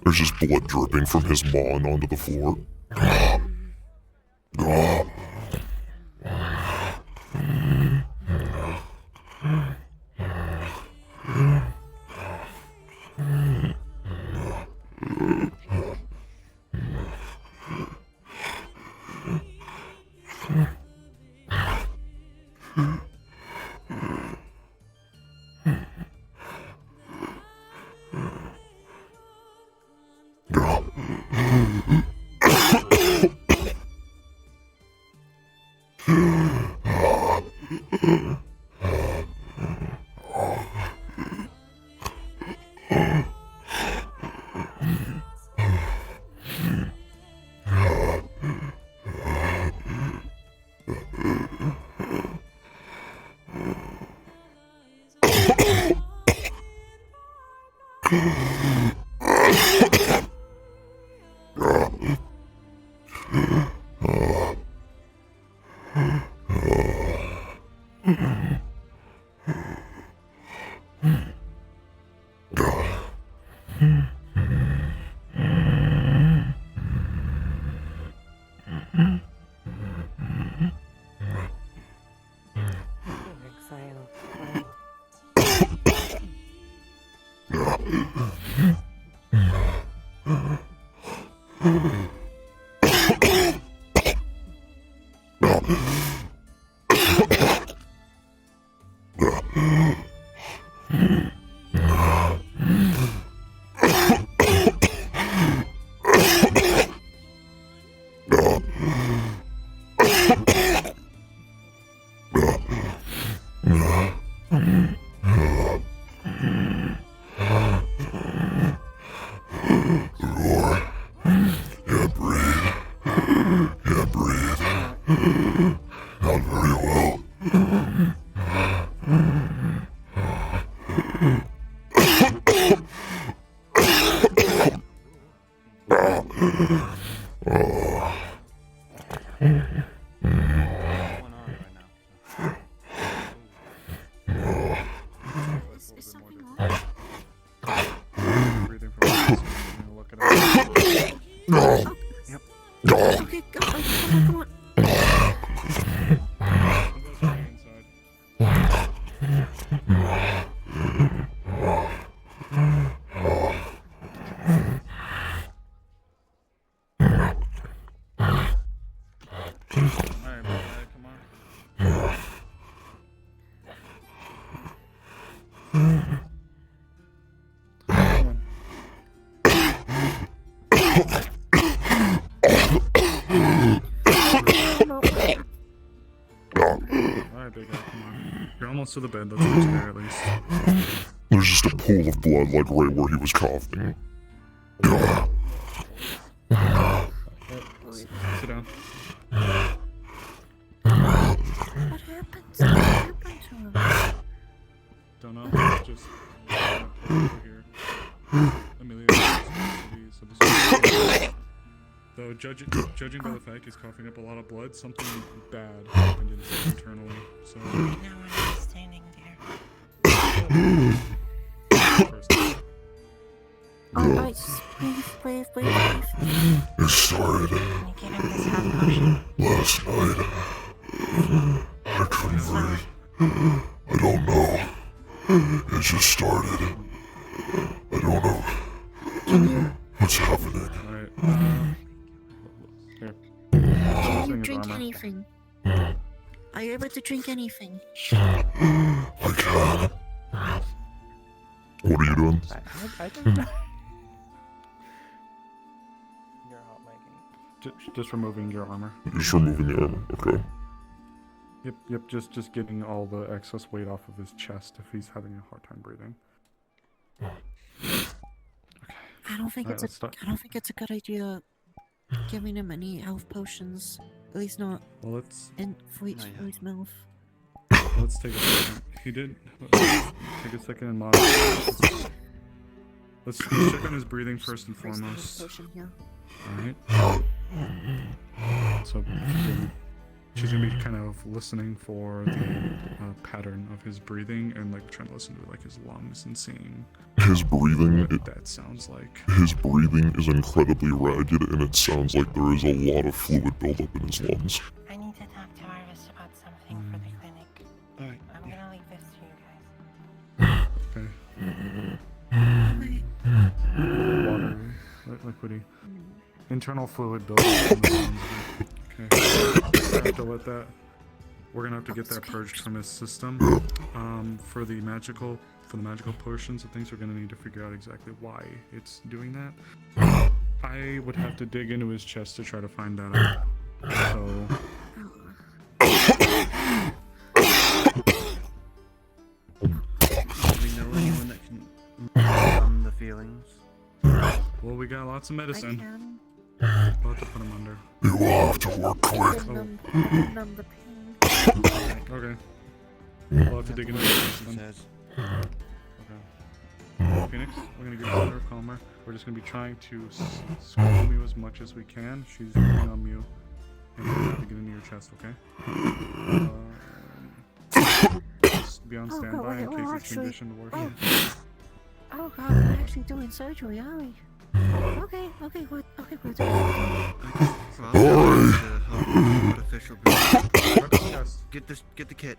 There's just blood dripping from his maw and onto the floor. come on. Alright, big guy, come on. You're almost to the bed, let's get you there at least. There's just a pool of blood, like right where he was coughing. Sit down. What happened? What happened to him? Don't know, just over here. Amelia, though judging by the fact he's coughing up a lot of blood, something bad happened internally, so... Now we're not standing there. Alright, just breathe. It started Can you give him this health potion? last night. I couldn't breathe. I don't know. It just started. I don't know what's happening. Alright, here. Can you drink anything? Are you able to drink anything? I can. What are you doing? I don't know. You're hot miking. Just removing your armor. Just removing the armor. Okay. Yep, just getting all the excess weight off of his chest if he's having a hard time breathing. I don't think Alright, it's a good idea giving him any health potions. At least not Well, let's for his mouth. let's take a second. He did take a second and modify. Let's check on his breathing first and foremost. Potion, yeah. Alright. So she's gonna be kind of listening for the pattern of his breathing and like trying to listen to like his lungs and seeing His breathing, what that sounds like. his breathing is incredibly ragged, and it sounds like there is a lot of fluid buildup in his lungs. I need to talk to Arvis about something for the clinic. Alright. I'm gonna leave this to you guys. Okay. Watery, liquidy. Internal fluid buildup in the lungs. Okay. Have to let that. We're gonna have to get that purged from his system. For the magical portions of things, we're gonna need to figure out exactly why it's doing that. I would have to dig into his chest to try to find that out. So. Do we know anyone that can numb the feelings? Well, we got lots of I medicine. can. We'll have to put him under. You will have to work quick. Numb the pain. Okay. We'll have to dig into his system. Says. Okay. Phoenix, we're gonna give you another calmer. We're just gonna be trying to scream you as much as we can. She's gonna numb you. And we're gonna have to get into your chest, okay? Just be on Oh, standby wait, in well, case it's actually- conditioned to work. Oh god, we're actually doing surgery, are we? Okay, we'll do it. Official business. Get the kit.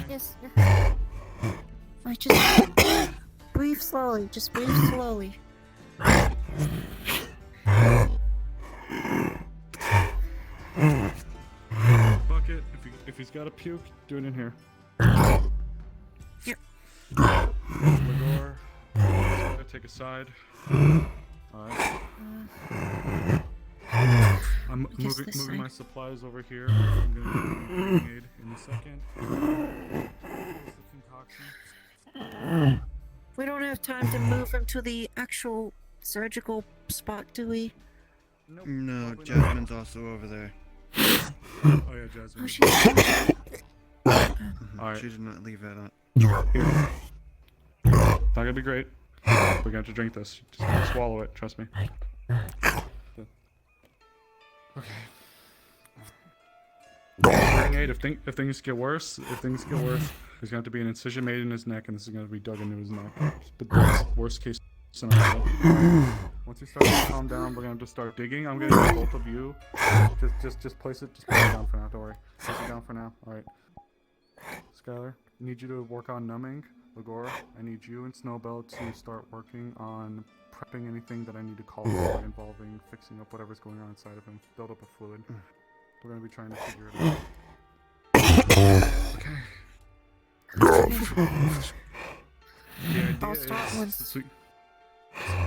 Yes. I just breathe slowly. Just breathe slowly. Bucket, if he's got a puke, do it in here. Here. Open the door. Gotta take a side. Alright. I'm guess moving this my side. supplies over here. I'm gonna need aid in a second. Here's the concoction. We don't have time to move him to the actual surgical spot, do we? Nope. No, probably not. Jasmine's also over there. Oh yeah, Jasmine. Oh, she's. Alright. She did not leave that up. Not gonna be great. We're gonna have to drink this. Just gotta swallow it, trust me. Okay. Hearing aid, if things get worse, there's gonna have to be an incision made in his neck, and this is gonna be dug into his neck. But that's worst case. scenario. Once you start to calm down, we're gonna just start digging. I'm gonna get both of you. Just place it down for now. Don't worry. Place it down for now. All right. Skylar, I need you to work on numbing. Lagora, I need you and Snowbell to start working on prepping anything that I need to call for involving fixing up whatever's going on inside of him. Build up a fluid. We're gonna be trying to figure it out. Okay. The idea I'll start is, once.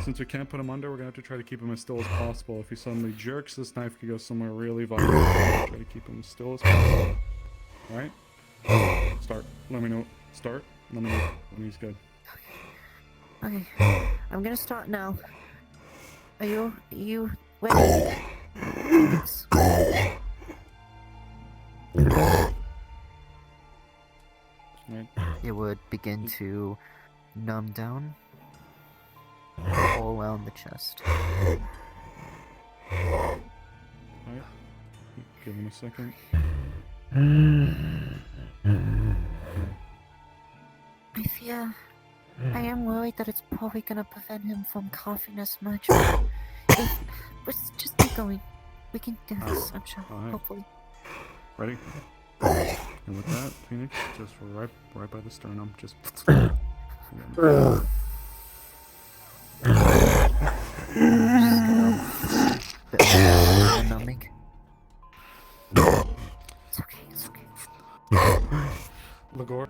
since we can't put him under, we're gonna have to try to keep him as still as possible. If he suddenly jerks, this knife could go somewhere really violent. Try to keep him as still as possible. Alright? Start. Let me know. Start. Let me know when he's good. Okay. I'm gonna start now. Are you wait. Fenix. Right. It would begin to numb down all around the chest. Alright. Give him a second. I fear I am worried that it's probably gonna prevent him from coughing as much. Let's just keep going. We can do this, I'm sure. Alright. Hopefully. Ready? And with that, Phoenix, just right by the sternum, just. Numbing. It's okay, it's okay. Lagor,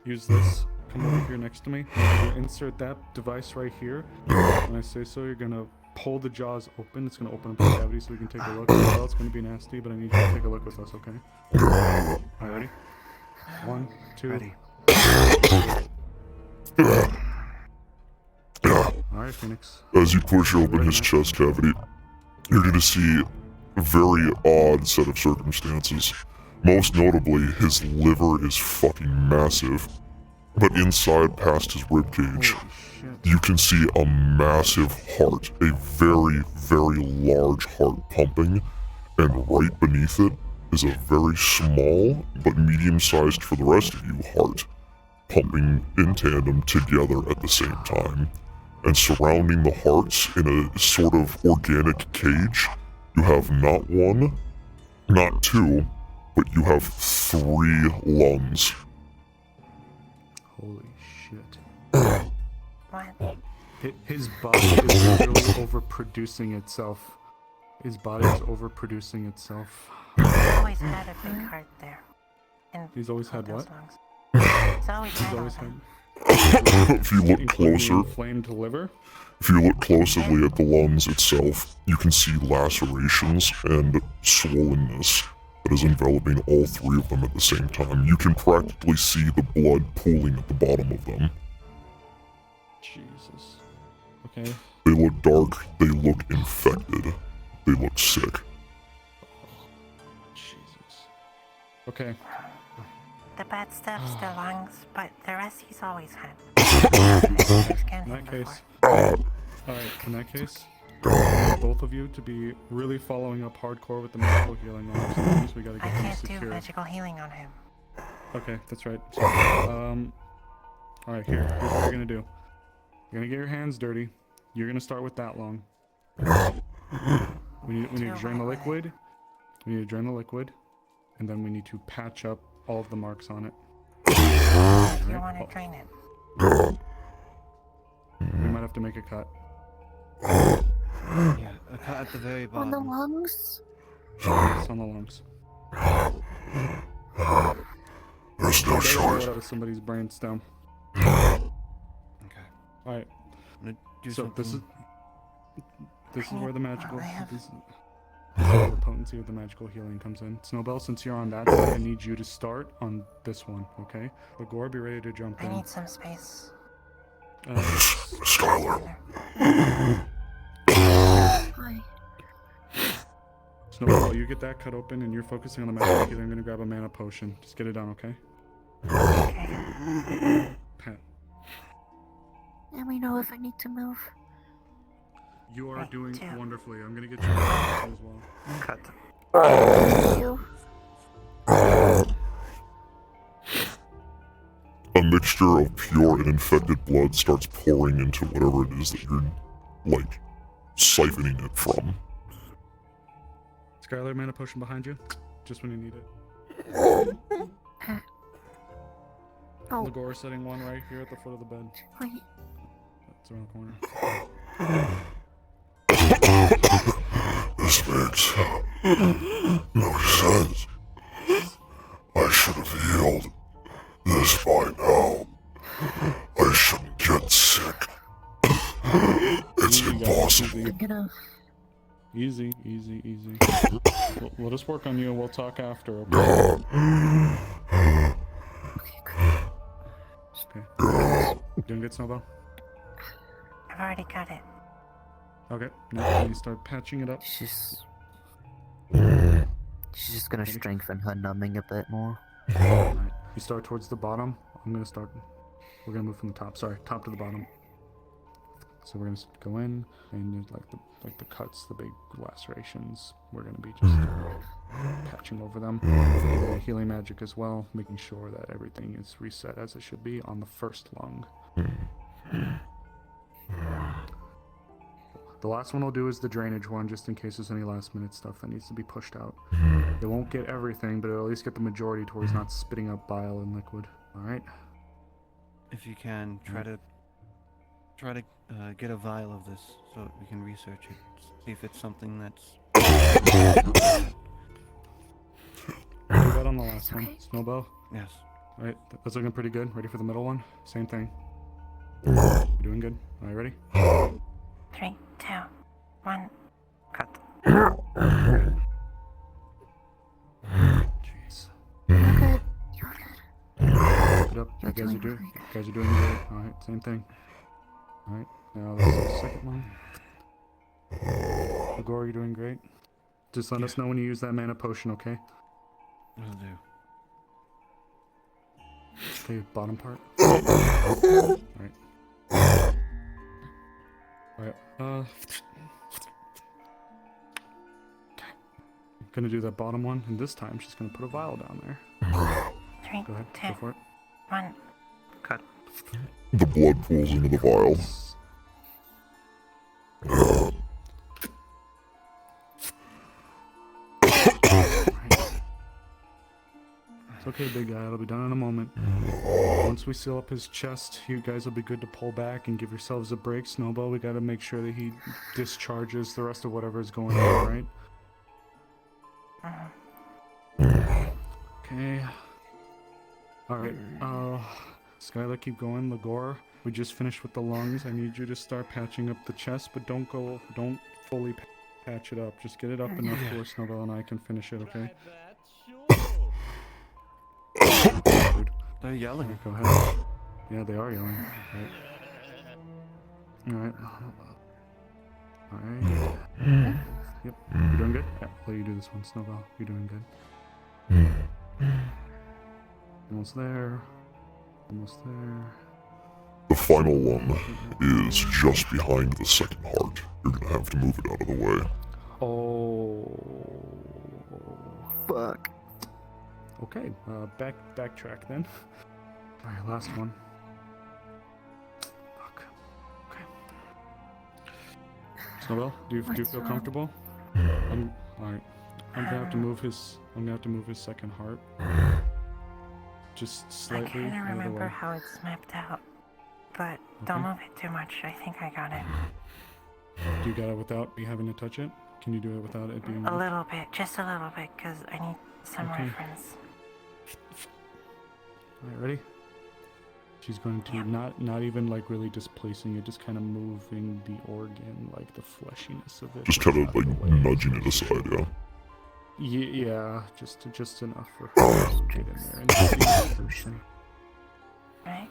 use this. Come over here next to me. You insert that device right here. When I say so, you're gonna pull the jaws open. It's gonna open up the cavity so we can take a look. Well, it's gonna be nasty, but I need you to take a look with us, okay? Alright, ready? 1, 2. Ready. Alright, Phoenix. As you push open his chest cavity, you're gonna see a very odd set of circumstances. Most notably, his liver is fucking massive. But inside, past his ribcage, Holy shit. you can see a massive heart, a very, very large heart pumping, and right beneath it is a very small, but medium-sized for the rest of you heart, pumping in tandem together at the same time. And surrounding the hearts in a sort of organic cage, you have not one, not two, but you have 3 lungs. Holy shit. What? His body is literally overproducing itself. His body is overproducing itself. He's always had a big heart there. And He's always had those what? lungs. He's always He's had always all had. them. If you look Including closer, inflamed liver. if you look closely at the lungs itself, you can see lacerations and swollenness that is enveloping all 3 of them at the same time. You can practically see the blood pooling at the bottom of them. Jesus. Okay. They look dark, they look infected, they look sick. Jesus. Okay. The bad stuff's the lungs, but the rest he's always had. In that case. Alright, in that case. Both of you to be really following up hardcore with the magical healing on our systems. We gotta I get them can't do secure. magical healing on him. Okay, that's right. Alright, here's what you're gonna do. You're gonna get your hands dirty. You're gonna start with that lung. We need to drain the liquid. We need to drain the liquid. And then we need to patch up all of the marks on it. You want to drain it? We might have to make a cut. Yeah, a cut at the very On the bottom. lungs? It's on the lungs. There's no Blow choice. it out of somebody's brainstem. Okay. Alright, I'm gonna do so something. this is where the magical I have- this is where the potency of the magical healing comes in. Snowbell, since you're on that side, I need you to start on this one, okay? Lagor, be ready to jump I in. need some space. Skylar. Hi. Snowball, you get that cut open and you're focusing on the magical healing. I'm gonna grab a mana potion. Just get it done, okay? Okay. Pat, Let me know if I need to move. you are Right, doing two. wonderfully. I'm gonna get you a potion as well. Cut. Thank you. Amidst mixture of pure and infected blood starts pouring into whatever it is that you're, like, siphoning it from. Skylar, mana potion behind you. Just when you need it. Oh, Lagor setting one right here at the foot of the bed. wait. That's around the corner. This makes no sense. I should have healed this by now. I shouldn't get sick. It's Easy, guys, impossible. I'm gonna. Easy. Let us work on you and we'll talk after, okay? Okay, great. Okay. Doing good, Snowball? I've already got it. Okay, now you start patching it up. She's just gonna strengthen her numbing a bit more. Alright, you start towards the bottom. We're gonna move from the top. Sorry, top to the bottom. So we're gonna go in and like the cuts, the big lacerations. We're gonna be just patching over them. Healing magic as well, making sure that everything is reset as it should be on the first lung. The last one we'll do is the drainage one, just in case there's any last minute stuff that needs to be pushed out. It won't get everything, but it'll at least get the majority to where he's not spitting up bile and liquid. Alright? If you can, try to get a vial of this so that we can research it. See if it's something that's. Do that on the last one. Snowball? Yes. Alright, that's looking pretty good. Ready for the middle one? Same thing. You're doing good. Alright, ready? 3, 2, 1, cut. Jeez. You're good. You're good. Keep it up. You're You guys are doing doing. great. You guys are doing good. Alright, same thing. Alright, now this is the second one. Agor, you're doing great. Just let us know when you use that mana potion, okay? Will do. Okay, bottom part. Alright. Alright, okay. Gonna do that bottom one, and this time she's gonna put a vial down there. 3, Go ahead, 2, go for it. 1, cut. The blood pools into the vial. It's okay, big guy. It'll be done in a moment. Once we seal up his chest, you guys will be good to pull back and give yourselves a break. Snowball, we gotta make sure that he discharges the rest of whatever is going on, right? Okay. Alright, Skylar, keep going. Lagor, we just finished with the lungs. I need you to start patching up the chest, but don't fully patch it up. Just get it up enough where Snowball and I can finish it, okay? Rude. They're yelling. Alright, go ahead. Yeah, they are yelling. Alright. Alright. Yep. You doing good? Yeah, I'll let you do this one, Snowball. You're doing good. Almost there. Almost there. The final one is just behind the second heart. You're gonna have to move it out of the way. Oh. Fuck. Okay. Backtrack then. All right, last one. Fuck. Okay. Snowbell, do you What's feel wrong? comfortable? All right. I'm gonna have to move his second heart. Just I slightly. kind of out of the remember way. how it's mapped out, but don't Okay. move it too much. I think I got it. Do you got it without me having to touch it? Can you do it without it being? A little bit, just a little bit, because I need some Okay. reference. All right, ready? She's going to not even like really displacing it, just kind of moving the organ, like the fleshiness of it. Just kind of out like the way. nudging it aside, yeah. Yeah, just enough for her to get in there and see the person. Right?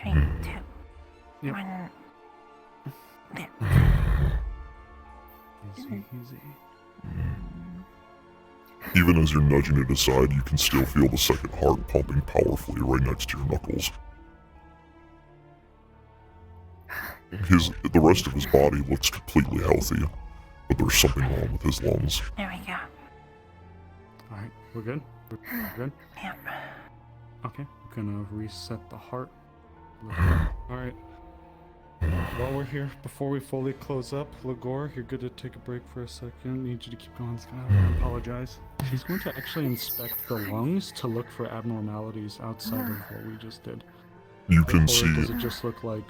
3, 2, Yep. 1. There. Easy. Even as you're nudging it aside, you can still feel the second heart pumping powerfully right next to your knuckles. The rest of his body looks completely healthy, but there's something wrong with his lungs. There we go. All right, we're good. We're good. Yep. Okay, I'm gonna reset the heart. Alright. While we're here, before we fully close up, Ligor, you're good to take a break for a second. Need you to keep going, Scott. I apologize. She's going to actually inspect the lungs to look for abnormalities outside of what we just did. You can Or see, does it just look like...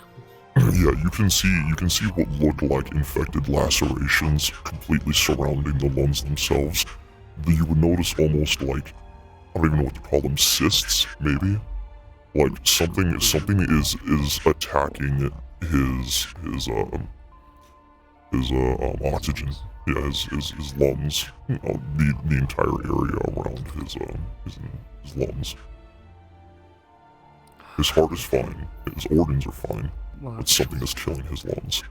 yeah, you can see what look like infected lacerations completely surrounding the lungs themselves. You would notice almost like, I don't even know what to call them, cysts, maybe? Like something is attacking his oxygen. Yeah, his lungs. The entire area around his lungs. His heart is fine. His organs are fine. Well, But something is killing his lungs.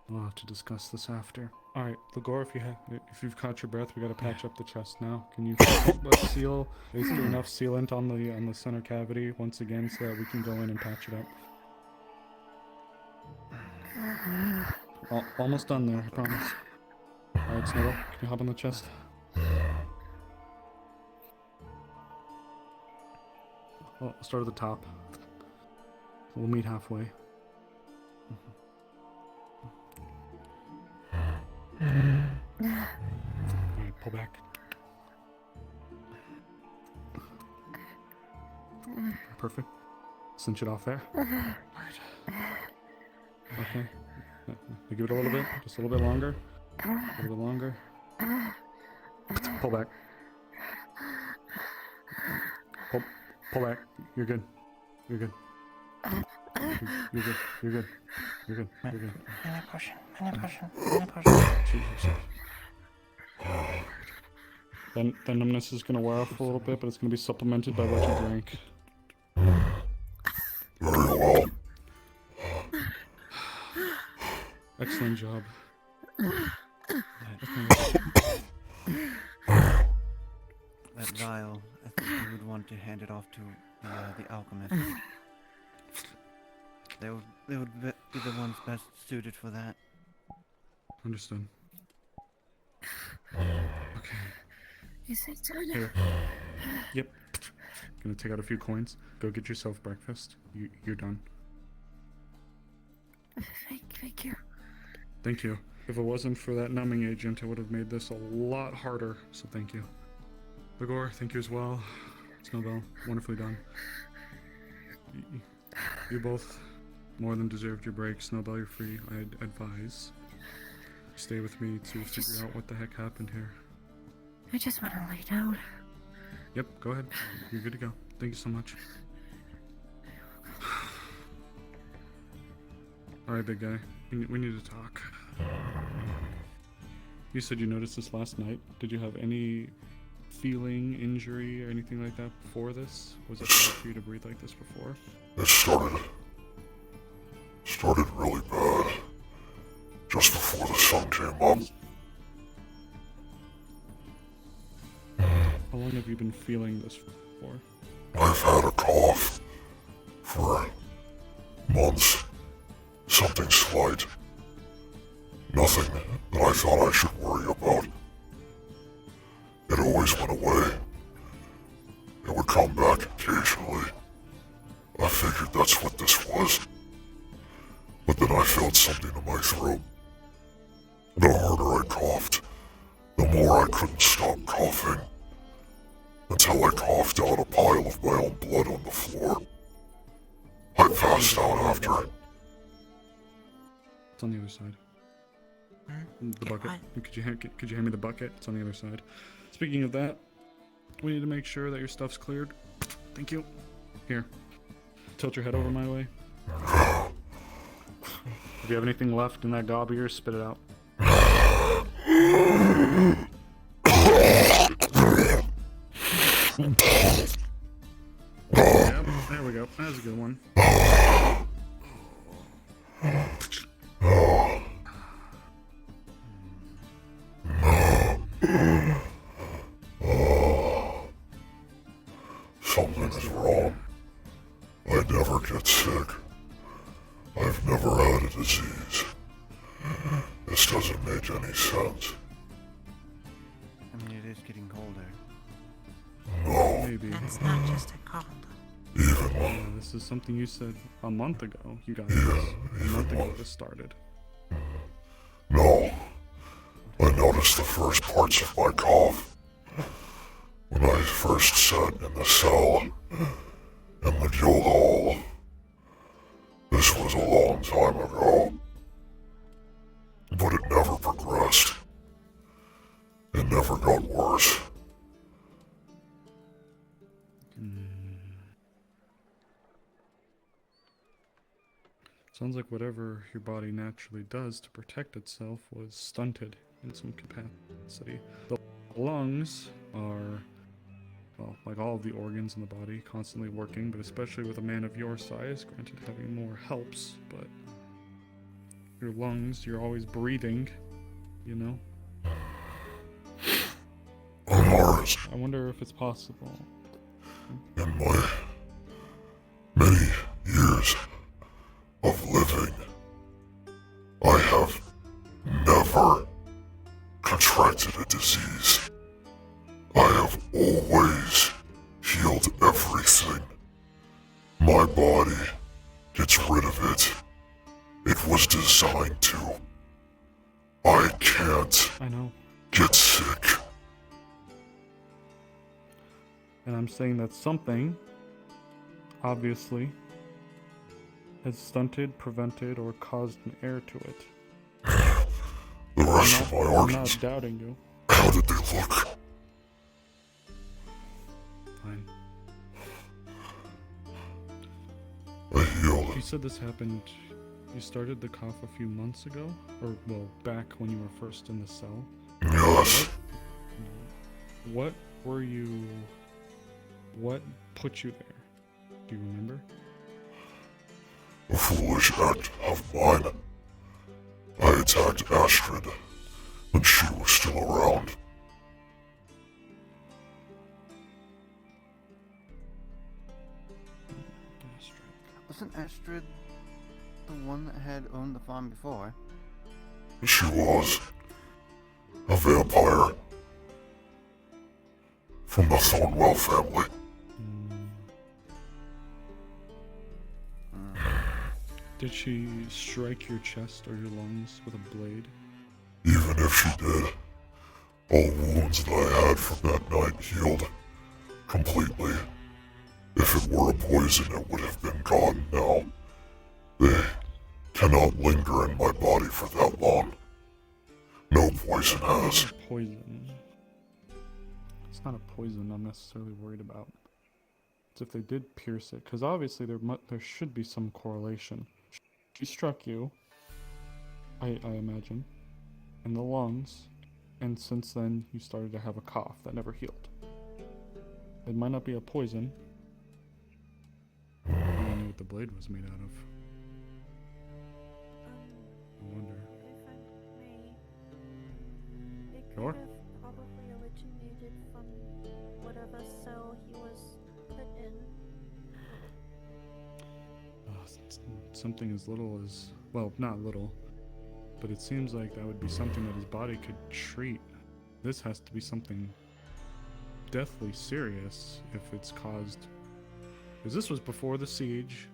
we'll have to discuss this after. Alright, Ligor, if you've caught your breath, we gotta patch up the chest now. Can you seal, basically enough sealant on the center cavity once again so that we can go in and patch it up? Almost done there, I promise. Alright, Snowball, can you hop on the chest? Well, I'll start at the top. We'll meet halfway. Alright, pull back. Perfect. Cinch it off there. Alright. Okay. Give it a little bit. Just a little bit longer. A little bit longer. Pull back. Pull back. You're good. You're good. You're good. You're good. You're good. You're good. Minute pushing. Jesus. Then the numbness is gonna wear off a little bit, but it's gonna be supplemented by what you drink. Very well. Excellent job. That vial, I think we would want to hand it off to the alchemist. They would be the ones best suited for that. Understood. Okay. Is it done? Here. Yep. Gonna take out a few coins. Go get yourself breakfast. You're done. Thank you. Thank you. If it wasn't for that numbing agent, it would have made this a lot harder, so thank you. Ligor, thank you as well. Snowbell, wonderfully done. You both more than deserved your break. Snowbell, you're free. I'd advise you stay with me to figure out what the heck happened here. I just want to lay down. Yep, go ahead. You're good to go. Thank you so much. Alright, big guy. We need to talk. You said you noticed this last night. Did you have any feeling, injury, or anything like that before this? Was it hard for you to breathe like this before? It started really bad. Just before the sun came up. How long have you been feeling this for? I've had a cough for months. Something slight. Nothing that I thought I should worry about. It always went away. It would come back occasionally. I figured that's what this was. But then I felt something in my throat. The harder I coughed, the more I couldn't stop coughing. Until I coughed out a pile of my own blood on the floor. I passed out after. It's on the other side. The bucket. Could you hand me the bucket? It's on the other side. Speaking of that, we need to make sure that your stuff's cleared. Thank you. Here. Tilt your head over my way. If you have anything left in that gob of yours, spit it out. Yep, there we go. That's a good one. Something is wrong. I never get sick. I've never had a disease. This doesn't make any sense. I mean, it is getting colder. No, Maybe. That's not just a cold. Yeah, this is something you said a month ago. You got this. A month ago this started. No. I noticed the first parts of my cough when I first sat in the cell in the guild hall. This was a long time ago. But it never progressed. It never got worse. Sounds like whatever your body naturally does to protect itself was stunted in some capacity. The lungs are, well, like all of the organs in the body, constantly working, but especially with a man of your size, granted having more helps, but your lungs, you're always breathing, you know? Mars, I wonder if it's possible. in my many years of living, I have never contracted a disease. I have always healed everything. My body gets rid of it. It was designed to. I can't I know. get sick. And I'm saying that something, obviously, has stunted, prevented, or caused an error to it. The rest of my I'm organs, not doubting you. how did they look? Fine. I healed You said this happened, you started the cough a few months ago? Or, well, back when you were first in the cell? Yes, What were you... What put you there? Do you remember? a foolish act of mine. I attacked Astrid when she was still around. Wasn't Astrid the one that had owned the farm before? She was a vampire from the Thornwell family. Did she strike your chest or your lungs with a blade? Even if she did, all wounds that I had from that night healed completely. If it were a poison, it would have been gone now. They cannot linger in my body for that long. No poison has. Poison. It's not a poison I'm necessarily worried about. It's if they did pierce it, because obviously there should be some correlation. She struck you, I imagine, in the lungs, and since then you started to have a cough that never healed. It might not be a poison. I don't know what the blade was made out of. I wonder. If I may, it could Sure. have probably originated from whatever cell he was put in. Something as little as, well, not little, but it seems like that would be something that his body could treat. This has to be something deathly serious if it's caused, because this was before the siege.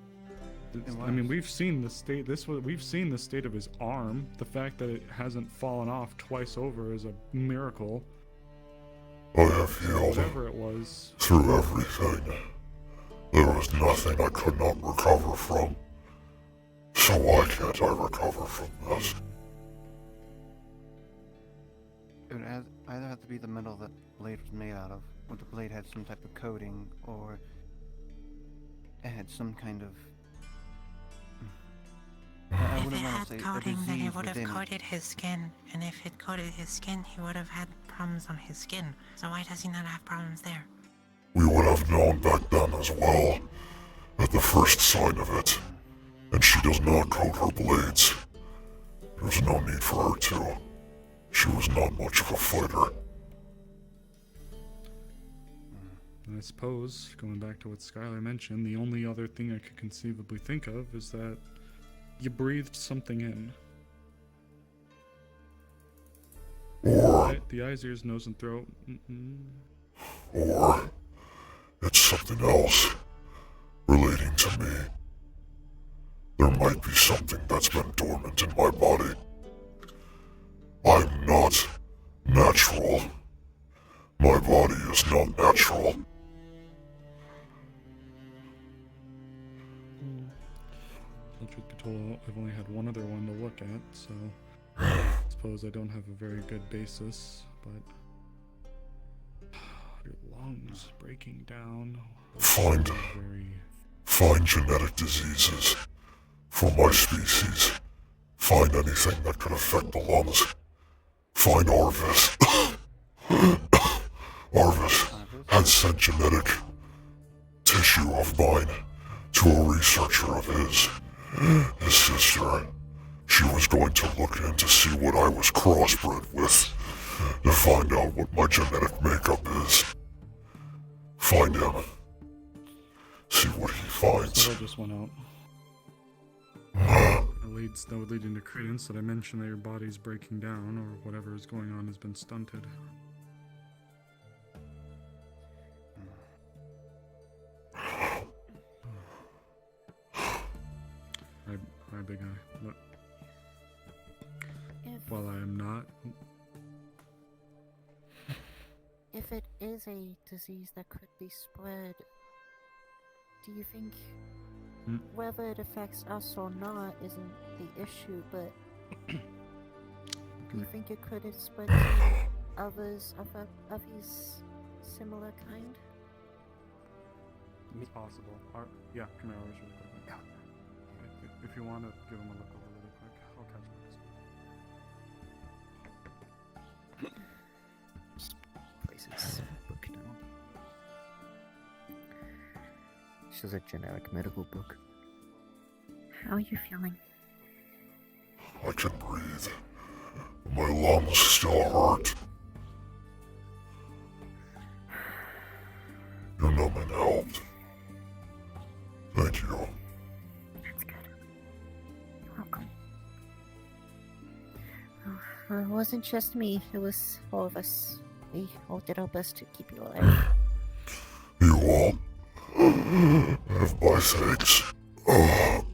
I mean, we've seen the state. We've seen the state of his arm. The fact that it hasn't fallen off twice over is a miracle. I have healed Whatever it was, through everything. There was nothing I could not recover from. So why can't I recover from this? It would either have to be the metal that the blade was made out of, or the blade had some type of coating, or it had some kind of... I If it wouldn't want had to say a coating, then disease it would have within it. coated his skin. And if it coated his skin, he would have had problems on his skin. So why does he not have problems there? We would have known back then as well, at the first sign of it. And she does not coat her blades. There's no need for her to. She was not much of a fighter. and I suppose, going back to what Skylar mentioned, the only other thing I could conceivably think of is that you breathed something in. Or, The eyes, ears, nose, and throat. or, It's something else relating to me. There might be something that's been dormant in my body. I'm not natural. My body is not natural. Well, truth be told, I've only had one other one to look at, so I suppose I don't have a very good basis, but your lungs breaking down. Find genetic diseases for my species. Find anything that could affect the lungs. Find Arvis. Arvis had sent genetic tissue of mine to a researcher of his sister. She was going to look in to see what I was crossbred with, to find out what my genetic makeup is. Find him. See what he finds. So I just went out. That would lead into credence that I mentioned that your body's breaking down, or whatever is going on has been stunted. My big eye. But while I am not... If it is a disease that could be spread, do you think whether it affects us or not isn't the issue, but do you think it could have spread to others of his similar kind? It's possible. Yeah, come here, Irish, really quick. If you want to give him a look over really quick, I'll catch up. Places book now. This is a generic medical book. How are you feeling? I can breathe. My lungs still hurt. Your numbing helped. Thank you. That's good. You're welcome. Oh, it wasn't just me, it was all of us. We all did our best to keep you alive. You all have my thanks. Oh,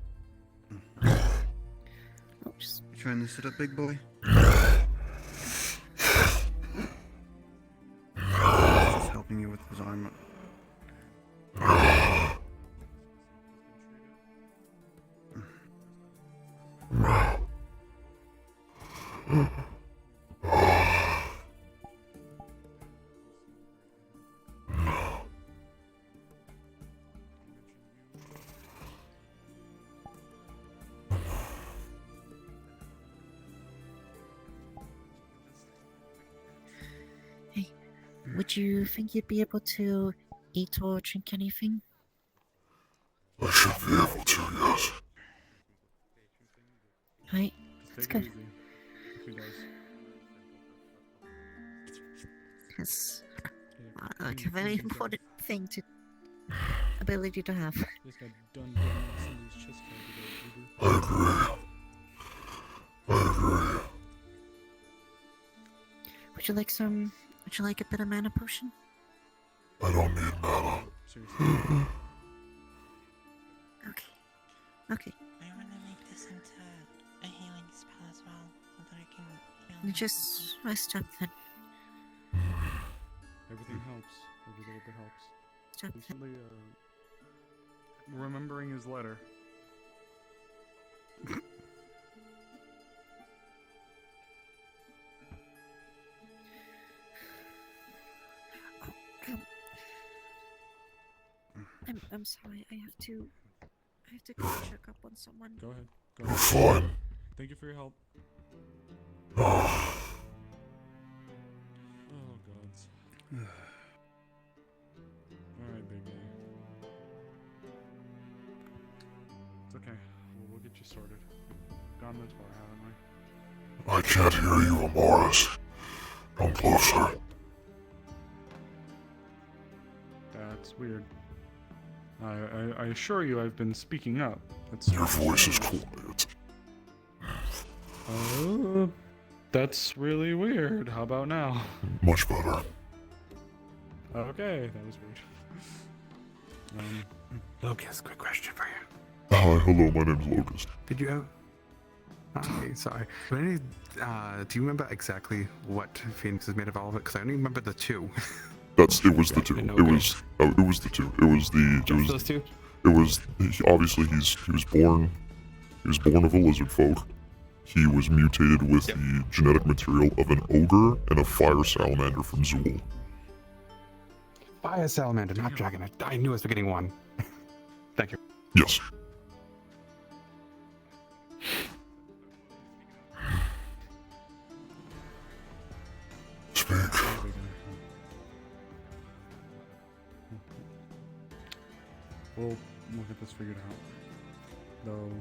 just You trying to sit up, big boy? Just helping you with his arm. would you think you'd be able to eat or drink anything? I should be able to, yes. Right? Just That's take it good. easy. If he does. It's Yeah, like a very important thing to ability to have. Just got done getting somebody's chest cavity. I agree. I agree. Would you like some? Would you like a bit of mana potion? I don't need mana. Seriously. Okay. Okay. I want to make this into a healing spell as well, so that I can heal. You just rest up then. Everything helps. Every little bit helps. Rest up then. Recently, remembering his letter. I'm sorry. I have to go check up on someone. Go ahead. Go You're ahead. fine. Thank you for your help. Oh, Oh, gods. Alright, big guy. It's okay. We'll get you sorted. Gone this far, haven't we? I can't hear you, Amaris. Come closer. That's weird. I assure you I've been speaking up. That's Your voice is quiet. That's really weird. How about now? Much better. Okay, that was weird. Locust, quick question for you. Hello, my name's Locust. Did you have... Okay, sorry. But do you remember exactly what Phoenix is made of all of it? Because I only remember the two. It was the two. No, It was the two. It was those two? It was, obviously he was born of a lizard folk. He was mutated with the genetic material of an ogre and a fire salamander from Zool. Fire salamander, not dragon. I knew I was forgetting one. Thank you. Yes. Speak. We'll get this figured out. Though,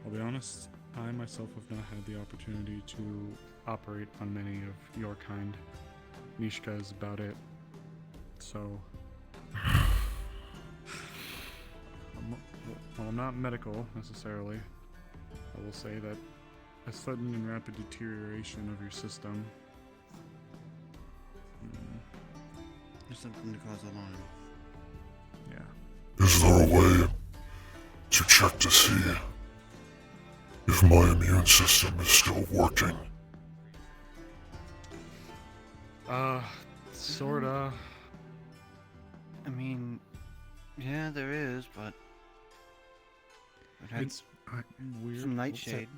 I'll be honest, I myself have not had the opportunity to operate on many of your kind. Mishka is about it. So, I'm not medical necessarily. I will say that a sudden and rapid deterioration of your system. There's something to cause alarm. Yeah. Is there a way to check to see if my immune system is still working? Sorta. I mean, yeah, there is, but it had It's weird. some nightshade.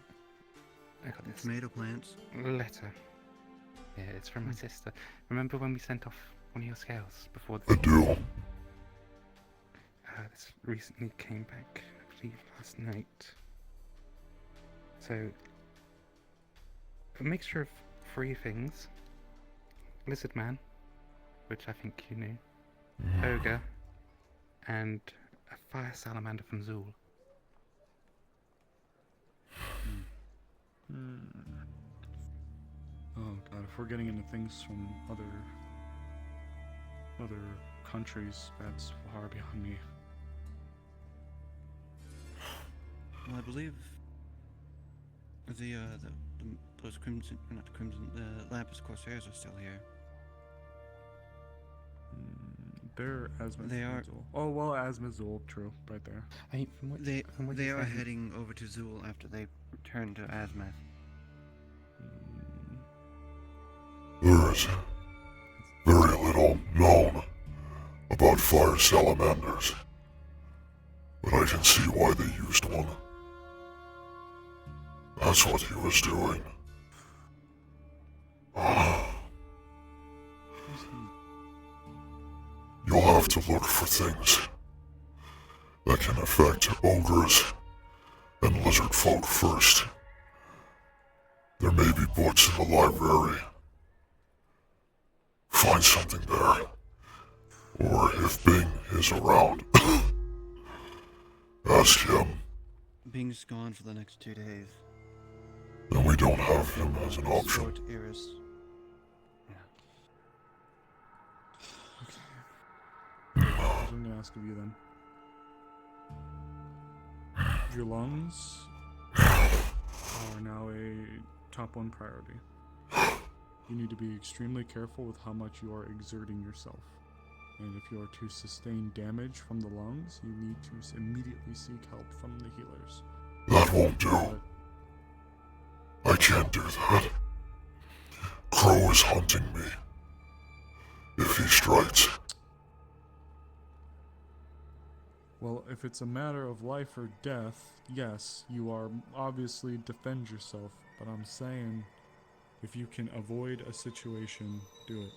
I got this Tomato plants. letter. Yeah, it's from my sister. Remember when we sent off one of your scales before the... I do. This recently came back, I believe, last night. So, a mixture of three things. Lizard Man, which I think you knew. Ogre, and a fire salamander from Zool. Oh god, if we're getting into things from other countries, that's far beyond me. Well, I believe those crimson, not crimson, the Lapis Corsairs are still here. They're Asmazul. They are- Oh well, Asmazul, true, right there. I mean, from what They you're are saying- heading over to Zool after they return to Azmath. There is very little known about fire salamanders, but I can see why they used one. That's what he was doing. You'll have to look for things that can affect ogres and lizard folk first. There may be books in the library. Find something there. Or if Bing is around, ask him. Bing's gone for the next 2 days. Then we don't have him as an option. Short Iris. What I'm gonna ask of you then. Your lungs are now a top 1 priority. You need to be extremely careful with how much you are exerting yourself. And if you are to sustain damage from the lungs, you need to immediately seek help from the healers. That won't do. But I can't do that. Crow is hunting me. If he strikes, well, if it's a matter of life or death, yes, you are obviously defend yourself. But I'm saying, if you can avoid a situation, do it.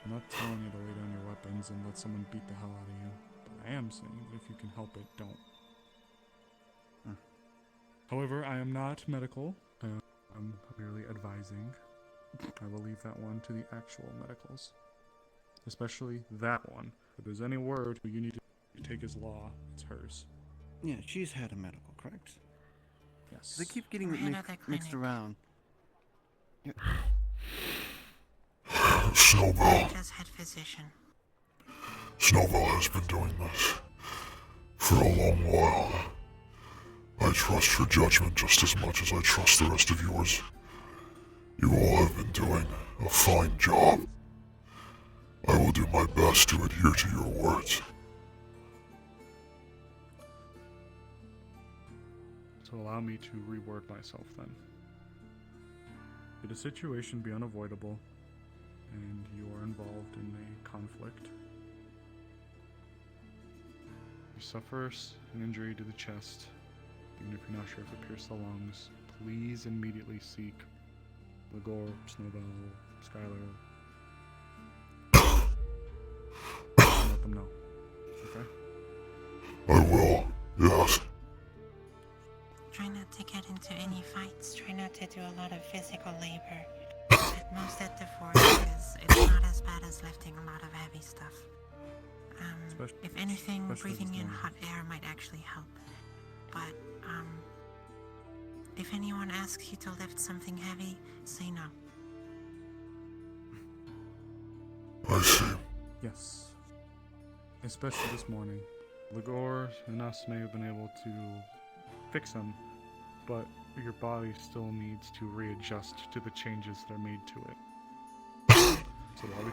I'm not telling you to lay down your weapons and let someone beat the hell out of you. But I am saying that if you can help it, don't. However, I am not medical. I'm merely advising. I will leave that one to the actual medicals. Especially that one. If there's any word you need to take as law, it's hers. Yeah, she's had a medical, correct? Yes. They keep getting We're it head of the mixed clinic. around. Snowball. Just head physician. Snowball has been doing this for a long while. I trust her judgment just as much as I trust the rest of yours. You all have been doing a fine job. I will do my best to adhere to your words. So allow me to reword myself then. Should a situation be unavoidable, and you are involved in a conflict, you suffer an injury to the chest, even if you're not sure if it pierced the lungs, please immediately seek Ligor, Snowbell, Skylar. Let them know. Okay? I will, yes. Try not to get into any fights. Try not to do a lot of physical labor. At most at the force it's not as bad as lifting a lot of heavy stuff. If anything, breathing in hot air might actually help. But, if anyone asks you to lift something heavy, say no. I see. Yes. Especially this morning. Ligor and us may have been able to fix him, but your body still needs to readjust to the changes that are made to it. So while we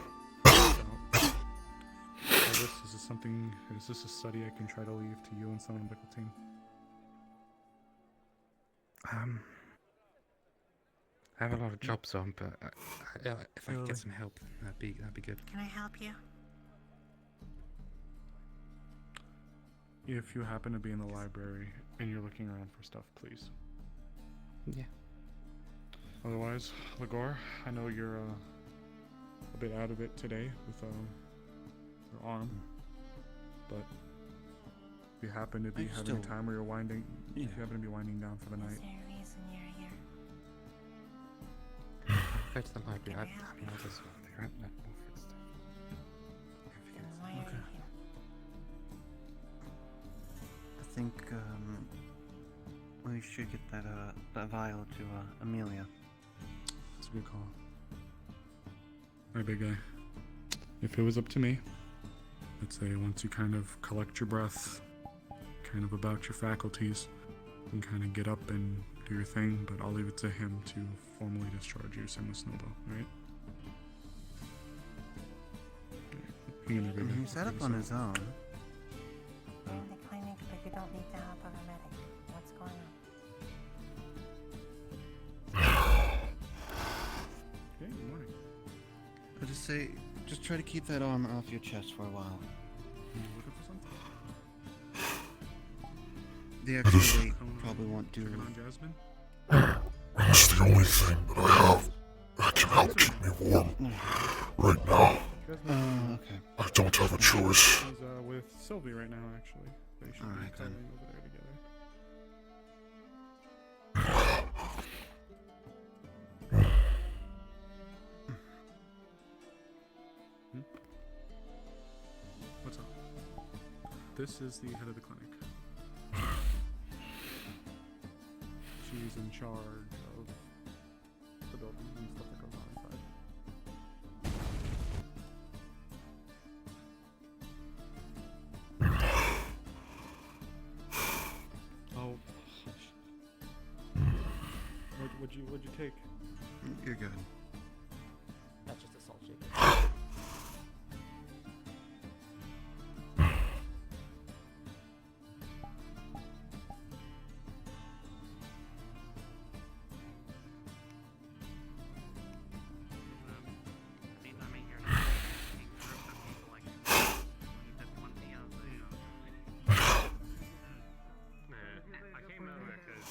is this a study I can try to leave to you and some of the medical team? I have a lot of jobs on, but if I could Really? get some help, that'd be good. Can I help you? If you happen to be in the library and you're looking around for stuff, please. Yeah. Otherwise, Ligor, I know you're a bit out of it today with your arm, but if you happen to be having a time where you're winding, if you happen to be winding down for the Is night, there a reason you're here? Go to the library. I have all this stuff there. More for stuff. Then why are you here? I think we should get that vial to Amelia. that's a good call. Alright, big guy. If it was up to me, I'd say once you kind of collect your breath, kind of about your faculties, and kind of get up and do your thing, but I'll leave it to him to formally discharge you, same with Snowball, alright? He's set up on his own. You're in the clinic, but you don't need the help of a medic. What's going on? Okay, good morning. I'll just say, just try to keep that arm off your chest for a while. Are you looking for something? The extra weight probably won't do. Checking on Jasmine? That's the only thing that I have that can help keep me warm right now. Jasmine? Okay. I don't have a choice. She's with Sylvie right now, actually. They should be Alright, then. traveling over there together. What's up? This is the head of the clinic. She's in charge of the building and stuff that goes on inside. Oh, what'd you take? You're good. That's just a salt shaker. I came over because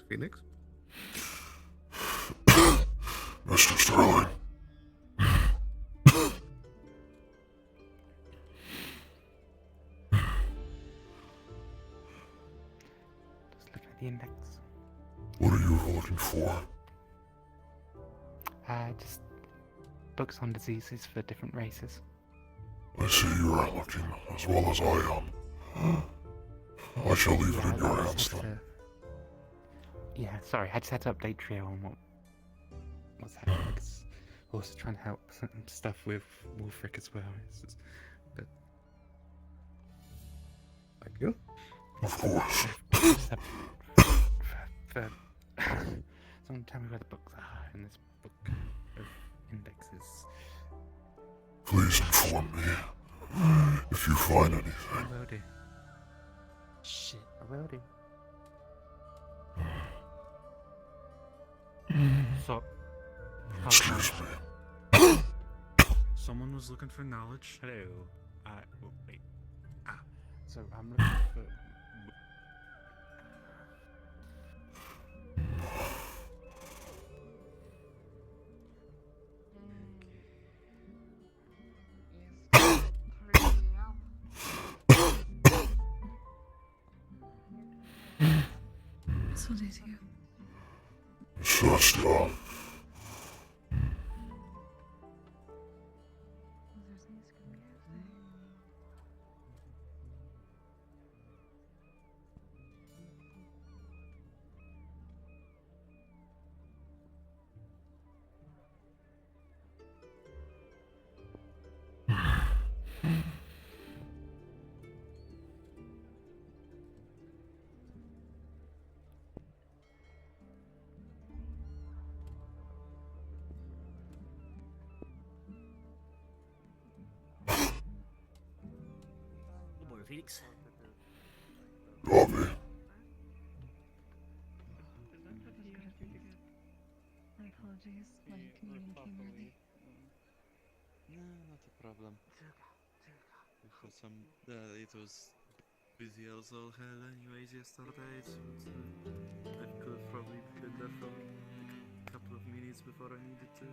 Phoenix? Mr. Sterling. Just looking at the index. What are you looking for? Just books on diseases for different races. I see you are looking as well as I am. I shall leave it in your I hands just had then. to- Yeah, sorry, I just had to update Trio on what's happening. Because we're also trying to help some stuff with Wolfric as well. But Thank you. Of course. just have, for, someone tell me where the books are in this book of indexes. Please inform me if you find I anything. will do. Shit, I will do. So, Excuse me. Someone was looking for knowledge. hello. Wait. So I'm looking for. So did you? It's just, Good morning, Phoenix. Robbie. My apologies, my communion came early. No, not a problem. For some, it was busy as all hell anyways yesterday, so I could have probably been there for a couple of minutes before I needed to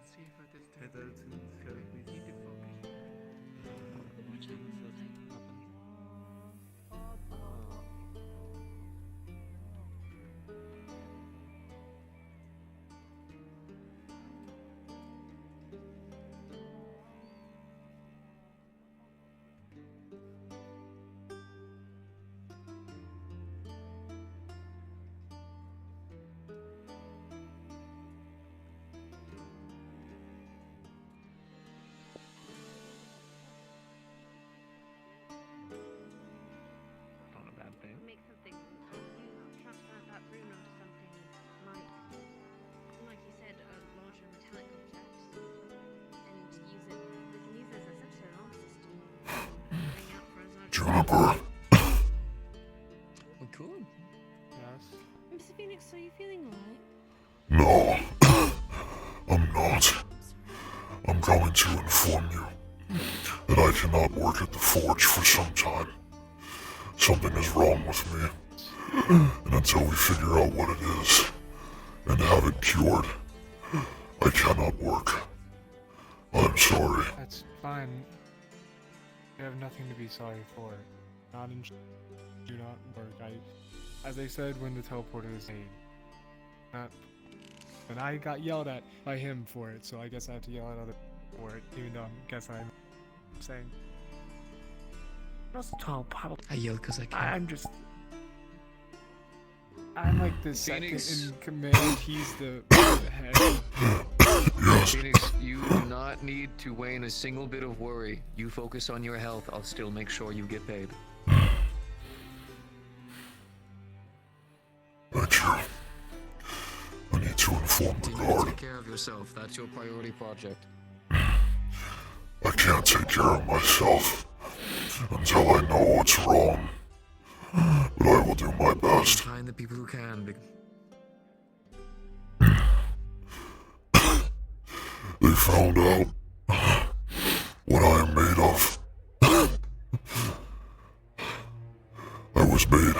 head out and help with What happened tonight? Not a bad thing. Make something, transfer that rune onto something like you said, a larger metallic object, and use it. We can use it as essentially an arm system. Bring out for us. Juniper. We could. Yes. Mr. Phoenix, are you feeling alright? No. I'm not. I'm going to inform you that I cannot work at the forge for some time. Something is wrong with me. And until we figure out what it is and have it cured, I cannot work. I'm sorry. That's fine. You have nothing to be sorry for. Not in. Do not work. As they said when the teleporter was made. Not. But I got yelled at by him for it, so I guess I have to yell at other for it, even though I guess I'm saying. That's a tall pile. I yell because I can. I'm just. I'm like the Phoenix. second in command. He's the head. Yes. Phoenix, you do not need to weigh in a single bit of worry. You focus on your health, I'll still make sure you get paid. Thank you. I need to inform the Continue to guard. take care of yourself. That's your priority project. I can't take care of myself until I know what's wrong. But I will do my best. Find the people who can. They found out what I am made of. I was made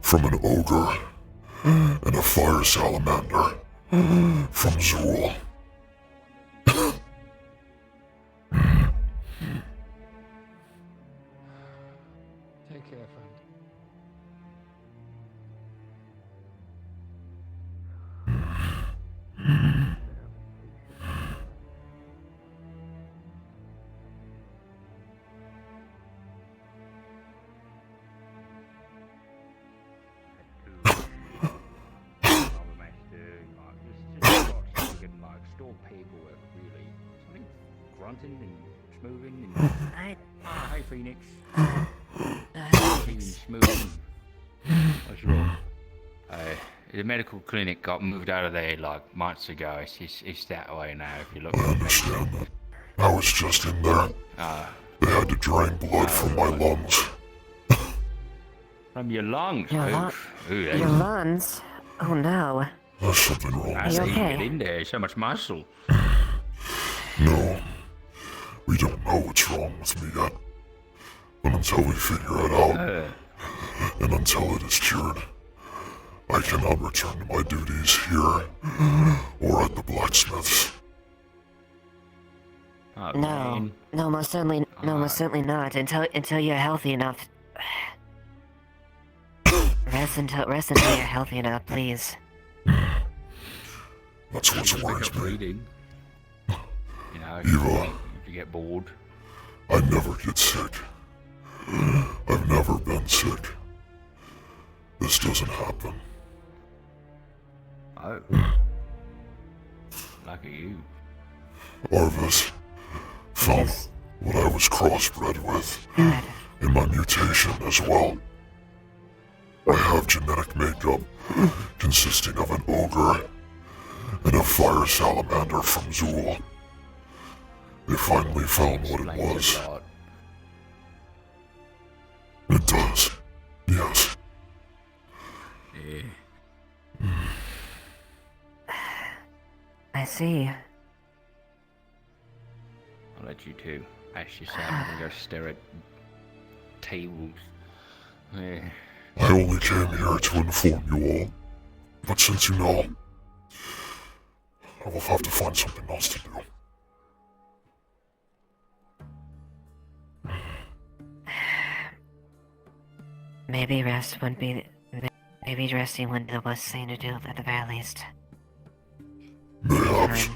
from an ogre and a fire salamander from Zool. Take care, friend. Store paperwork, really. Something grunting and smoothing and... Hey, Phoenix. Smoothing. What's wrong? The medical clinic got moved out of there like months ago. It's that way now, if you look. I understand that. I was just in there. They had to drain blood from my lungs. From your lungs? Your Ooh, Your lungs? Oh no. There's something wrong. I you see okay? you get in there, so much muscle. No. We don't know what's wrong with me yet. But until we figure it out, and until it is cured, I cannot return to my duties here or at the blacksmith's. Oh, No, man. no, most certainly not. Until you're healthy enough. Rest until you're healthy enough, please. That's what's worries me. Breathing. You know, Eva, if you get bored. I never get sick. I've never been sick. This doesn't happen. Oh. Lucky you. Arvis found what I was crossbred with in my mutation as well. I have genetic makeup consisting of an ogre and a fire salamander from Zool. They finally found what it was. It does. Yes. Yeah. I see. I'll let you two ask yourself and go stare at tables. Yeah. I only came here to inform you all. But since you know, I will have to find something else to do. Maybe resting wouldn't be the worst thing to do at the very least. Perhaps.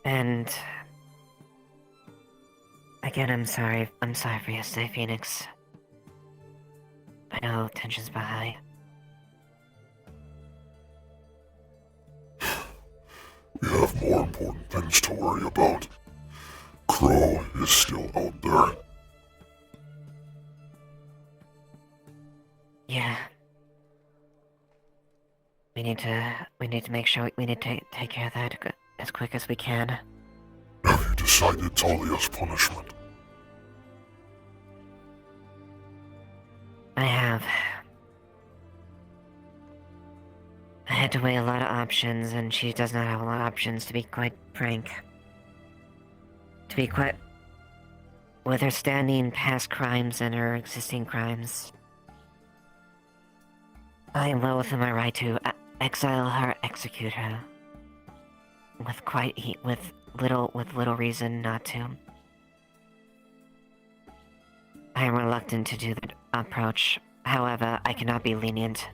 And again, I'm sorry for yesterday, Phoenix. I know tension's high. We have more important things to worry about. Crow is still out there. Yeah. We need to make sure we need to take care of that as quick as we can. Have you decided Talia's punishment? I have. I had to weigh a lot of options, and she does not have a lot of options, to be quite frank. With her standing past crimes and her existing crimes, I am well within my right to exile her, execute her. With little reason not to. I am reluctant to do that approach. However, I cannot be lenient.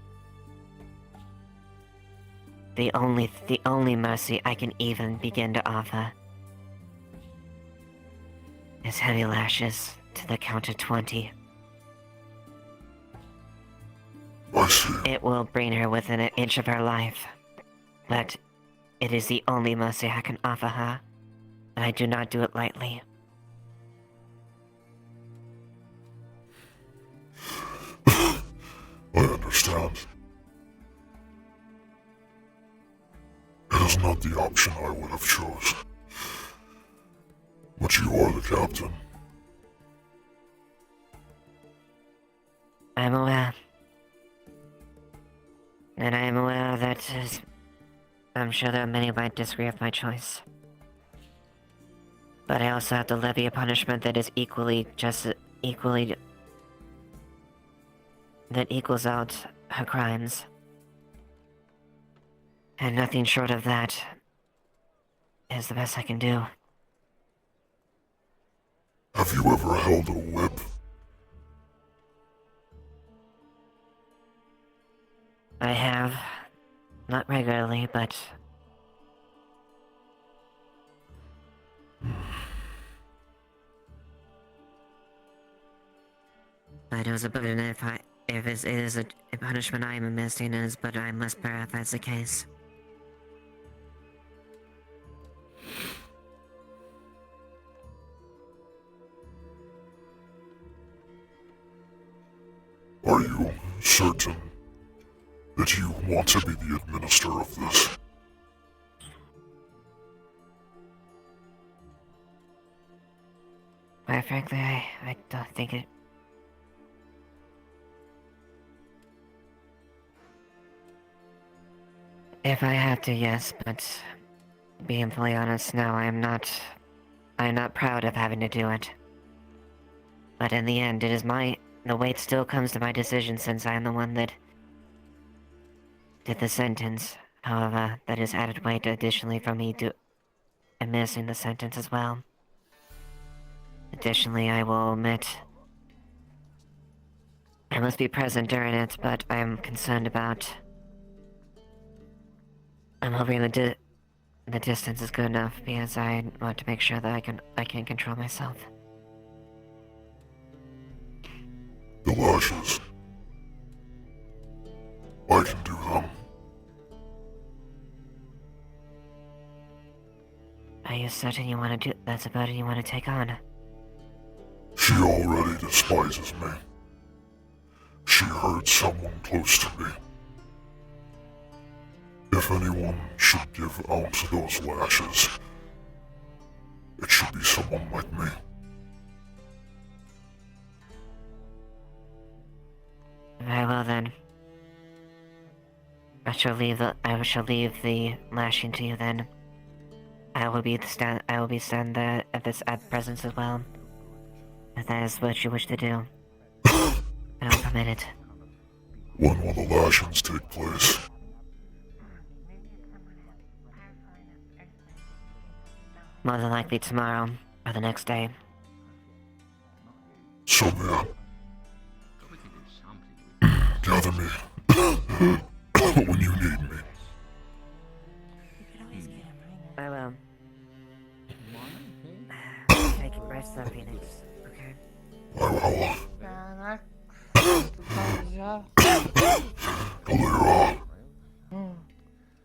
The only mercy I can even begin to offer is heavy lashes to the count of 20. I see. It will bring her within an inch of her life, but it is the only mercy I can offer her, and I do not do it lightly. I understand. It is not the option I would have chose. But you are the captain. I am aware. And I am aware that I'm sure there are many who might disagree with my choice. But I also have to levy a punishment that is that equals out her crimes. And nothing short of that is the best I can do. Have you ever held a whip? I have. Not regularly, but... But it was a burden if it is a punishment I am missing, it is but I must bear if that's the case. Are you certain that you want to be the administrator of this? Quite frankly, I don't think it... If I have to, yes, but being fully honest now, I am not proud of having to do it. But in the end, the weight still comes to my decision since I am the one that did the sentence. However, that is added weight additionally for me administering the sentence as well. Additionally, I will admit I must be present during it, but I am concerned about... I'm hoping the distance is good enough because I want to make sure that I can control myself. The lashes. I can do them. Are you certain you want to do... That's a burden you want to take on? She already despises me. She hurt someone close to me. If anyone should give out those lashes, it should be someone like me. Very well then. I shall leave the lashing to you then. I will be stand there at presence as well. If that is what you wish to do. I will permit it. When will the lashings take place? More than likely tomorrow, or the next day. So man, gather me when you need me. I will. Take a rest though, Phoenix. Okay? I will.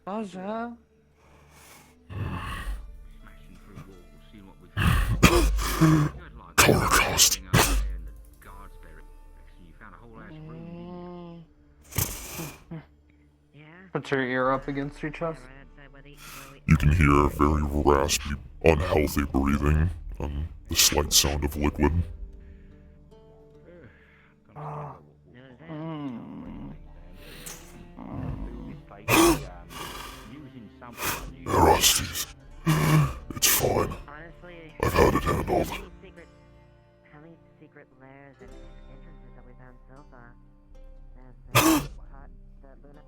Bonjour. Color cost. Put your ear up against your chest. You can hear very raspy, unhealthy breathing and the slight sound of liquid. Rusties. It's fine. I've had it handled. How many secret lairs and entrances have we found so far? There's the Luna.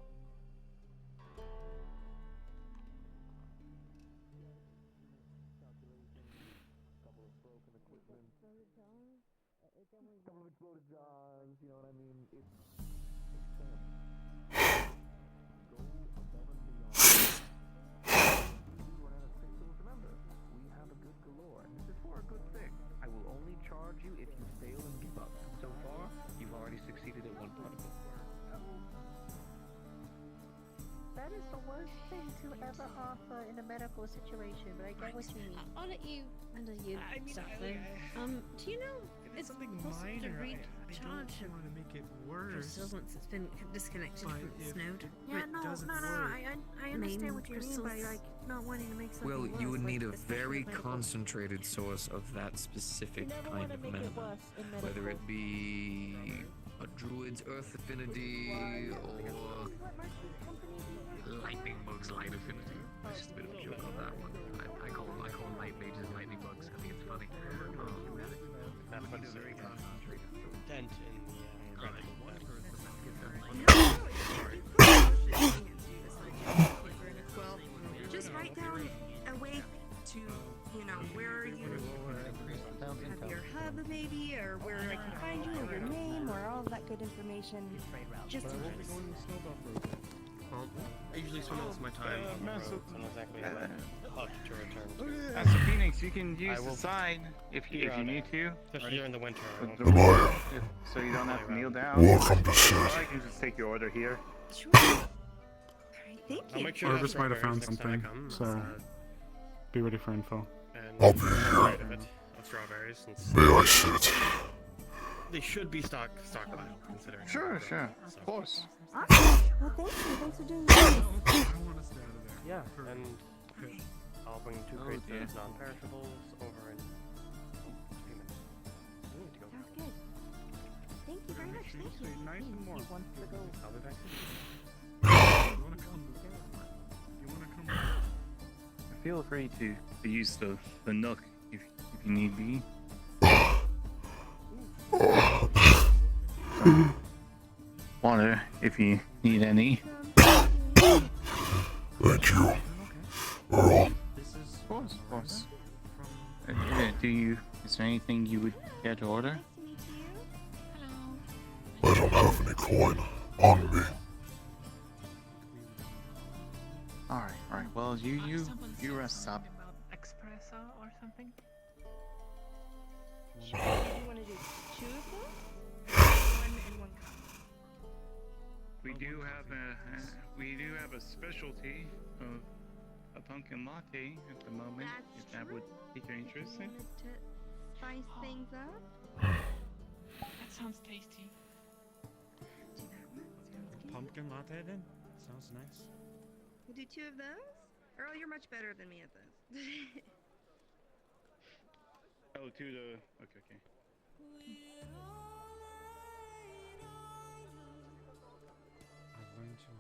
I will only charge you if you fail and give up. So far, you've already succeeded at one protocol. That is the worst thing to ever offer in a medical situation, but I get what you mean. I'll let you handle your stuff though. Do you know it's possible to recharge I don't want to make it worse. crystals once it's been disconnected from its node? Yeah, I understand what you mean by like not wanting to make something Well, worse, you would like, need a especially very medical. concentrated source of that specific kind of mana. Whether it be a druid's earth affinity or lightning bugs light affinity. It's just a bit of a joke on that one. I call light mages lightning bugs. I think it's funny. That puts a dent in the credit. Well, just write down a way to, where you have your hub maybe, or where I can find you, or your name, or all of that good information. Just in case. Well, I usually spend most of my time on the road, so I know exactly how to return to. As a Phoenix, you can use the sign if you need to. Especially during the winter. So you don't have to kneel down. Welcome to Sid. Or I can just take your order here. Sure. Alright, thank you. I'll make sure Orvis might have found something, so be ready for info. I'll be here. Of strawberries, since May I sit? they should be stockpiled, considering. Sure, of course. Awesome. Well, thank you. Thanks for doing this. Yeah, and I'll bring 2 crates of non-perishables over in 3 minutes. Sounds good. Thank you very much. Thank you. Nice and warm. He wants to go. I'll be back soon. You wanna come? Feel free to use the nook if you need be. Water if you need any. Thank you, Earl. Of course. Is there anything you would care to order? I don't have any coin on me. Alright. Well, you rest up. Espresso or something? Sure. Do you want to do 2 of those? 1 and 1 cup. We do have a specialty of a pumpkin latte at the moment. If that would pique your interest. Wanted to spice things up? That sounds tasty. Do that one. Sounds good. Pumpkin latte then? Sounds nice. We'll do 2 of those? Earl, you're much better than me at this. Oh, to the... Okay.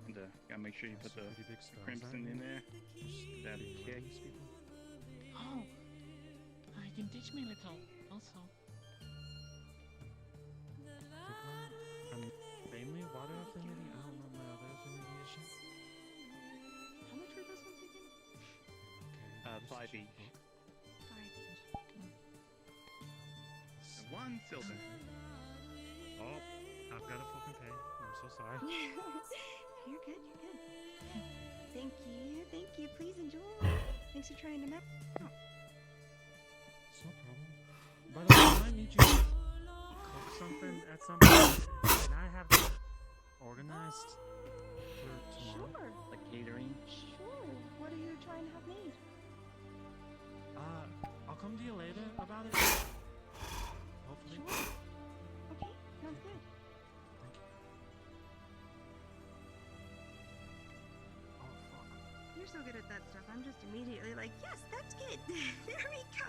And gotta make sure you put the crimson in there. That'd be kick. Oh, you can teach me a little also. Mainly water affinity? I don't know my other affinities yet. How much were those ones again? 5 each. 5 each. And 1 silver. Oh, I've got to fucking pay. I'm so sorry. You're good. Thank you. Please enjoy. Thanks for trying them out. It's no problem. By the way, I need you to cook something at some point. Can I have that organized for tomorrow? Sure. Like catering? Sure. What are you trying to have made? I'll come to you later about it. Hopefully. Sure. Okay, sounds good. You're so good at that stuff. I'm just immediately like, yes, that's good. There we go.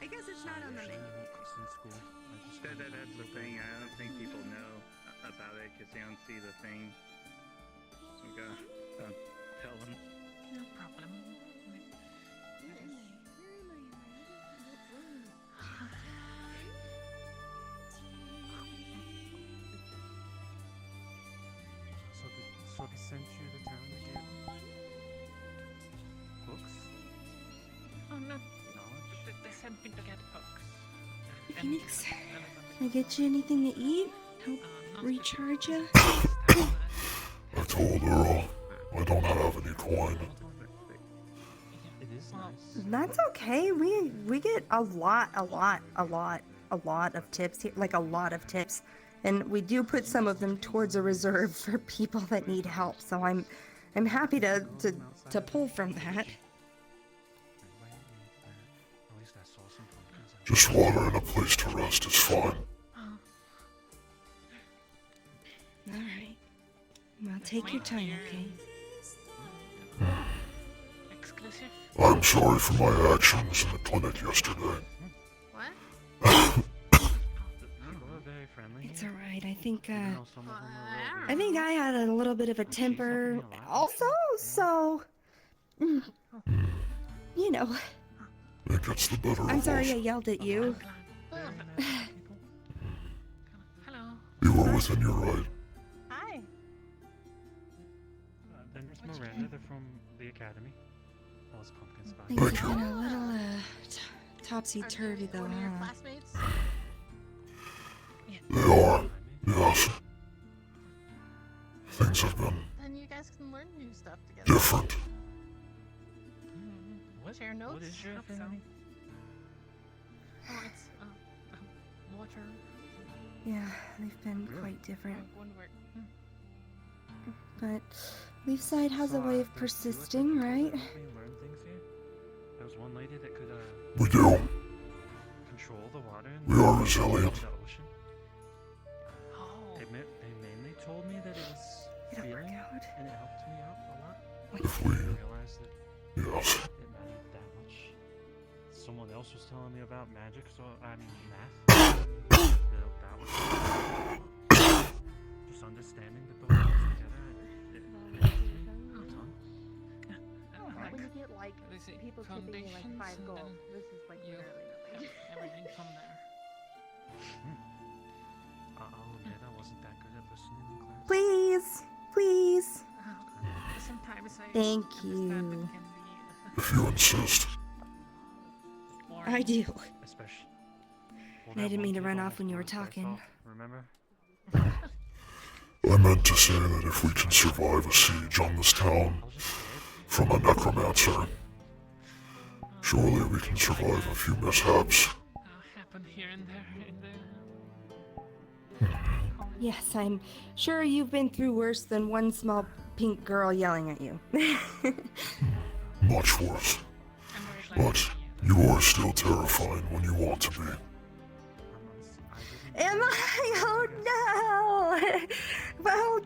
I guess it's not on the menu. Since school, I just That's the thing. I don't think people know about it because they don't see the thing. So we gotta tell them. No problem. So they sent you to town to get books? Oh no, they sent me to get books. Phoenix, can I get you anything to eat? Help recharge you? I told Earl I don't have any coin. It is nice. That's okay. We get a lot of tips here, like a lot of tips, and we do put some of them towards a reserve for people that need help. So I'm happy to pull from that. Just water and a place to rest is fine. Alright. Well, take your time, okay? Exclusive? I'm sorry for my actions in the clinic yesterday. What? Go ahead. very friendly. It's here. alright. I think, Even though some of them are real I think I had a little bit of a temper also, so. You know. It gets the better I'm of sorry us. I yelled at you. Hello. You were within your right. Hi. Then there's Miranda. They're from the academy. Oh, it's pumpkin spice. Things have been a little, topsy-turvy though, One of your huh? classmates? They are, yes. Things have been Then you guys can learn new stuff together. different. Share notes? What is your Hope so. affinity? Oh, it's water. Yeah, they've been quite different. One word. But Leafside has a way of persisting, right? We learn things here. There was one lady that could We do. control the water in We are resilient. the ocean. They mainly told me that it was feeling, and it helped me out a lot. If we, I realized that yes. it mattered that much. Someone else was telling me about magic, so I mean math. that was just understanding that the world was together. It helped me a ton. When you get like people tipping you like 5 gold, this is like literally nothing. Everything from there. I'll admit I wasn't that good at listening in class. Please, please. Sometimes I Thank understand you. it can be If you insist. I do. Especially. And I didn't mean to run off when you were talking. Remember? I meant to say that if we can survive a siege on this town from a necromancer, surely we can survive a few mishaps. happen here and there. Yes, I'm sure you've been through worse than one small pink girl yelling at you. Much worse. But you are still terrifying when you want to be. Am I? Oh no! Well,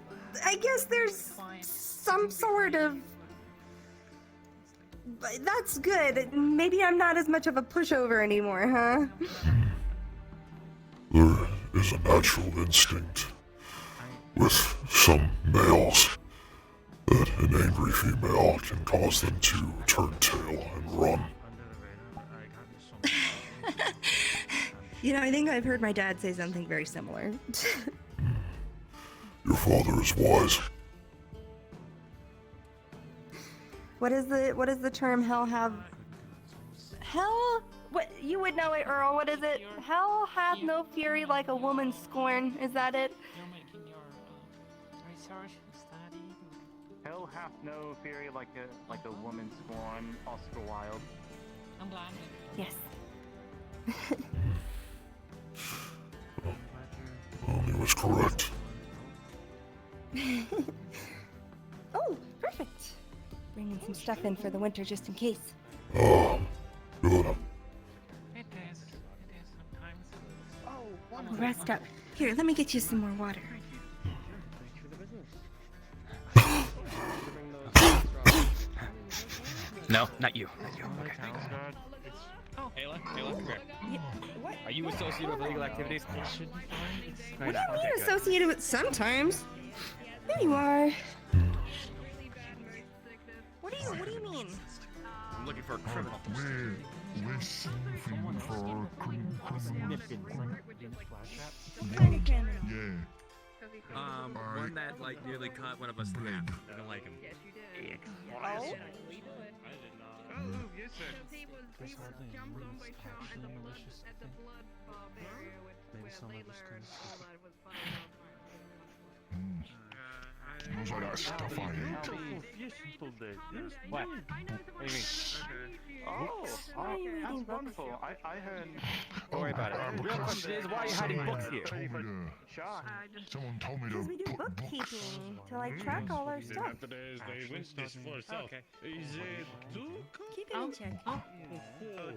I guess there's some sort of. But that's good. Maybe I'm not as much of a pushover anymore, huh? There is a natural instinct with some males that an angry female can cause them to turn tail and run. You know, I think I've heard my dad say something very similar. Your father is wise. What is the term hell have? Hell? What, you would know it, Earl. What is it? Hell hath no fury like a woman's scorn. Is that it? You're making your research study. Hell hath no fury like a woman's scorn, Oscar Wilde. I'm blind. Yes. Well, he was correct. Oh, perfect. Bringing some stuff in for the winter just in case. Good. It is sometimes. Oh, rest up. Here, let me get you some more water. No, not you. Okay, thanks. Ayla, come here. What? Are you associated with illegal activities? What do you mean associated with sometimes? There you are. What do you mean? I'm looking for a criminal. We're searching for One that like nearly caught one of us in half. I don't like him. Yes, you did. Oh? We do it. I did not. Oh, yes, sir. He was jumped on by shot at the blood bob area with Maybe some of Layla us and can all that was fun. Those are that stuff I hate. What? I know What do you mean? Oh, that's wonderful. I heard. Don't worry about it. The real question is, why are you hiding books here? Someone told me Because to we do put books. bookkeeping to like track all our stuff. Okay. Keep it in check. Oh,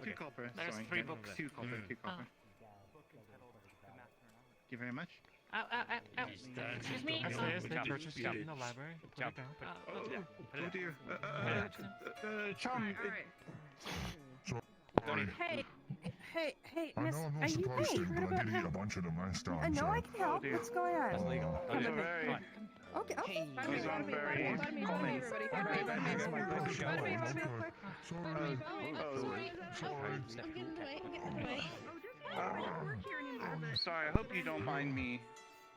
2 copper. There's Sorry. 3 books. 2 copper. 2 copper. Thank you very much. Excuse me? Yes, they purchased stuff in the library. Put it down. Oh dear. Chum. Alright. Sorry. Hey, Hey, I miss, know I'm are not you supposed to, heard but I about did eat him? a bunch of them last time. No, so. I can help. What's going on? That's legal. Come That's on. very. Okay, okay. Those aren't very everybody. I'm getting in the way. Sorry, I hope you don't mind me.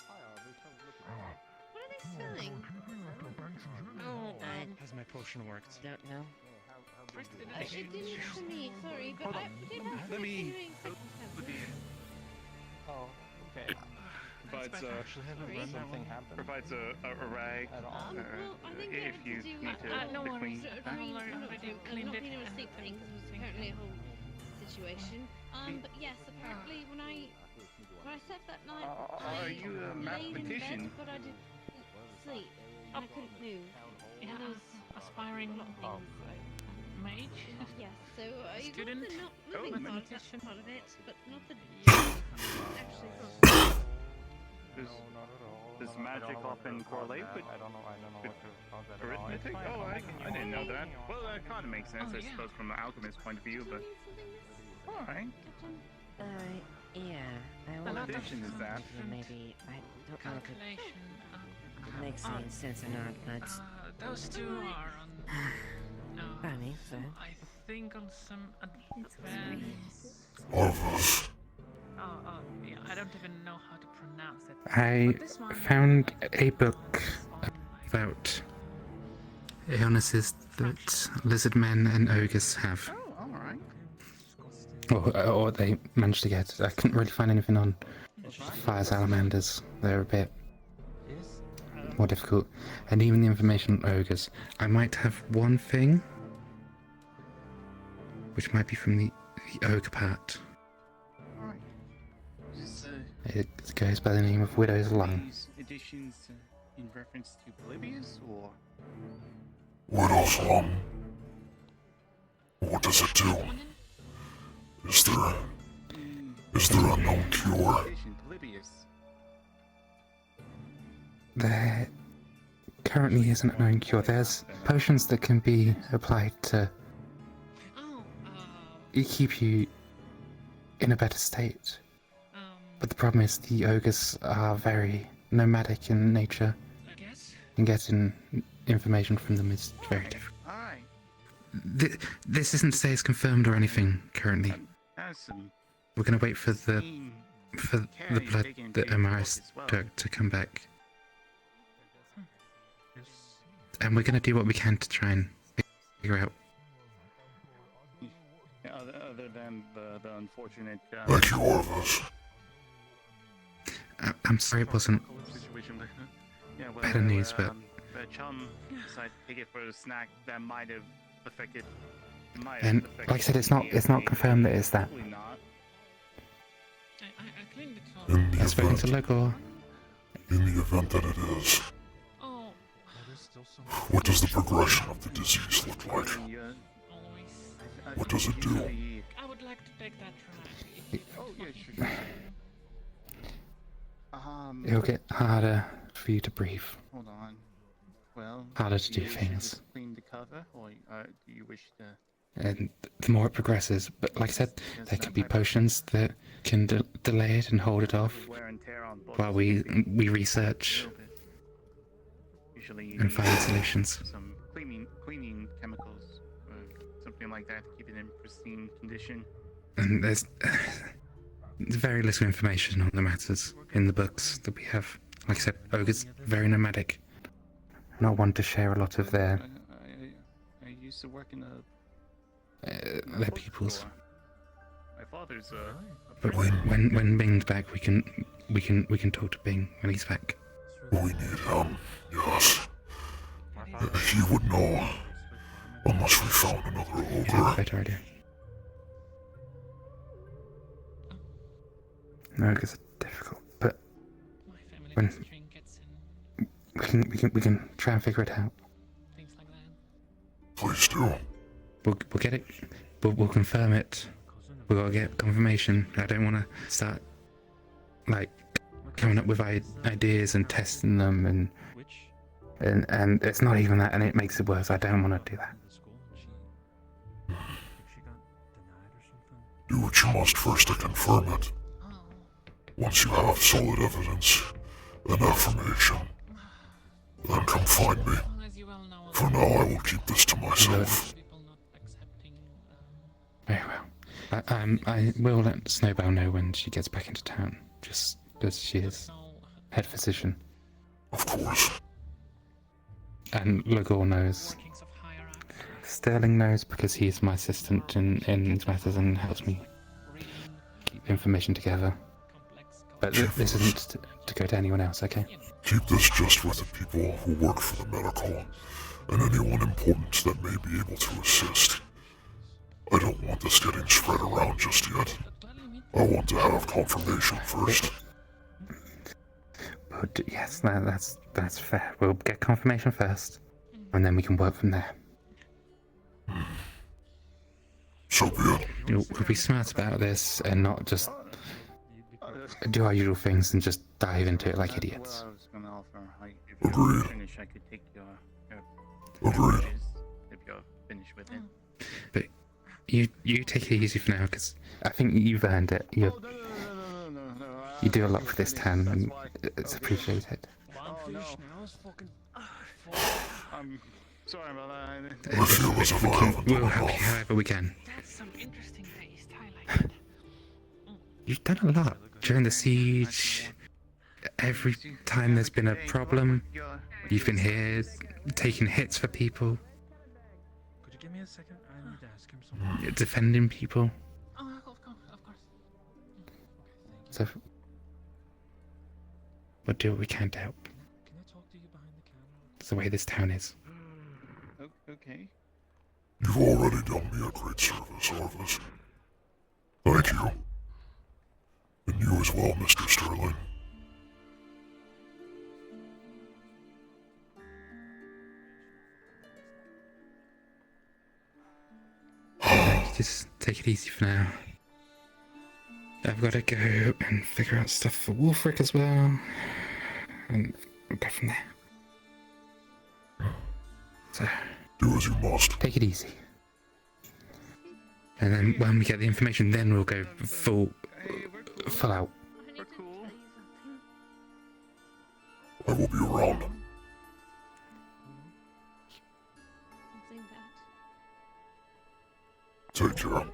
What are they selling? Oh, Has my potion worked? Don't know. it didn't for me. Sorry, but Hold I on. did have Let me. continuing circumstances. Oh, okay. Provides provides a rag Well, I think if that you had to do need with to. no to worries. clean I mean, not being able to sleep thing because it was apparently a whole situation. But yes, apparently when I slept that night, Are you a I laid in bed, mathematician? but I didn't sleep. I couldn't move. Yeah, And there was aspiring a lot of things. mage. Yes, so you got Student? the not Oh, moving part, that's mathematician. part of it, but not the actually Does magic often correlate with arithmetic? Oh, I didn't know that. Well, that kind of makes sense, I suppose, from an alchemist point of view, but. Alright. Yeah. I What wonder edition is that? maybe, I don't know if Calculation. it makes any sense or not, but... Those two are on. Funny, so... I think on some advanced. Yeah, I don't even know how to pronounce it. I But this one- found a book about illnesses that lizard men and ogres have. Oh, alright. Or they managed to get. I couldn't really find anything on fire salamanders. They're a bit more difficult. And even the information on ogres. I might have one thing, which might be from the ogre part. Alright. It goes by the name of Widow's Lung. These editions in reference to Polybius, or? Widow's Lung. What does it do? Is there a known cure? Polybius. There currently isn't a known cure. There's potions that can be applied to keep you in a better state. But the problem is the ogres are very nomadic in nature. And getting information from them is very difficult. Alright. This isn't to say it's confirmed or anything currently. Awesome. We're gonna wait for the blood taken that to Amaris as well. took to come back. And we're gonna do what we can to try and figure out. Yeah, other than the unfortunate. Thank you, Orvis. I'm sorry it wasn't Situation, but, yeah, well, better news, but Chum decided to take it for a snack that might have affected. and like I said, it's not confirmed that it's that. Probably not. I cleaned it all. In the I've spoken to event, Logor. in the event that it is, Oh, what does the progression of the disease look like? What does it do? I would like to take that try. Oh yeah, sure. It'll get harder for you to breathe. Hold on. Well, Harder to do you wish things. just clean the cover, or do you wish to? And the more it progresses, but like I said, there can be potions that can delay it and hold it off Wear and tear on books. while we research Usually you and need find solutions. some cleaning chemicals or something like that to keep it in pristine condition. And there's very little information on the matters in the books that we have. Like I said, ogres very nomadic. Not one to share a lot of their I used to work in a their pupils. My father's But when Bing's back, we can talk to Bing when he's back. We need him, yes. He would know, unless we found another Yeah, ogre. better idea. No, ogres are difficult, but when we can try and figure it out. Please do. We'll get it. We'll confirm it. We gotta get confirmation. I don't want to start like coming up with ideas and testing them and it's not even that, and it makes it worse. I don't want to do that. Do what you must first to confirm it. Once you have solid evidence and affirmation, then come find me. For now, I will keep this to myself. Very well. I will let Snowbell know when she gets back into town, just because she is head physician. Of course. And Lagor knows. Sterling knows because he's my assistant in these matters and helps me keep information together. But this isn't to go to anyone else, okay? Keep this just with the people who work for the medical, and anyone important that may be able to assist. I don't want this getting spread around just yet. I want to have confirmation first. But yes, that's fair. We'll get confirmation first, and then we can work from there. So be it. We'll be smart about this and not just do our usual things and just dive into it like idiots. I was gonna offer, like, if Agreed. you're finished, I could take your Agreed. packages if you're finished with it. But you take it easy for now, because I think you've earned it. You do a lot for this town, and it's appreciated. I'm sorry about that. I feel as if I haven't We'll done help you enough. however we can. That's some interesting taste. I like it. You've done a lot during the siege. Every time there's been a problem, you've been here taking hits for people, Could you give me a second? I need to ask him something. defending people. Oh, of course. So we'll do what we can to help. Can I talk to you behind the camera? It's the way this town is. Okay. You've already done me a great service, Arvis. Thank you. And you as well, Mr. Sterling. Just take it easy for now. I've got to go and figure out stuff for Wolfric as well, and we'll go from there. So, do as you must. Take it easy. And then when we get the information, then we'll go full out. I will be around. Take care.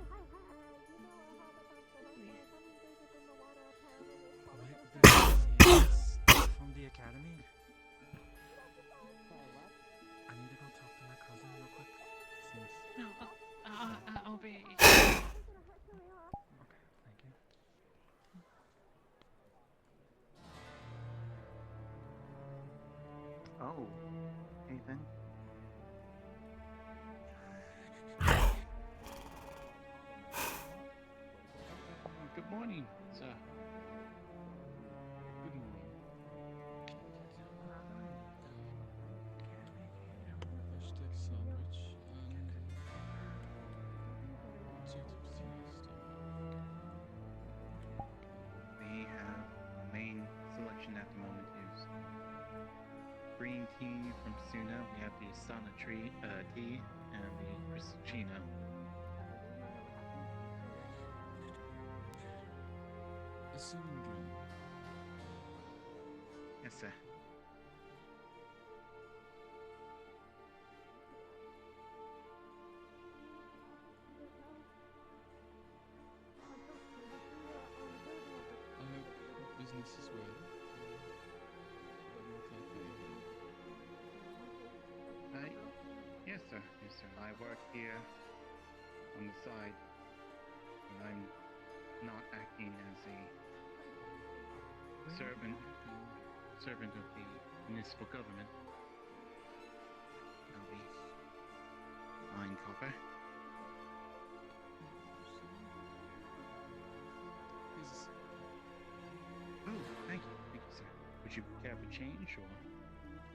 From the academy? I need to go talk to my cousin real quick. Since... No, I'll be... Okay, thank you. Oh, Ethan. Good morning, sir. Good morning. Hashtag sandwich We have a main selection at the moment is green tea from Suna. We have the Sana tea and the Cristocino. Assuming green. Yes, sir. I hope business is well. Your cafe. Yes, sir. Yes, sir. I work here on the side, and I'm not acting as a servant of the municipal government. I'll be buying copper. Oh, thank you, sir. Would you care for change, or?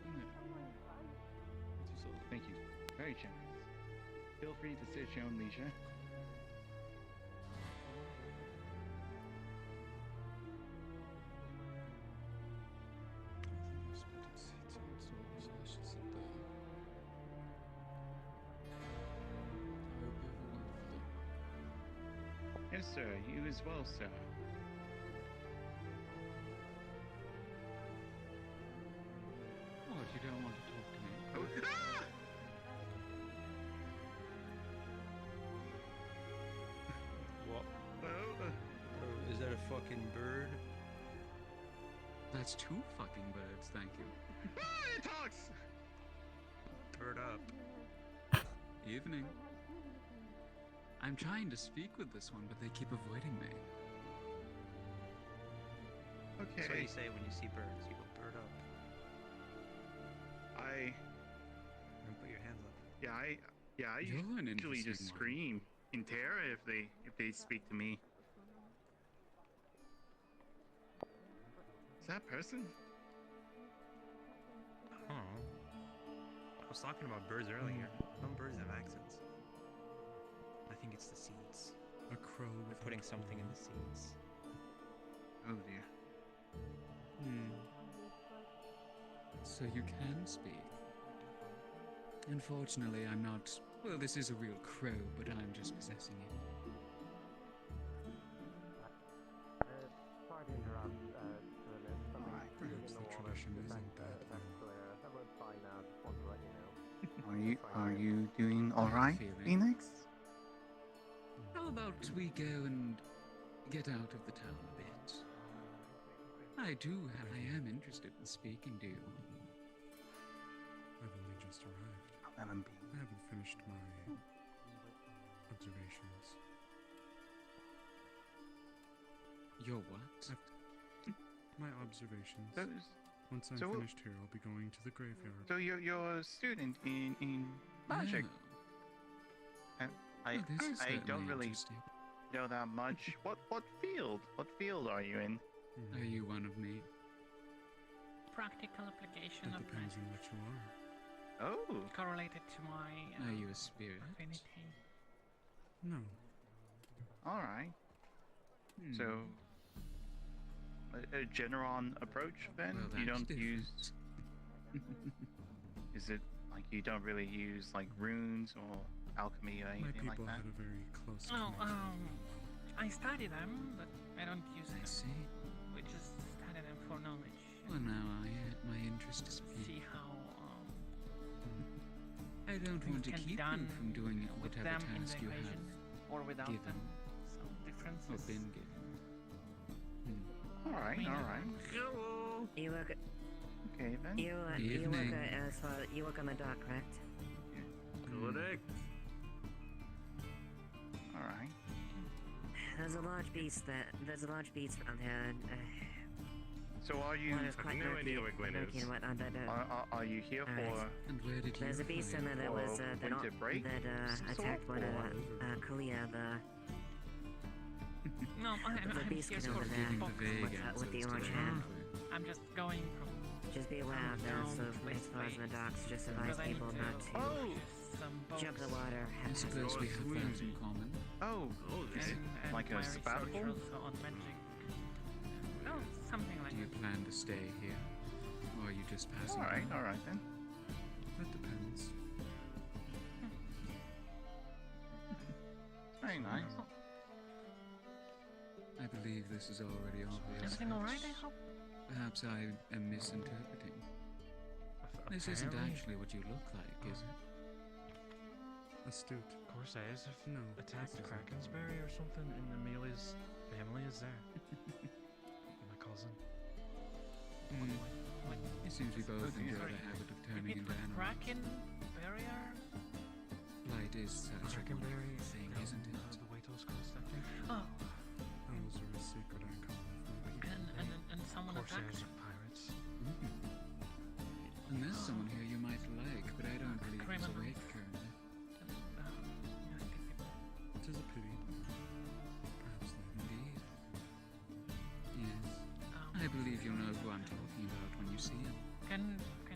No. Thank you. Very generous. Feel free to sit at your own leisure. Yes, sir. You as well, sir. What, you don't want to talk to me? What? Oh, is that a fucking bird? That's two fucking birds, thank you. It talks! Bird up. Evening. I'm trying to speak with this one, but they keep avoiding me. Okay. That's what you say when you see birds. You go bird up. Don't put your hands up. I You're an usually just interesting one. scream in terror if they speak to me. Is that a person? Oh. I was talking about birds earlier. Some birds have accents. I think it's the seeds. A crow. They're putting something in the seeds. Oh dear. So you can speak. Unfortunately, I'm not. Well, this is a real crow, but I'm just possessing it. Sorry to interrupt, something Perhaps the tradition isn't that everyone's fine now, just wanted to let you know. Are you doing all right, Phoenix? How about we go and get out of the town a bit? I am interested in speaking to you. I've only just arrived. I haven't finished my observations. Your what? My observations. Those- Once I'm so- finished here, I'll be going to the graveyard. So you're a student in magic. I this is I don't certainly really interesting. know that much. What field? What field are you in? Are you one of me? Practical application That of depends magic. on what you are. Oh. Correlated to my Are you a spirit? affinity. No. All right. So a Generon approach then? Well, You that's don't different. use. Is it like you don't really use like runes or alchemy or My anything people like that? had a very close Oh, connection. I study them, but I don't use them. I see. We just study them for knowledge. Well, now my interest is See piqued. how I don't things want to can be keep you done from doing with whatever them in task the you have equation or without given them. Some differences. or been given. All right, all right. You work. Okay then. You Evening. work. You work on the dock, correct? Correct. All right. There's a large beast around here, and So are you? water's quite no murky, idea where Gwen murky is. and whatnot. Are you here Alright. for? And where did There's you a beast in find there that was winter break? attacked one of Kalia, No, the I'm beast here kid for over there book. with the orange hand. I'm just going from. Just be aware of that. So as far as the docks, just advise people not to jump the water. I suppose we have that in common. Oh, is it like a sabbatical? On magic. No, something like Do you that. plan to stay here, or are you just passing? All right, by? all right then. That depends. Very nice. I believe this is already obvious. Everything alright, I hope? Perhaps I am misinterpreting. This isn't actually what you look like, is it? Astute. Corsairs have No, attacked this isn't. Krakensberry or something, and Amelia's family is there. My cousin. It seems we both enjoy the habit of turning into animals. Kraken barrier? Light is such a Krakenberry wonderful thing, isn't it? The Waitos Coast, I think. Oh, Owls are a sacred icon of my people. and someone attacked Corsairs him. are pirates. And there's someone here you might like, but I don't believe he's Criminal. awake currently. It is a pity. Perhaps later. Indeed. Yes. I believe you'll know who I'm talking about when you see him. Can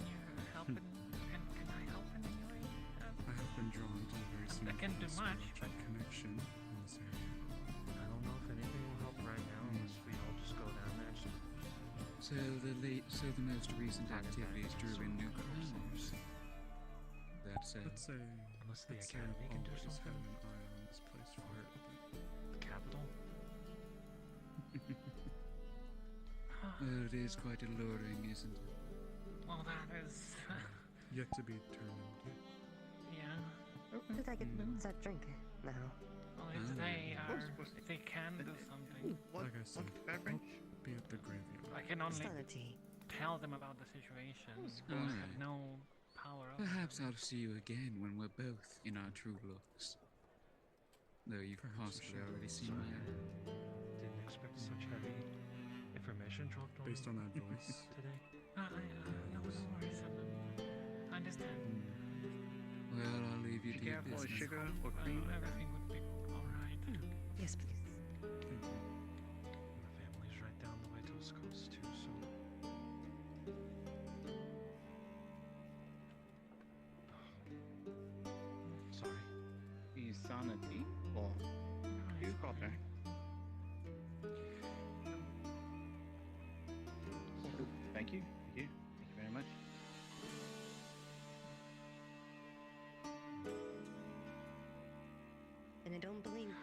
you help in, can I help in any way? I have been drawn to a very I can't do significant much, spiritual connection in this area. I don't know if anything will help right now unless we all just go down there. So the most recent activities drew in new crowds. That's Let's say, Unless the let's say academy I've can do always something. had an eye on this place for it. The capital? Well, it is quite alluring, isn't it? Well, that is. Yet to be determined. Yeah. If I could start drink now. Well, if they are. If they can do something. Like I said, I'll be at the graveyard. I can only Start a tea. tell them about the situation. I Alright. have no power over Perhaps them. I'll see you again when we're both in our true looks. Though you've possibly already seen me. Didn't expect such heavy information dropped on Based on that voice. today. No worries. I understand. Well, I'll leave you to your Careful, business. sugar or cream? Everything would be alright. Yes, please. My family's right down the way to West Coast too, so sorry. Is sanity or you copper? Thank you. Thank you. Thank you very much. And I don't believe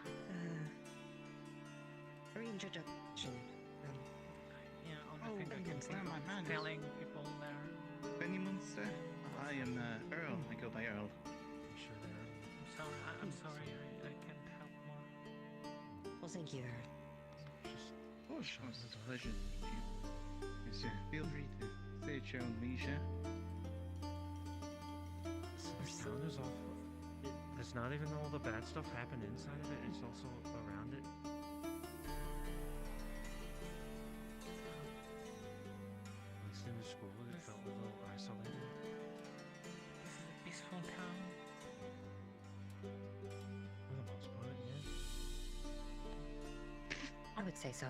reintroduction. Yeah, only thing I can think of is telling people there. Penny Monster. I am Earl. I go by Earl. I'm sure they're I'm sorry, I can't help more. Well, thank you, Earl. Oh, it's a pleasure to meet you. Yes, sir. Feel free to stay at your own leisure. This town is awful. There's not even all the bad stuff happen inside of it, it's also around it. At least in the school, it felt a little isolated. This is a peaceful town. For the most part, yeah. I would say so.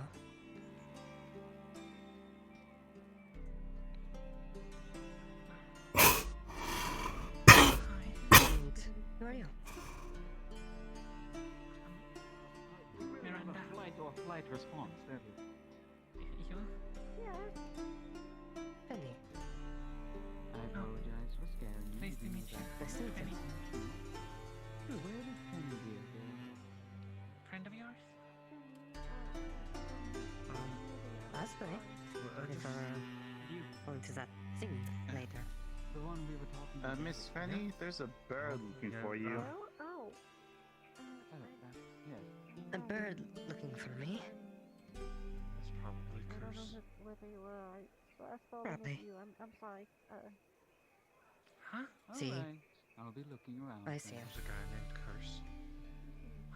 And who are you? Miranda. Flight response. You? Penny. I apologize for scaring you. Nice to meet you. Nice to meet you. Where did Penny go? Friend of yours? Possibly. If you going to that thing later. The one we were talking about. Miss Fanny, there's a bird looking for you. Oh. A bird looking for me. That's probably I don't curse. know where they were. I saw them Probably. with you. I'm sorry. Huh? See. I'll be looking around. I see. There's a guy named Curse.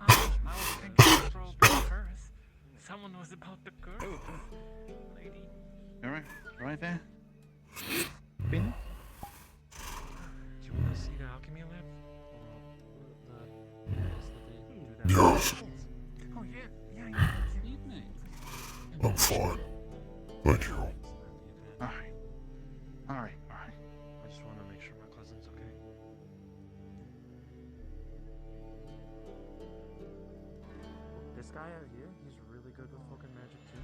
I was thinking of curse. Someone was about to curse. Lady. Alright, right there. Finn? Do you want to see the alchemy lab? Or the place that they do that? Yes, Oh yeah. Evening. I'm fine. Thank you. Alright. Alright. I just want to make sure my cousin's okay. This guy out here, he's really good with fucking magic too.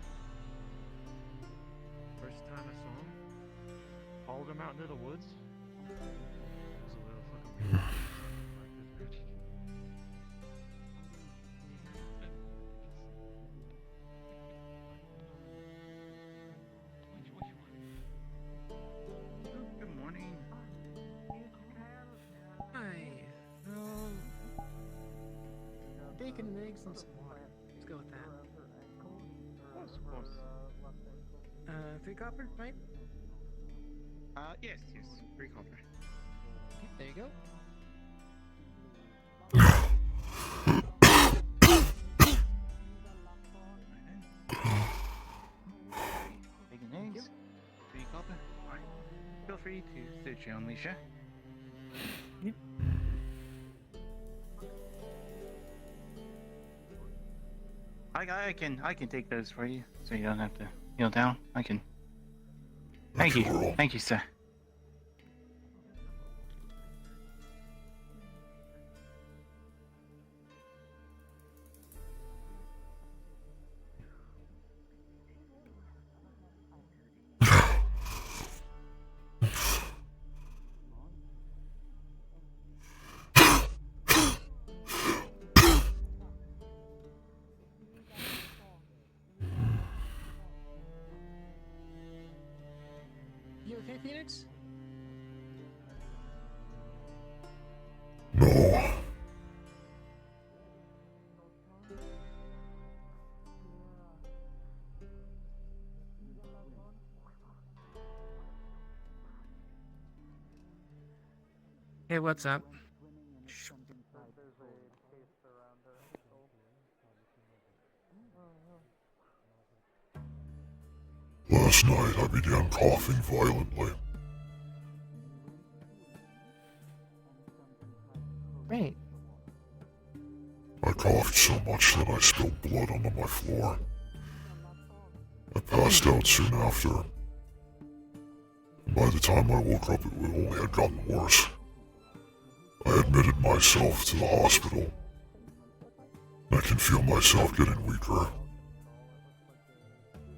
First time I saw him, followed him out into the woods. It was a little fucking weird. Like this magic. Good morning. Hi. Bacon and eggs and some water. Let's go with that. Of course. 3 copper, right? Yes. 3 copper. Okay, there you go. Bacon and eggs. 3 copper. Alright. Feel free to search your own leisure. Yep. I can take those for you, so you don't have to kneel down. I can. Thank you, sir. You okay, Phoenix? No. Hey, what's up? Last night I began coughing violently. Right. I coughed so much that I spilled blood onto my floor. I passed out soon after. And by the time I woke up, it only had gotten worse. I admitted myself to the hospital. I can feel myself getting weaker.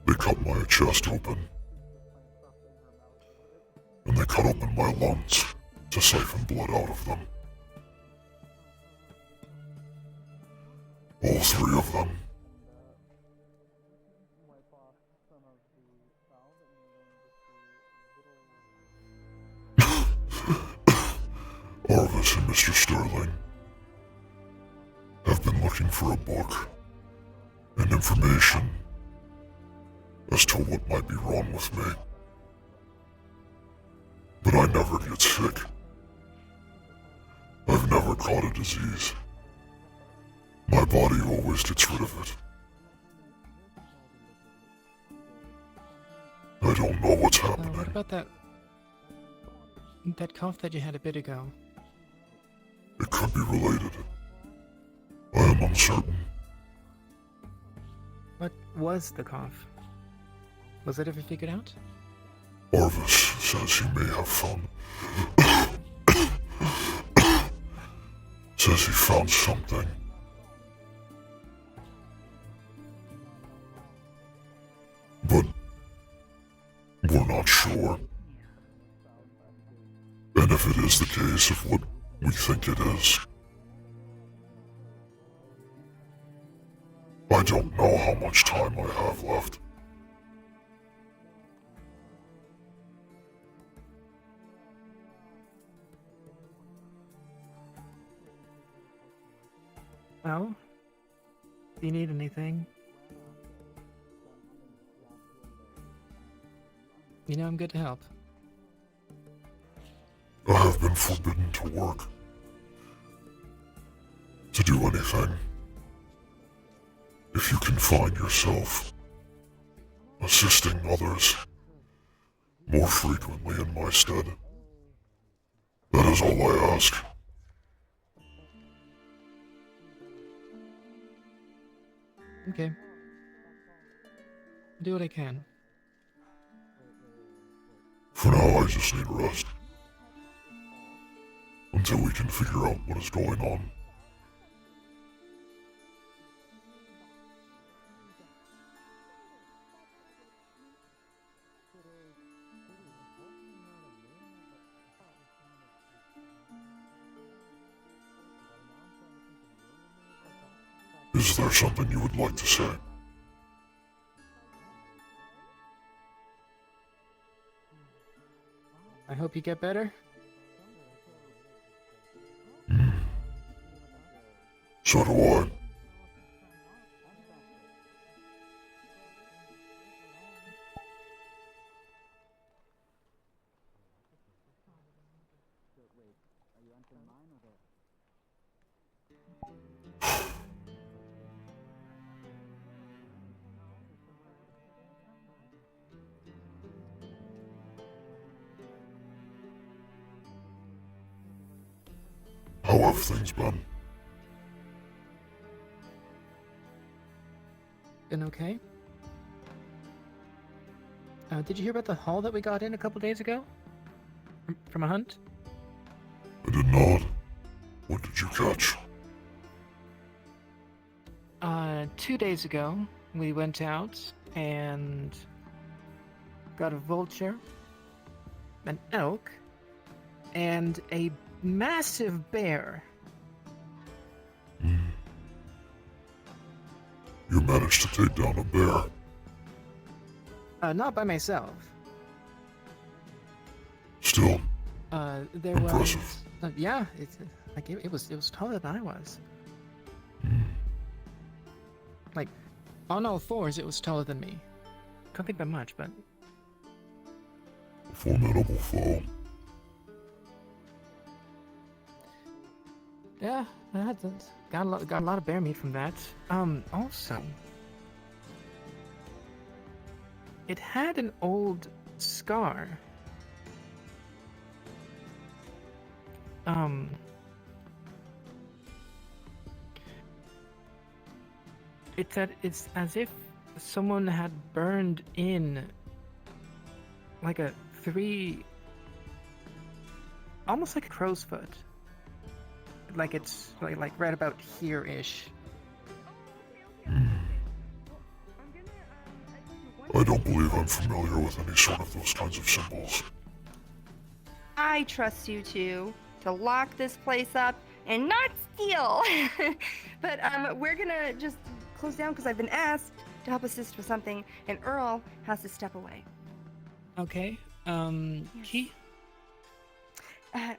They cut my chest open. And they cut open my lungs to siphon blood out of them. All three of them. Arvis and Mr. Sterling have been looking for a book and information as to what might be wrong with me. But I never get sick. I've never caught a disease. My body always gets rid of it. I don't know what's happening. What about that cough that you had a bit ago? It could be related. I am uncertain. What was the cough? Was it ever figured out? Arvis says he may have found... says he found something. But we're not sure. And if it is the case of what we think it is, I don't know how much time I have left. Well, if you need anything, you know I'm good to help. I have been forbidden to work, to do anything. If you can find yourself assisting others more frequently in my stead, that is all I ask. Okay. Do what I can. For now, I just need rest. Until we can figure out what is going on. Is there something you would like to say? I hope you get better. So do I. How have things been? Been okay? Did you hear about the haul that we got in a couple days ago? From a hunt? I did not. What did you catch? 2 days ago, we went out and got a vulture, an elk, and a massive bear. You managed to take down a bear. Not by myself. Still, There impressive. was. Yeah, it's like it was taller than I was. Like, on all fours, it was taller than me. Can't think by much, but A formidable foe. yeah, that's got a lot of bear meat from that. Also, it had an old scar. It's as if someone had burned in like a almost like a crow's foot. Like it's like right about here-ish. I don't believe I'm familiar with any sort of those kinds of symbols. I trust you two to lock this place up and not steal. But we're gonna just close down because I've been asked to help assist with something, and Earl has to step away. Okay. Key?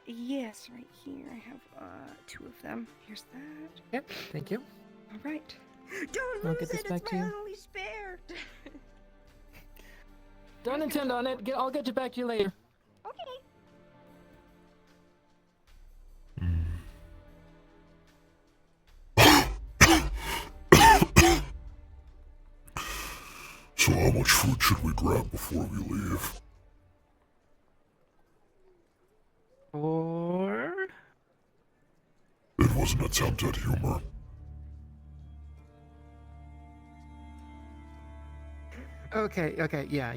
Yes, right here. I have 2 of them. Here's that. Yep, thank you. All right. Don't I'll lose get this it. back It's to my you. only spare. Don't intend on it. I'll get you back to you later. Okay. So how much food should we grab before we leave? Or It was an attempt at humor. okay, yeah.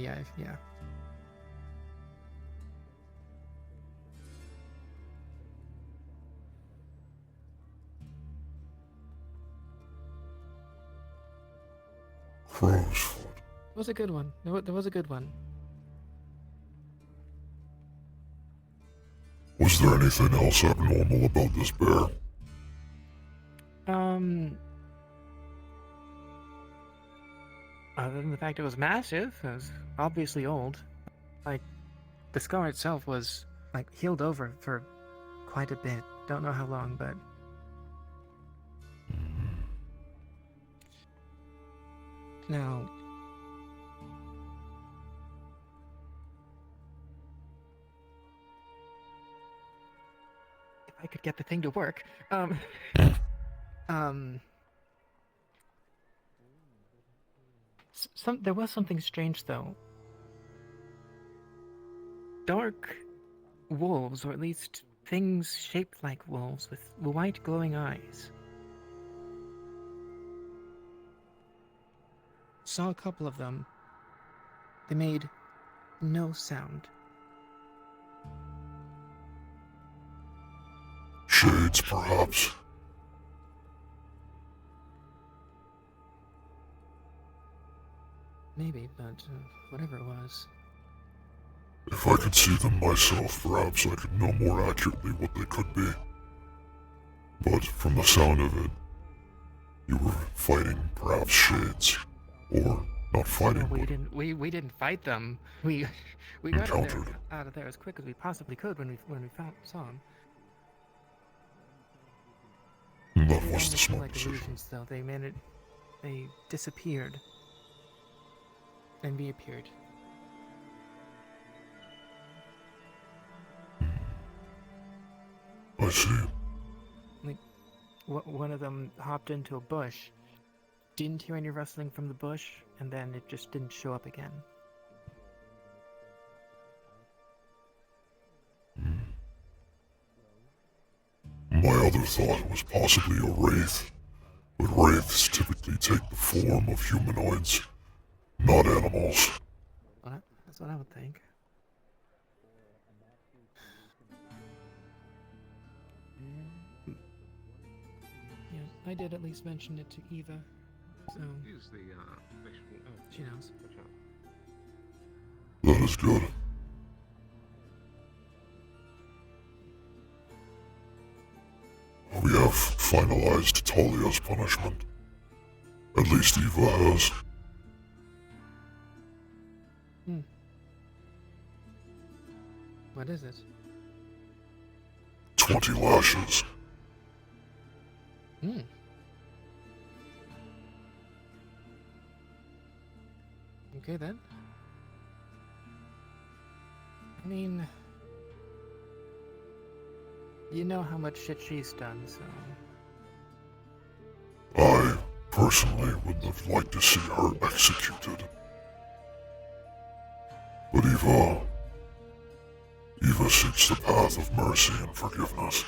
Crow's foot. It was a good one. There was a good one. Was there anything else abnormal about this bear? Other than the fact it was massive, it was obviously old. Like, the scar itself was, like, healed over for quite a bit. Don't know how long, but... Now... If I could get the thing to work. There was something strange, though. Dark wolves, or at least things shaped like wolves with white glowing eyes. Saw a couple of them. They made no sound. Shades, perhaps. Maybe, but whatever it was. If I could see them myself, perhaps I could know more accurately what they could be. But from the sound of it, you were fighting perhaps shades, or not fighting. No, we didn't fight them. We got out of there as quick as we possibly could when we saw them. That was the smart like decision. illusions, though. They disappeared and reappeared. I see. Like, one of them hopped into a bush, didn't hear any rustling from the bush, and then it just didn't show up again. My other thought was possibly a wraith, but wraiths typically take the form of humanoids, not animals. Well, that's what I would think. Yeah, I did at least mention it to Eva, so Use the vegetable. Oh, she knows. That is good. We have finalized Talia's punishment. At least Eva has. What is it? 20 lashes. Hmm. Okay then. I mean, you know how much shit she's done, so... I personally would have liked to see her executed. But Eva seeks the path of mercy and forgiveness.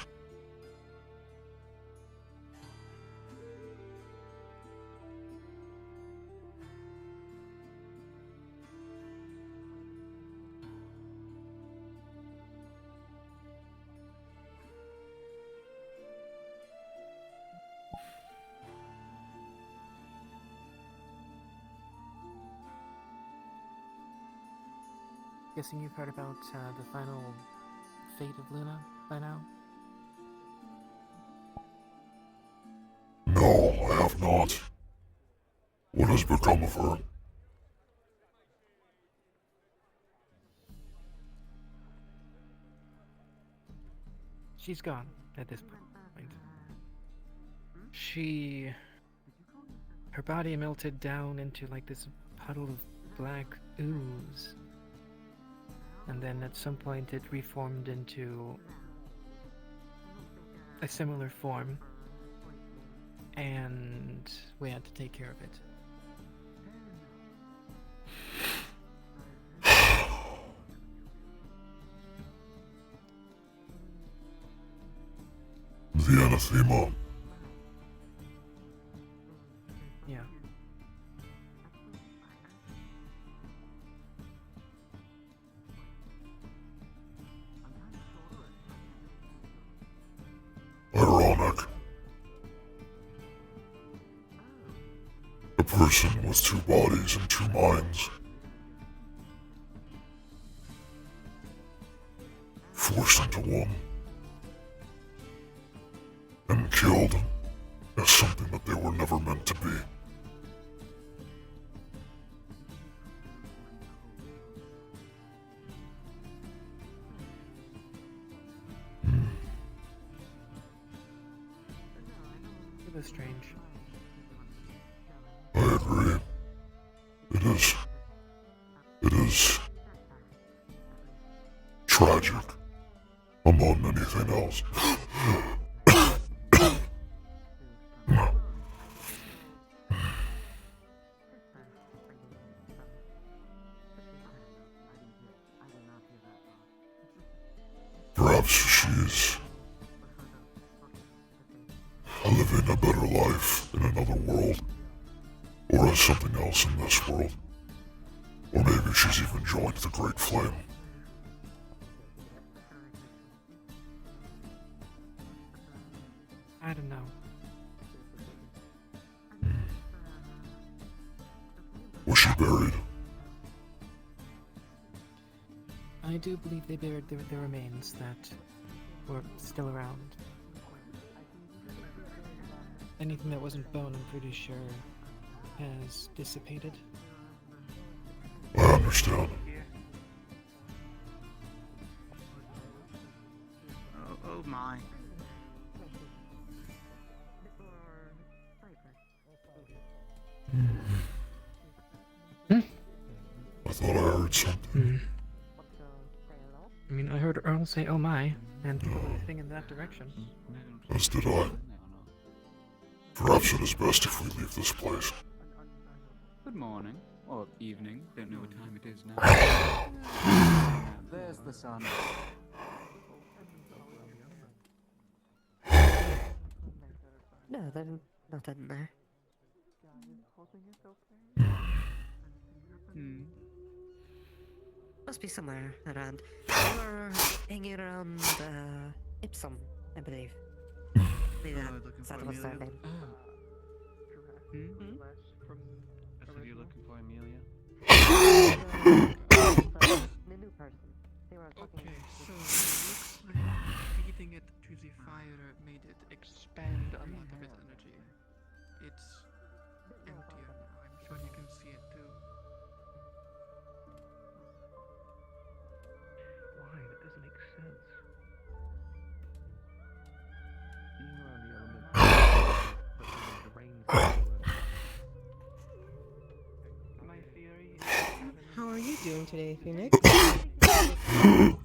Guessing you've heard about the final fate of Luna by now? No, I have not. What has become of her? She's gone at this point. Her body melted down into like this puddle of black ooze. And then at some point it reformed into a similar form. And we had to take care of it. The anathema. Yeah. Ironic. A person with two bodies and two minds. Forced into one. And killed as something that they were never meant to be. It was strange. I agree. It is tragic, among anything else. Perhaps she's living a better life in another world, or as something else in this world. Or maybe she's even joined the Great Flame. I don't know. Was she buried? I do believe they buried the remains that were still around. Anything that wasn't bone, I'm pretty sure, has dissipated. I understand. Oh my. I thought I heard something. I mean, I heard Earl say, "Oh my," and throw everything in that direction. As did I. Perhaps it is best if we leave this place. Good morning. Or evening. Don't know what time it is now. There's the sun. No, they're not in there. Must be somewhere around. They were hanging around Ipsum, I believe. Maybe that was their name. I said you're looking for Amelia? The new person. They were talking. Okay, so it looks like feeding it to the fire made it expand a lot of its energy. It's emptier now. I'm sure you can see it too. Why? That doesn't How are you doing today, Phoenix? Oh.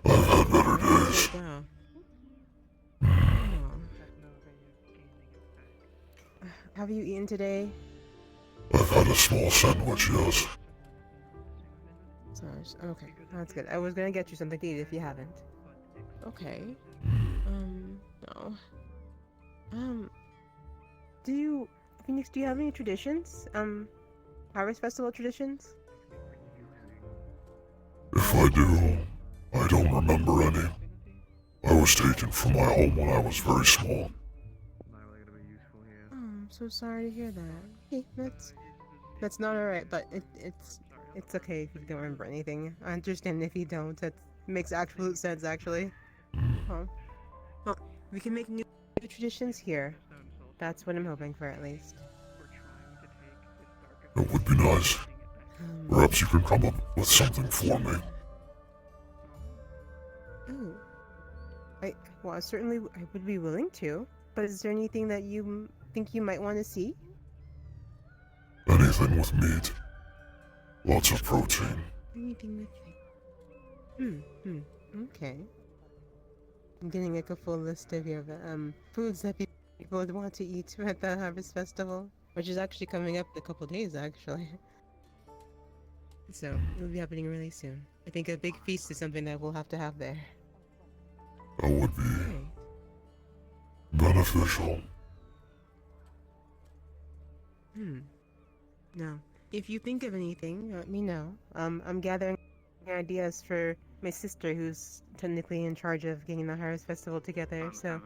I've had better days. Wow. Have you eaten today? I've had a small sandwich, yes. Okay, that's good. I was gonna get you something to eat if you haven't. Okay. No. Phoenix, do you have any traditions? Harvest Festival traditions? If I do, I don't remember any. I was taken from my home when I was very small. Oh, I'm so sorry to hear that. Hey, that's not alright, but it's okay if you don't remember anything. I understand if you don't. That makes absolute sense, actually. Huh. Well, we can make new traditions here. That's what I'm hoping for, at least. It would be nice. Perhaps you can come up with something for me. Ooh. Certainly I would be willing to. But is there anything that you think you might want to see? Anything with meat. Lots of protein. Anything with meat. Okay. I'm getting like a full list of your foods that people would want to eat at the Harvest Festival, which is actually coming up in a couple days, actually. So it'll be happening really soon. I think a big feast is something that we'll have to have there. That would be beneficial. Now, if you think of anything, let me know. I'm gathering ideas for my sister, who's technically in charge of getting the Harvest Festival together. So,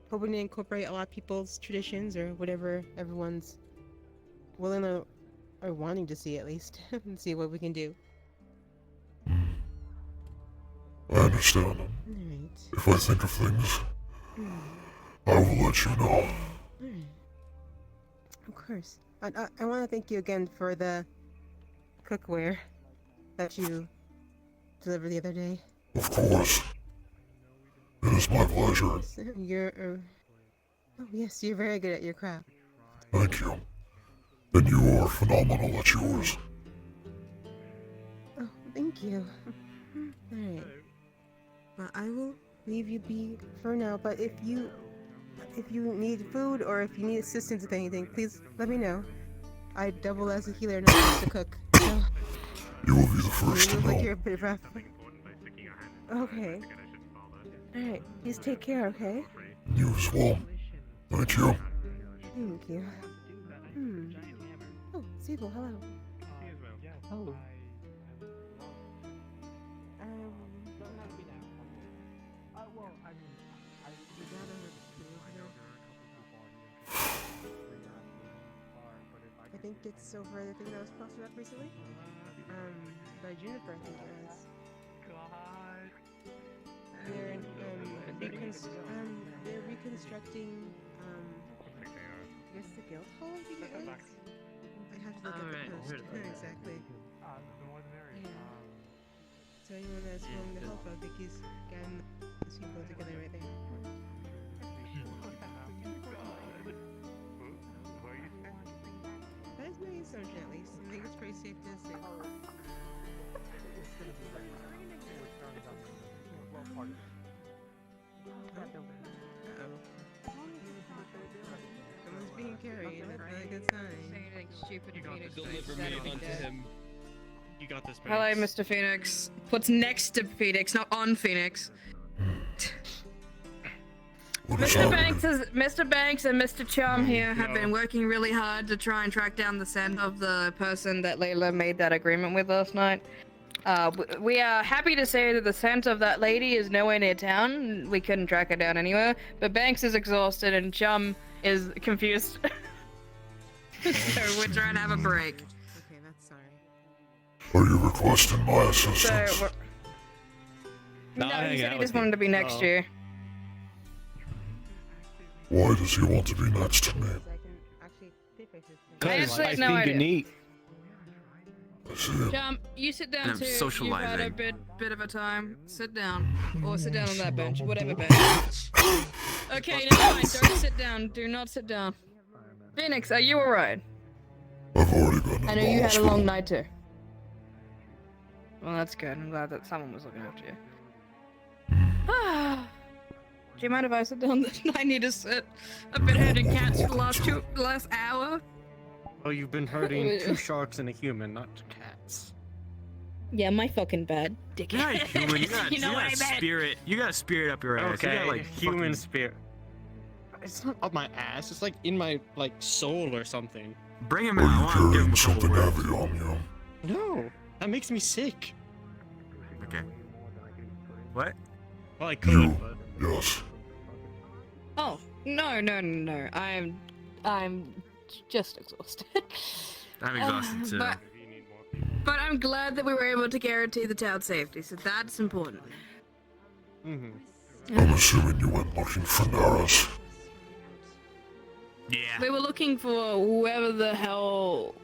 hoping to incorporate a lot of people's traditions or whatever everyone's willing or wanting to see, at least, and see what we can do. I understand. Alright. If I think of things, I will let you know. Alright. Of course. I want to thank you again for the cookware that you delivered the other day. Of course. It is my pleasure. Oh yes, you're very good at your craft. Thank you. And you are phenomenal at yours. Oh, thank you. Alright. Well, I will leave you be for now, but if you need food or if you need assistance with anything, please let me know. I double as a healer, not just a cook. So you will be the first to look know. like you're a bit rough. Okay. Alright, please take care, okay? You as well. Thank you. Thank you. Oh, Sable, hello. Oh. I think it's over the thing that was posted up recently. By Juniper, I think it was. They're reconstructing, I guess the guild hall, I think it was? I have to look at the post. Exactly. Yeah. So anyone that's willing to help, I think he's getting the people together right there. That is my assumption, at least. I think it's pretty safe to assume. Someone's being carried. That's not a good sign. Saying stupid Phoenix. Deliver me onto him. You got this, Hello, Mr. Phoenix. What's next to Phoenix, not on Phoenix? Mr. Banks and Mr. Chum here have been working really hard to try and track down the scent of the person that Layla made that agreement with last night. We are happy to say that the scent of that lady is nowhere near town. We couldn't track her down anywhere. But Banks is exhausted and Chum is confused. So we're trying to have a break. Okay, that's sorry. Are you requesting my assistance? So no, he said he just wanted to be next year. Why does he want to be next to me? Because I no think idea. you're neat. Chum, you sit down I'm too. socializing. You've had a bit of a time. Sit down. Or sit down on that bench. Whatever bench. Okay, never mind. Don't sit down. Do not sit down. Phoenix, are you alright? I've already been in I know you had a long night too. Well, that's good. I'm glad that someone was looking after you. Do you mind if I sit down? I need to sit. I've been herding cats for the last hour. Oh, you've been herding 2 sharks and a human, not cats. Yeah, my fucking bad, dickhead. You're not human. You know what I meant. Spirit. You got a spirit up your ass. Okay, You got, like, human fucking- spirit. It's not up my ass. It's like in my soul or something. Bring him Are you carrying something heavy on you? No, that makes me sick. Okay. What? Well, I could. You. But... Yes. Oh no. I'm just exhausted. I'm exhausted too. But I'm glad that we were able to guarantee the town safety, so that's important. I'm assuming you went looking for Naras. Yeah. We were looking for whoever the hell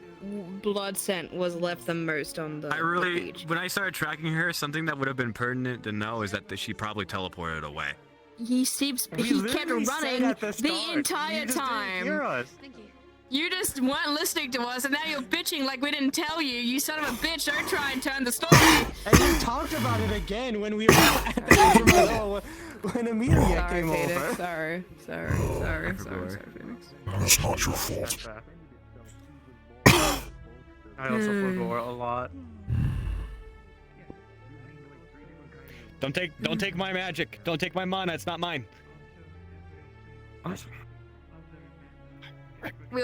blood scent was left the most on the beach. When I started tracking her, something that would have been pertinent to know is that she probably teleported away. He kept running the entire time. Hear us. You just weren't listening to us, and now you're bitching like we didn't tell you. You son of a bitch! Don't try and turn the story. And you talked about it again when we were at the when Amelia came over. Sorry, Phoenix. That's not your fault. I also forgot a lot. Don't take my magic. Don't take my mana. It's not mine. We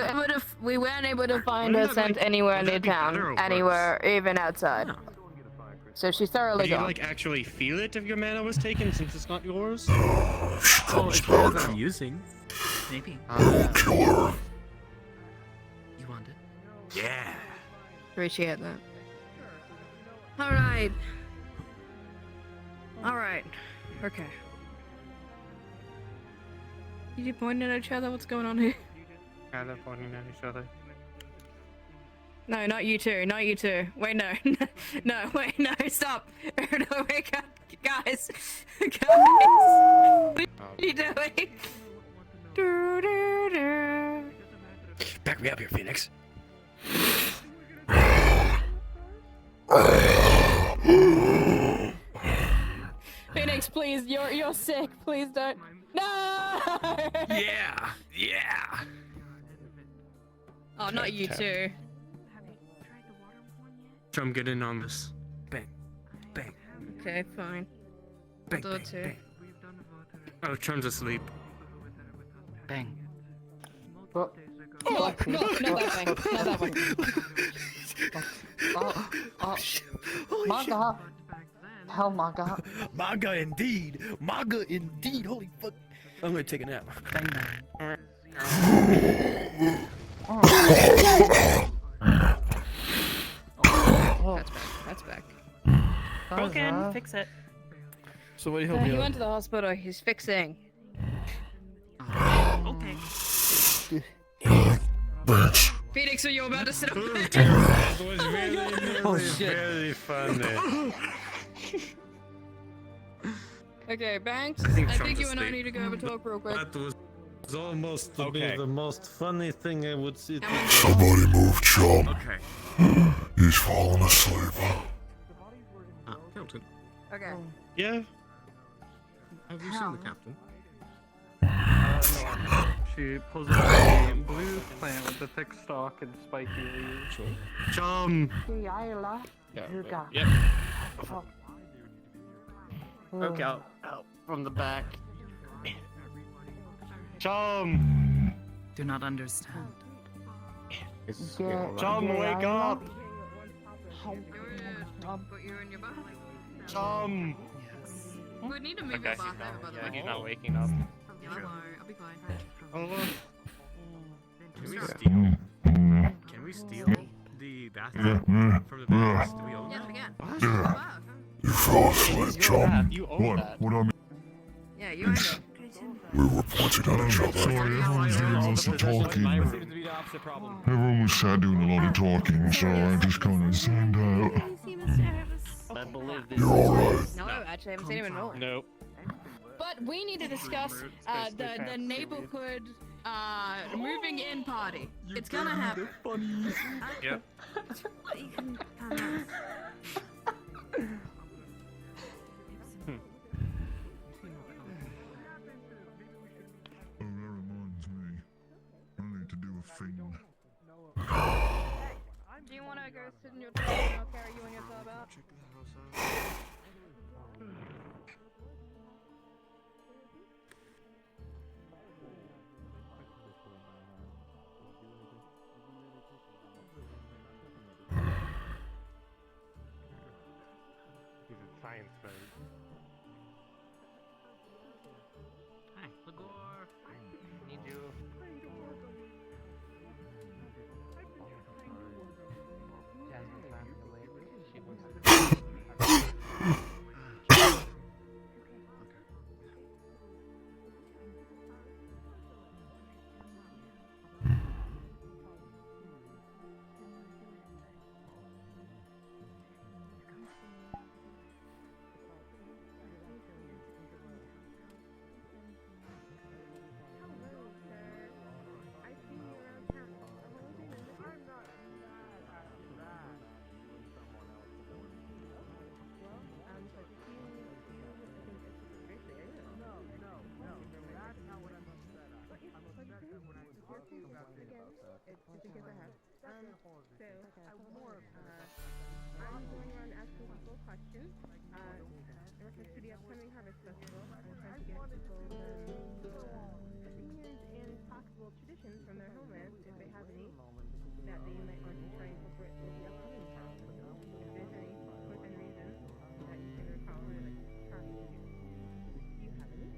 weren't able to find her scent anywhere near town, anywhere, even outside. So she's thoroughly Did you gone. actually feel it if your mana was taken since it's not yours? Oh, it's what I'm using. Maybe. I'll kill her. You want it? Yeah. Appreciate that. Alright. Okay. You two pointing at each other? What's going on here? Yeah, they're pointing at each other. No, not you two. Not you two. Wait, no. No, wait, no. Stop. No, wake up. Guys. Guys. What are you doing? Back me up here, Phoenix. Phoenix, please. You're sick. Please don't. No! Yeah. Oh, not you two. Chum, get in on this. Bang. Okay, fine. I'll do it too. Oh, Chum's asleep. Bang. Oh, not that thing. Not that one. Manga. Hell, manga. Manga indeed. Holy fuck. I'm gonna take a nap. Bang bang. That's back. Broken. Fix it. Somebody help me He out. went to the hospital. He's fixing. Okay. Phoenix, are you about to sit up there? That was really, Oh, shit. very funny. Okay, Banks. I think I think Trump's you and I asleep. need to go have a talk real quick. That was almost to Okay. be the most funny thing I would see. Somebody move Chum. Okay. He's falling asleep. Captain. Okay. Yeah. Have you seen the captain? She pulls out a blue plant with a thick stalk and spiky leaves. Chum. Yep. Okay, out from the back. Chum. Do not understand. Chum, wake up. Put you in your bath. Chum. We need to move your bath over, by the way. He's not waking up. Yeah, I'll be fine. Oh, look. Can we steal the bathroom from the baths? Do we own Yes, that? we can. Yeah. You fell asleep, Chum. You own that. What I mean? Yeah, you owned it. We were pointing at each other. Sorry, everyone's doing lots of talking. Mine seems to be the opposite problem. Everyone was sat doing a lot of talking, so I just kind of zoned out. I believe this. You're alright. No, actually, I haven't seen him in a while. Nope. But we need to discuss the neighborhood moving in party. It's gonna happen. Yep. You can calm down. Oh, that reminds me. I need to do a thing. Do you want to go sit in your tub and I'll carry you and your tub out? Check the house out. He's in science mode. Hi, Lagor. Need you. Jasmine's laughing away. She wants to. I'm going around asking people questions in reference to the upcoming Harvest Festival. I'm trying to get people's opinions and possible traditions from their homelands, if they have any, that they might want to try and incorporate with the upcoming festival. If there's any within reason that you can recall or like try to do. Do you have any?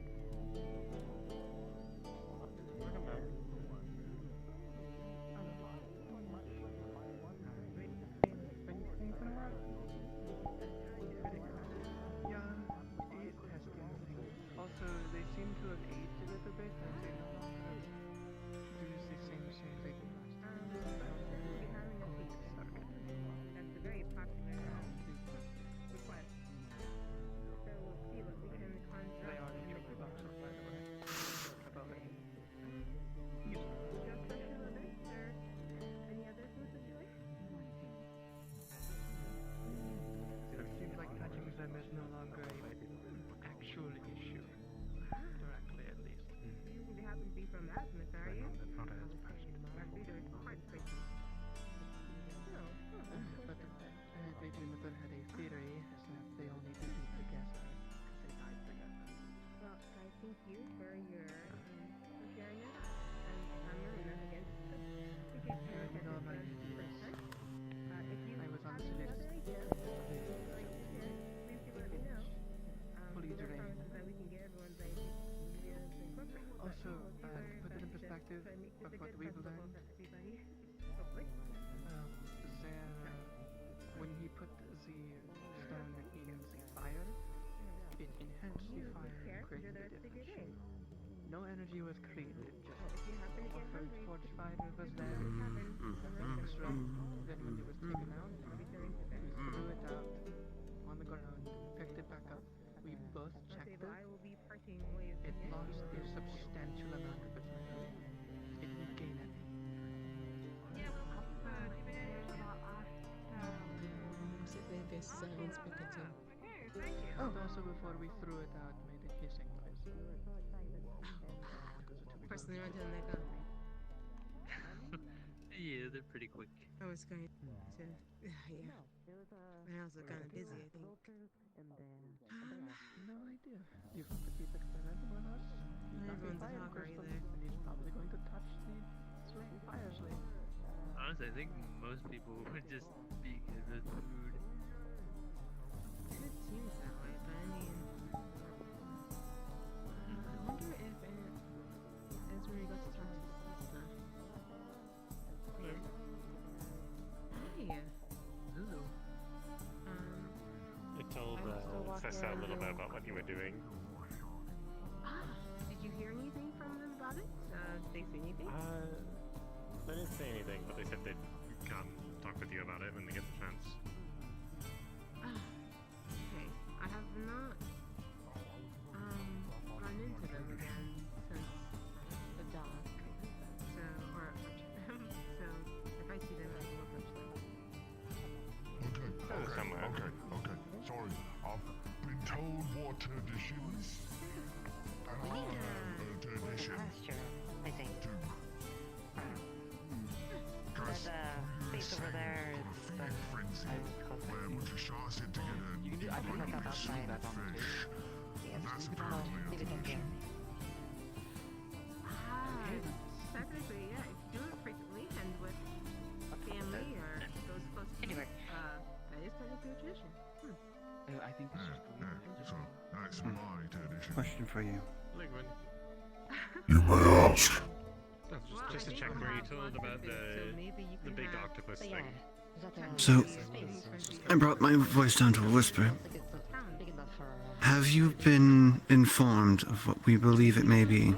Also, they seem to have aged a little bit and they no longer use the same songs they did last time. That's a very popular request. So we'll see what we can conjure. They are in your box, by the way. Above it. Just special events or any other things that you like? It seems like touching them is no longer an actual issue. Directly, at least. You happen to be from Asmus, are you? Not as passionate. Our leader is quite spicy. No. But Juniper had a theory that they all need to be together because they died together. Well, I thank you for your sharing it. And I'm Marina again. I was on Celeste. Please arrange. Also, to put it in perspective of what we've learned, when he put the stone in the fire, it enhanced the fire and created a difference. No energy was created, just forged fire was there, extra. Then when it was taken out, we threw it out on the ground, picked it back up. We both checked it. It lost a substantial amount of its energy. It didn't gain any. Oh, and also before we threw it out, made a hissing noise. Personally, I didn't like that. Yeah, they're pretty quick. I was going to, yeah. My house was kind of busy, I think. No idea. You want to keep it quiet for us? Everyone's a talker either. And he's probably going to touch the slain fire slave. Honestly, I think most people would just be good with food. It seems that way, but I mean, I wonder if Esme got to talk to his sister. Hey. Hello. It told Cessa a little bit about what you were doing. Did you hear anything from them about it? Did they say anything? They didn't say anything, but they said they'd come talk with you about it when they get the chance. Okay. I have not run I've been told what traditions. And I have a tradition. I think. Because space over there is where Mushashar said to get a fish. That's apparently a tradition. Technically, yeah, if you do it frequently and with family or those close to you, that is technically a tradition. I think it's just So, that's my tradition. Question for you. You may ask. Just to check, were you told about the big octopus thing? So, I brought my voice down to a whisper. Have you been informed of what we believe it may be?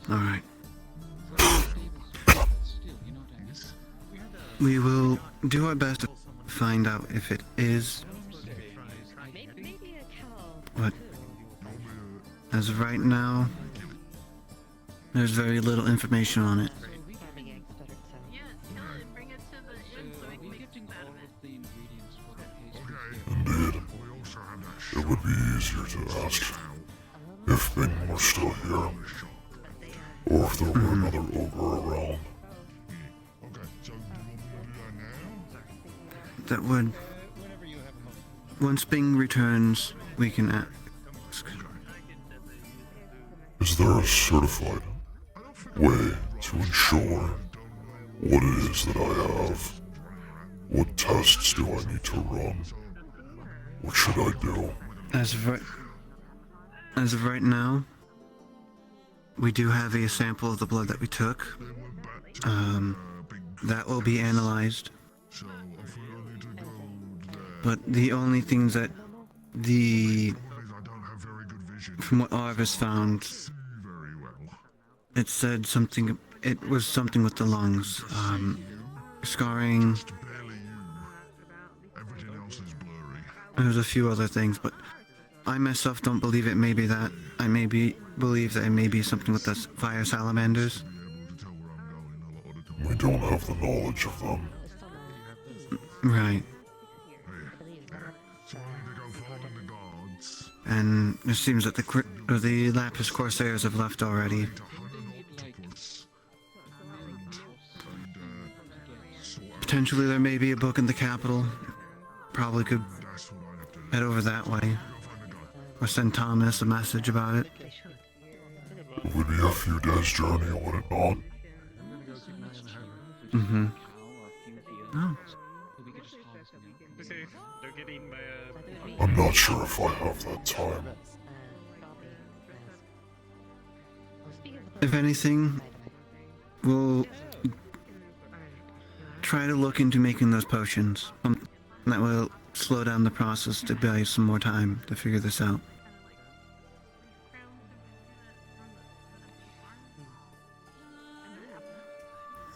Alright. We will do our best to find out if it is. But as of right now, there's very little information on it. Indeed. It would be easier to ask if Bing were still here, or if there were another ogre around. That would... Once Bing returns, we can ask. Is there a certified way to ensure what it is that I have? What tests do I need to run? What should I do? As of right now, we do have a sample of the blood that we took. That will be analyzed. But the only things that from what Arvis found, it said something, it was something with the lungs, scarring. There's a few other things, but I myself don't believe it may be that. I believe that it may be something with the fire salamanders. We don't have the knowledge of them. Right. And it seems that the Lapis Corsairs have left already. Potentially there may be a book in the capital. Probably could head over that way. Or send Thomas a message about it. It would be a few days' journey, would it not? Mm-hmm. Oh. I'm not sure if I have that time. If anything, we'll try to look into making those potions. That will slow down the process to buy some more time to figure this out.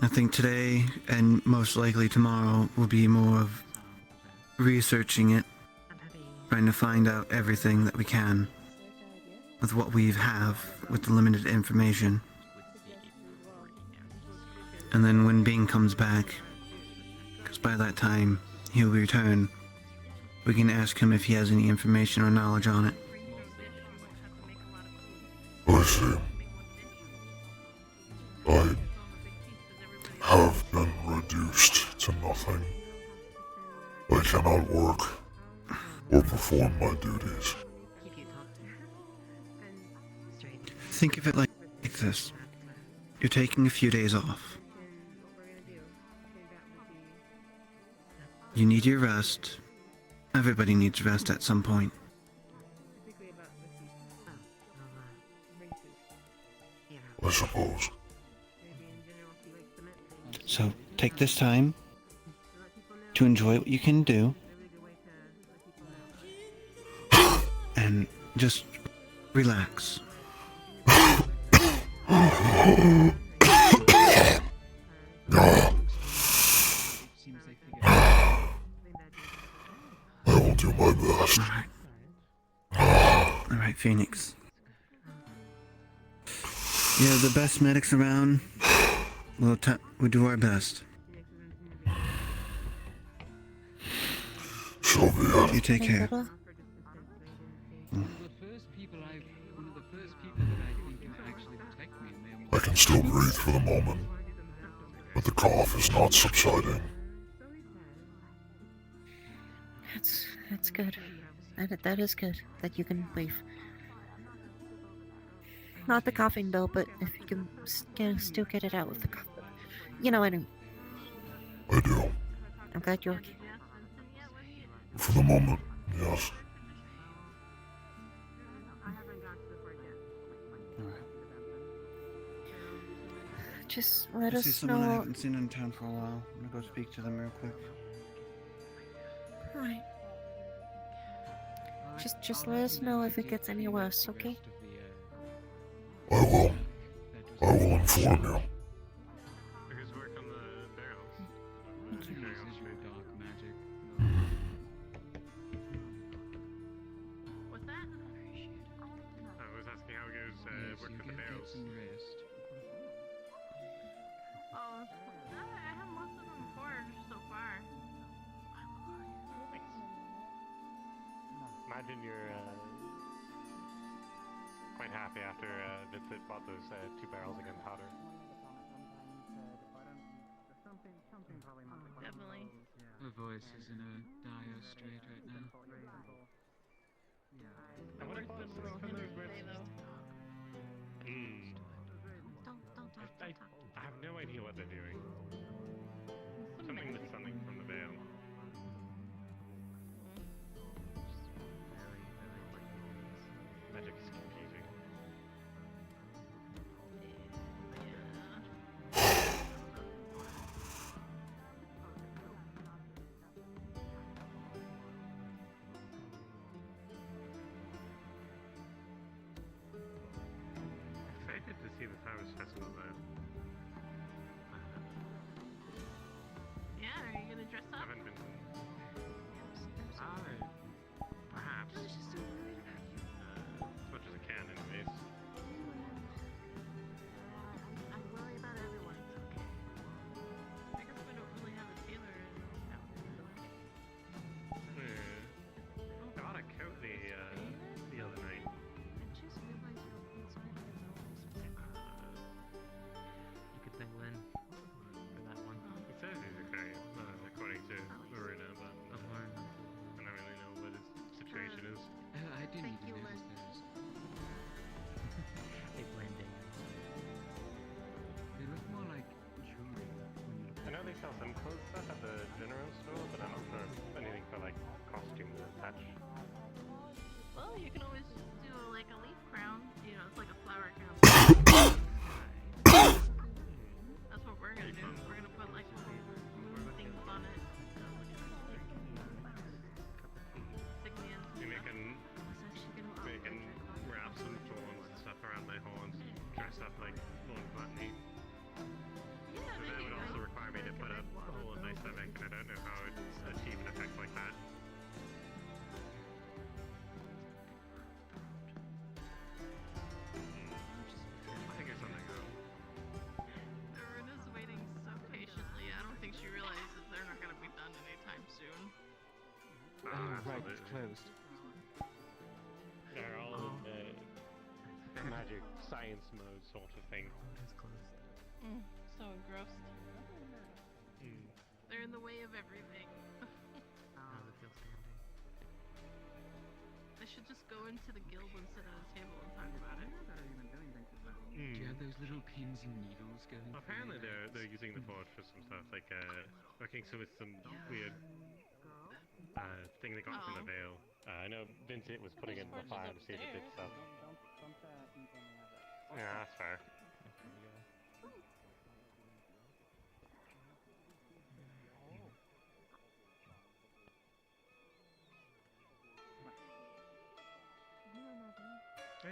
I think today, and most likely tomorrow, will be more of researching it, trying to find out everything that we can with what we have, with the limited information. And then when Bing comes back, because by that time he'll return, we can ask him if he has any information or knowledge on it. I see. I have been reduced to nothing. I cannot work or perform my duties. Think of it like this. You're taking a few days off. You need your rest. Everybody needs rest at some point. I suppose. So take this time to enjoy what you can do and just relax. I will do my best. Alright, Phoenix. You're the best medics around. We'll do our best. So be it. You take care. One of the first people that I think can actually protect me in their I can still breathe for the moment, but the cough is not subsiding. That's good. That is good that you can breathe. Not the coughing though, but if you can still get it out with the cough. You know, anyway. I do. I'm glad you're okay. For the moment, yes. Just let I us see someone I know. haven't seen in town for a while. I'm gonna go speak to them real quick. Alright. Just let us know if it gets any worse, okay? I will. I will inform you. Who's work on the barrels? Thank you. This is your dark magic. What's that? I was asking how it goes, work with the barrels. Some rest. Oh, I have most of them forged so far. Imagine you're quite happy after Vincent bought those 2 barrels of gunpowder. Definitely. Her voice is in a dire strait right now. I wonder if there's something from those words. I have no idea what they're doing. Something from the veil. Magic is confusing. Excited to see this Harvest Festival though. Yeah, are you gonna dress up? Haven't been. Perhaps. As much as I can, anyways. I worry about everyone. It's okay. I guess we don't really have a tailor in town. I bought a coat the other night. You could thank Lynn for that one. He says he's okay, according to Marina, but I don't really know what his situation is. I didn't even notice those. They blend in. They look more like jewelry. I know they sell some clothes stuff at the general store, but I'm not sure if anything for like costume to attach. Well, you can always just do like a leaf crown. You know, it's like a flower crown. That's what we're gonna do. We're gonna put like things on it. Maybe I can wrap some thorns and stuff around my horns, dress up like Lord Gluttony. Yeah, So that would also require me to put a hole in my stomach, and I don't know how I would achieve an effect like that. I'll figure something out. Aruna's waiting so patiently. I don't think she realizes they're not gonna be done anytime soon. Right, it's closed. They're all in the magic science mode sort of thing. So engrossed. They're in the way of everything. They should just go into the guild and sit at a table and talk about it. Do you have those little pins and needles going? Apparently they're using the forge for some stuff, like working with some weird thing they got from the veil. I know Vincent was putting it in the fire to see if it did stuff. Yeah, that's fair.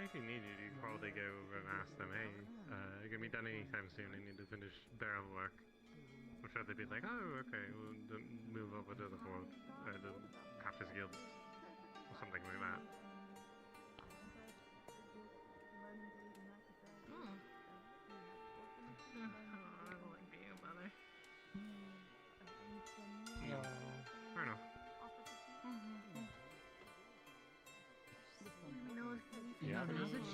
If you need it, you can probably go over and ask them, hey, you're gonna be done anytime soon, I need to finish barrel work. I'm sure they'd be like, oh, okay, we'll move over to the Forge, the Captain's Guild, or something like that. I don't like being a mother. Yeah, fair enough.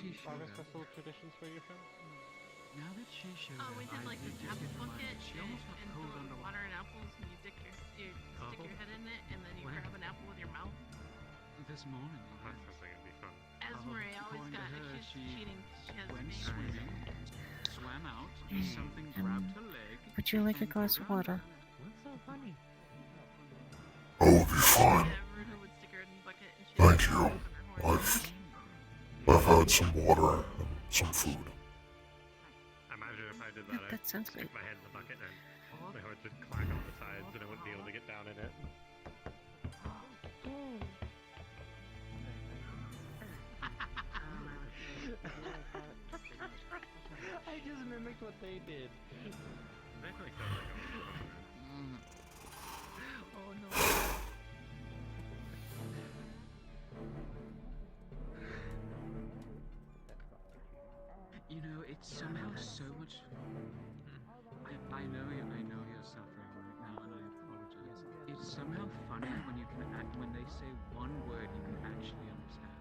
she showed Harvest up. Festival traditions for your show? Now that she showed Oh, up, we did I like did an just apple get fun. bucket She and, almost got and pulled throw under water and apples and you stick your head in it and then you grab an apple with your mouth. This morning. That sounds like it'd be fun. Esmeralda always according to got her, accused she of cheating. She has went me. swimming, swam out, something grabbed her leg. Would you like a glass of water? What's so funny? I will be fine. Thank you. I've had some water and some food. Imagine if I did that. That sounds I'd stick my head in the bucket and my horse would clack on the sides and I wouldn't be able to get down in it. I just mimicked what they did. Exactly sounds like Oh no. You know, it's somehow so much. I know you're suffering right now, and I apologize. It's somehow funny when you can when they say one word you can actually understand.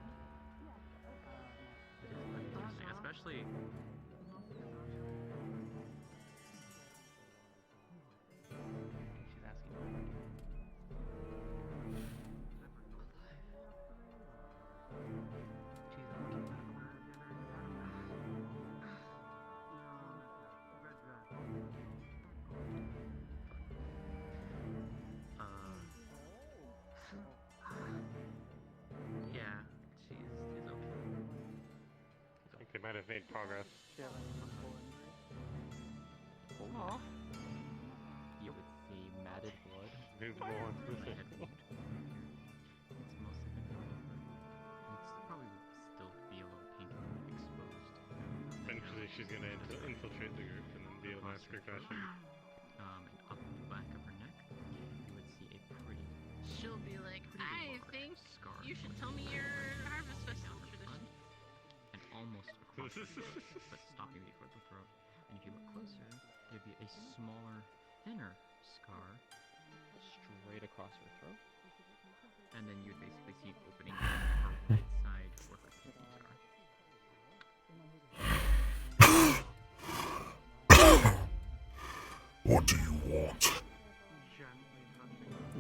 especially. She's asking. Yeah, she's okay. I think they might have made progress. Aw. You would see matted blood. Moved more on to the My head circle. wound. It's mostly been covered. It's probably still be a little pink and exposed. Eventually she's gonna infiltrate the group and then be a mass concussion. And up the back of her neck, you would see a pretty. She'll be like, I think scar. you should tell me your Harvest Festival tradition. And almost across her throat, but stopping before the throat. And if you look closer, there'd be a smaller, thinner scar straight across her throat. And then you'd basically see an opening in her right side where her kidneys are. What do you want?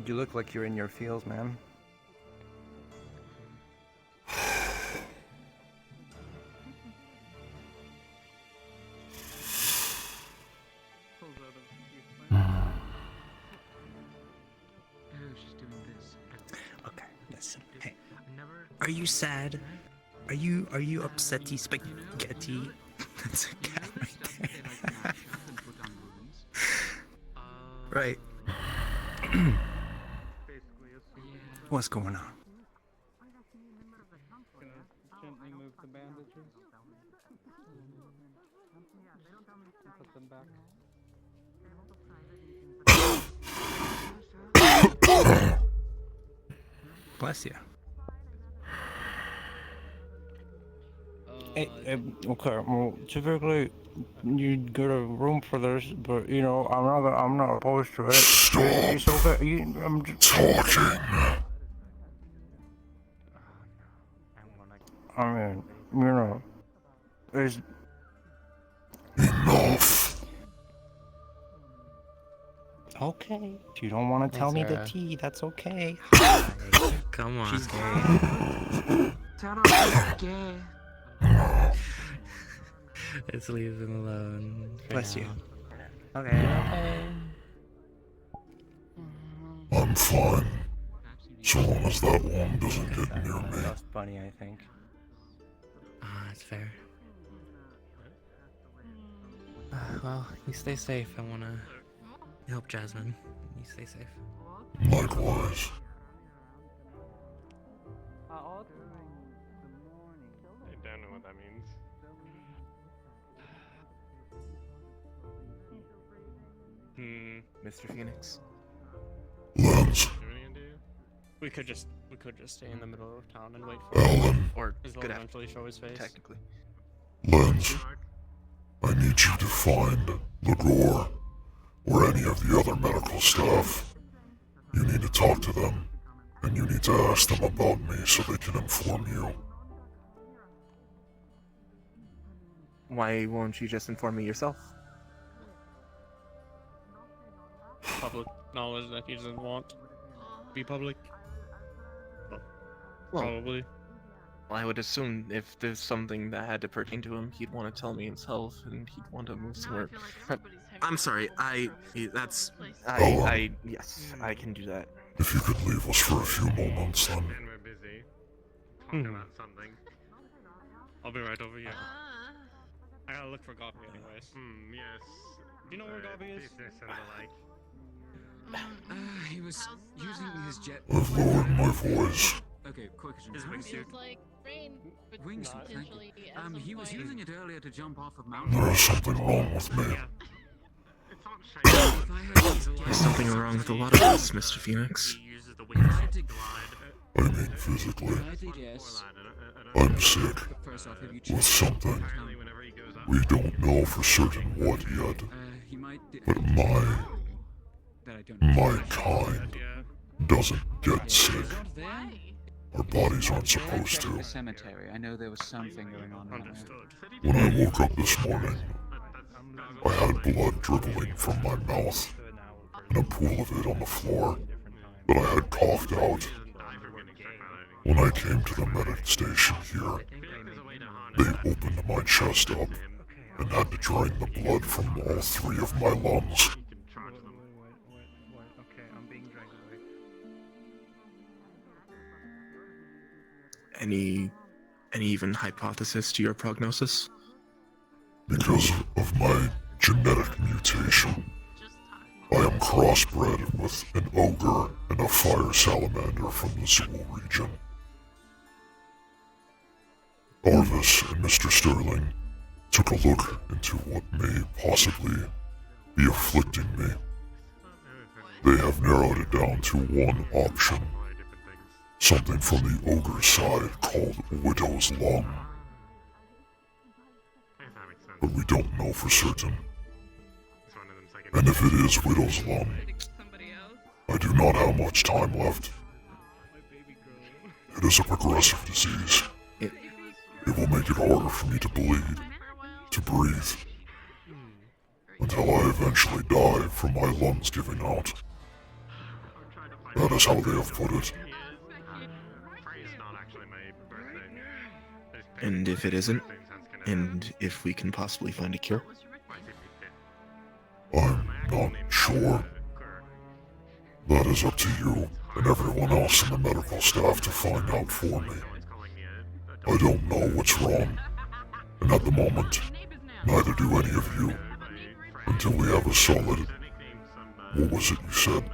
You look like you're in your feels, man. Oh, she's doing this. Okay, listen. Hey, are you sad? Are you upsetty spaghetti? That's a cat right there. Right. What's going on? Gently move the bandages. Put them back. Bless you. Hey, okay, well, typically you'd get a room for this, but you know, I'm not opposed to it. Stop it's okay. I'm just talking. I mean, you know, it's enough. Okay. If you don't want to tell me the Sarah. tea, that's okay. Come on. She's gay. Tell her she's gay. Let's leave him alone. Bless you. Okay. Okay. I'm fine. So long as that one doesn't get near me. Lost Bunny, I think. That's fair. Well, you stay safe. I wanna help Jasmine. You stay safe. Likewise. I don't know what that means. Mr. Phoenix. Lens. We could just stay in the middle of town and wait for Alan. or Good he'll eventually show his face. Technically. Lens. I need you to find Ligor or any of the other medical staff. You need to talk to them, and you need to ask them about me so they can inform you. why won't you just inform me yourself? Public knowledge that he doesn't want to be public. Well, Probably. I would assume if there's something that had to pertain to him, he'd want to tell me himself, and he'd want to move somewhere. I'm sorry. Yes, I can do that. If you could leave us for a few moments, then. And we're busy talking about something. I'll be right over here. I gotta look for Gabi anyways. Yes. Do you know where Gabi is? Business and the like. He was using his jet. I've lowered my voice. Okay, question. His wingsuit. Like rain, but Wingsuit, thank you. potentially at some He was point. using it earlier to jump off of mountain. There is something wrong with me. There's something wrong with a lot of us, Mr. Phoenix. I mean physically. I'm sick. With something. We don't know for certain what yet. But my kind doesn't get sick. Our bodies aren't supposed to. The cemetery. I know there was something going on. When I woke up this morning, I had blood dribbling from my mouth and a pool of it on the floor that I had coughed out. When I came to the medic station here, they opened my chest up and had to drain the blood from all 3 of my lungs. Any even hypothesis to your prognosis? Because of my genetic mutation, I am crossbred with an ogre and a fire salamander from the Zool region. Arvis and Mr. Sterling took a look into what may possibly be afflicting me. They have narrowed it down to one option. Something from the ogre's side called Widow's Lung. But we don't know for certain. And if it is Widow's Lung, I do not have much time left. It is a progressive disease. It will make it harder for me to bleed, to breathe, until I eventually die from my lungs giving out. That is how they have put it. And if it isn't, and if we can possibly find a cure? I'm not sure. That is up to you and everyone else in the medical staff to find out for me. I don't know what's wrong, and at the moment, neither do any of you. Until we have a solid, what was it you said?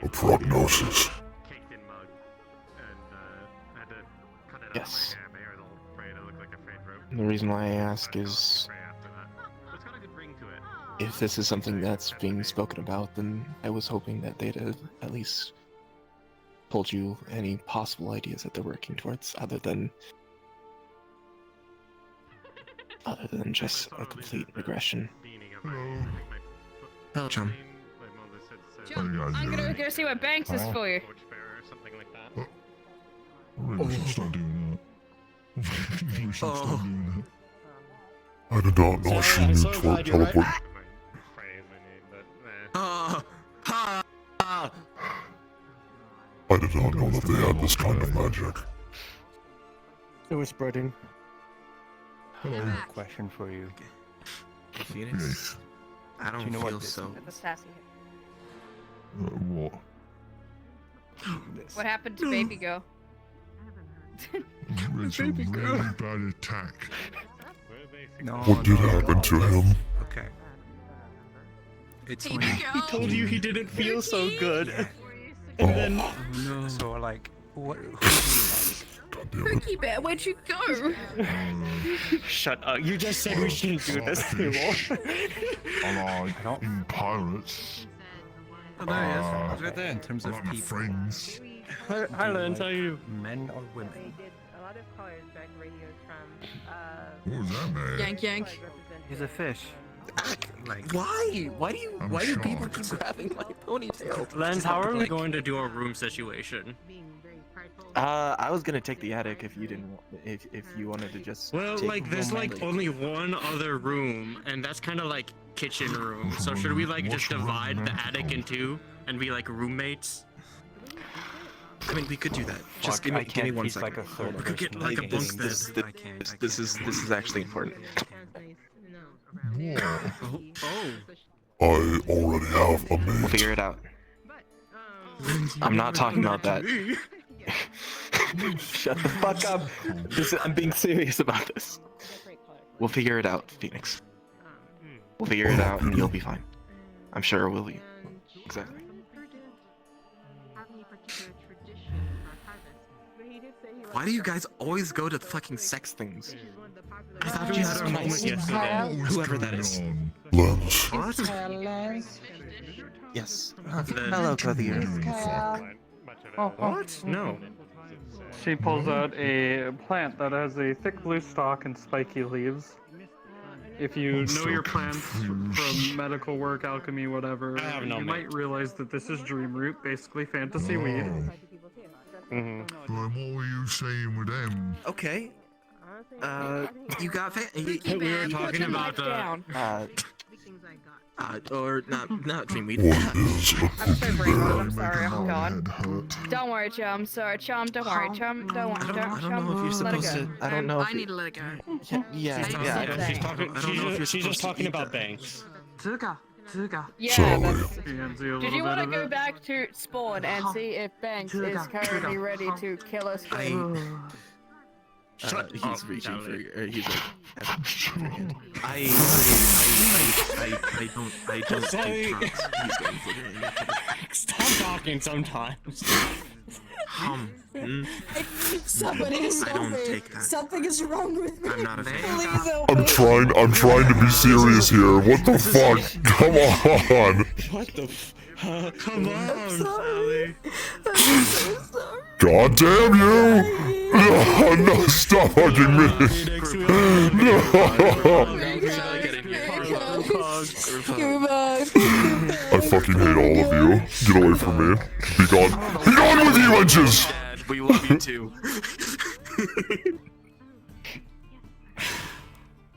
A prognosis. Yes. And the reason why I ask is, if this is something that's being spoken about, then I was hoping that they'd have at least told you any possible ideas that they're working towards, other than just a complete regression. Hello, John. John, I'm gonna go see what Banks is for you. Maybe we should start doing that. Maybe we should start doing that. I did not know she knew teleport. I did not know that they had this kind of magic. It was spreading. Hello. Question for you. Phoenix? I don't feel so. What? What happened to Baby Girl? It's a really bad attack. No, What did happen to him? Okay. It's Baby when Girl. he told you he didn't feel so good. And then no. So like, what? Cookie Bear, where'd you go? Shut up! You just said we shouldn't do this anymore. I like in pirates. Oh, there he is. He's right there in terms of people. Friends. Hi, Lance. How are you? Men or women? They did a lot of callers back radios from. What was that, man? Yank Yank. He's a fish. Like, why? Why do people keep grabbing my ponytail? Lens, how are we going to do a room situation? I was gonna take the attic if you didn't. If you wanted to just. Well, take like there's room like only. only one other room, and that's kind of like kitchen room. So should we like just divide the attic in two and be like roommates? I mean, we could do that. Just give me one second. like a third We could get person like a like bunk bed. This is actually important. I already have a We'll mate. figure it out. I'm not talking about that. Shut the fuck up. I'm being serious about this. We'll figure it out, Phoenix. We'll figure it out, and you'll be fine. I'm sure we'll be. Exactly. Why do you guys always go to fucking sex things? I thought you had a moment yesterday. Whoever that is. Lens. What? Yes. Hello, Clothier. What? No. She pulls out a plant that has a thick blue stalk and spiky leaves. If you know your plants from medical work, alchemy, whatever, I have no you mate. might realize that this is dream root, basically fantasy weed. So what were you saying with them? Okay. You got We were talking about or not dreamweed. I'm so brain rot, I'm sorry, I'm gone. Don't worry, Chum. Sorry, Chum. Don't worry, Chum. Don't worry, Chum. I don't know if you're Let it supposed go. to. I don't know. I need to let it go. Yeah. I don't She's talking. I don't know if you're She's supposed just to talking eat about that. banks. Yeah, that's... Did Did you want to go back to spawn and see if Banks is currently ready to kill us? He's reaching for. He's like. I don't Sorry. do drugs. He's going for it. Stop talking sometimes. Somebody is I don't help me. take that. Something is wrong with me. I'm not a fan. Please help me. I'm trying to be serious here. What the fuck? Come on. What the? Come on, I'm sorry. I'm so sorry. God damn you! No, stop hugging me! I fucking hate all of you. Get away from me. Be gone. Be gone with you, wenches! We love you too.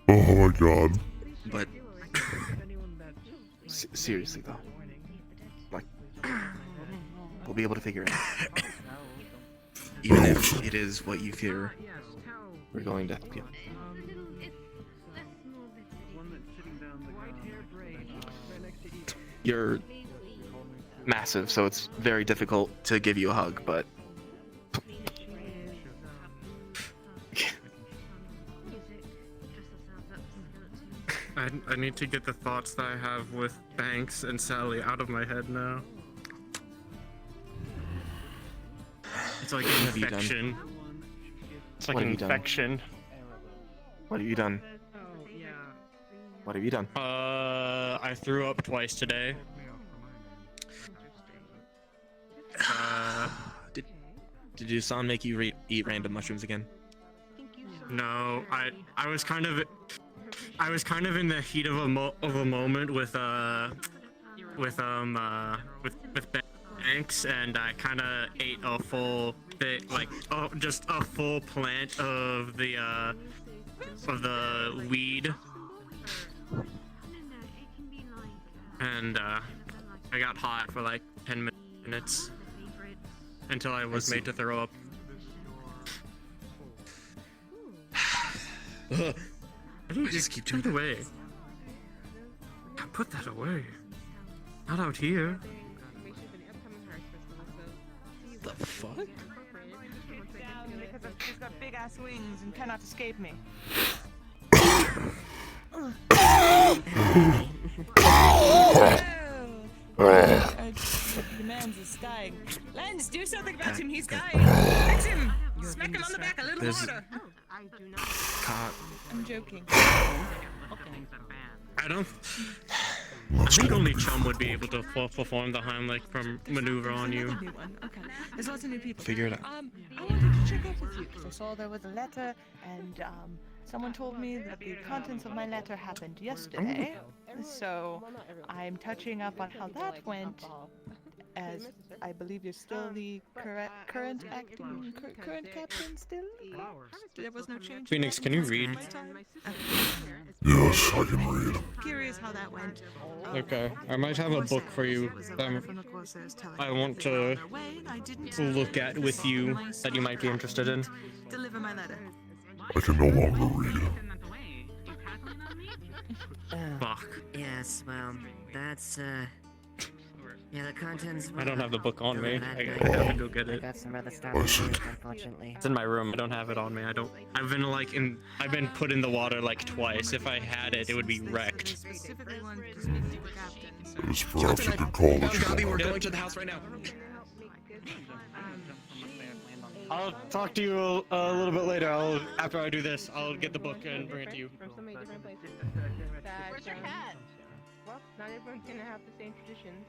Oh my god. But seriously though, like we'll be able to figure it out. Even if it is what you fear, we're going to. Yeah. You're massive, so it's very difficult to give you a hug, but. I need to get the thoughts that I have with Banks and Sally out of my head now. It's like an have you done? infection. It's like What an have you done? infection. What have you done? What have you done? I threw up twice today. Did Dusan make you eat random mushrooms again? No, I was kind of in the heat of a moment with Banks, and I kind of ate a full bit, like just a full plant of the weed, and I got hot for like 10 minutes until I was made to throw up. Why do you just keep doing it away? Put that away. Not out here. The fuck? Because she's got big ass wings and cannot escape me. The man's is dying. Lens, do something about him. He's dying. Fix him. Smack him on the back. A little water. I'm joking. I think only Chum would be able to perform the Heimlich from maneuver on you. Okay. There's lots of new people. Figure it out. I wanted to check up with you because I saw there was a letter, and someone told me that the contents of my letter happened yesterday. So I'm touching up on how that went, as I believe you're still the current captain still. There was no change. Phoenix, can you read? Yes, I can read. Curious how that went. Okay, I might have a book for you. I want to look at with you that you might be interested in. Deliver my letter. I can no longer read. Fuck. Yes, well, that's, yeah, the contents I don't have the book on me. I I have to go get it. got some other stuff to do, unfortunately. It's in my room. I don't have it on me. I've been like I've been put in the water like twice. If I had it, it would be wrecked. Specifically one just needs to be captain. Yes, perhaps you could call this Gabby, one. we're going to the house right now. I'll talk to you a little bit later. After I do this, I'll get the book and bring it to you. From so many different places. Where's your cat? Well, not everyone's gonna have the same traditions.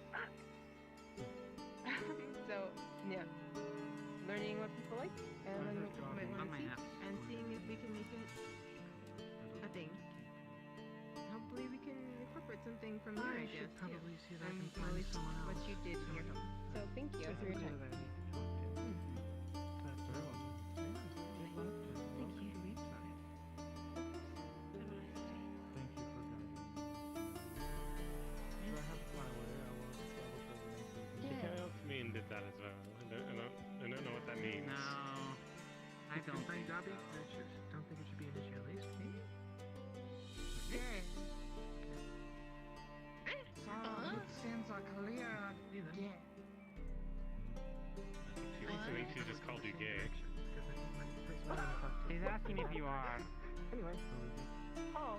So, yeah. Learning what people like and learning what people might want to see. And seeing if we can make it a thing. Hopefully we can incorporate something from your ideas too. And at least what you did in your home. So thank you for your time. Me and did that as well. I don't know what that means. No, I don't think it should be an issue, at least. Seems like clear. I think she just called you gay. He's asking if you are. Anyway. Oh.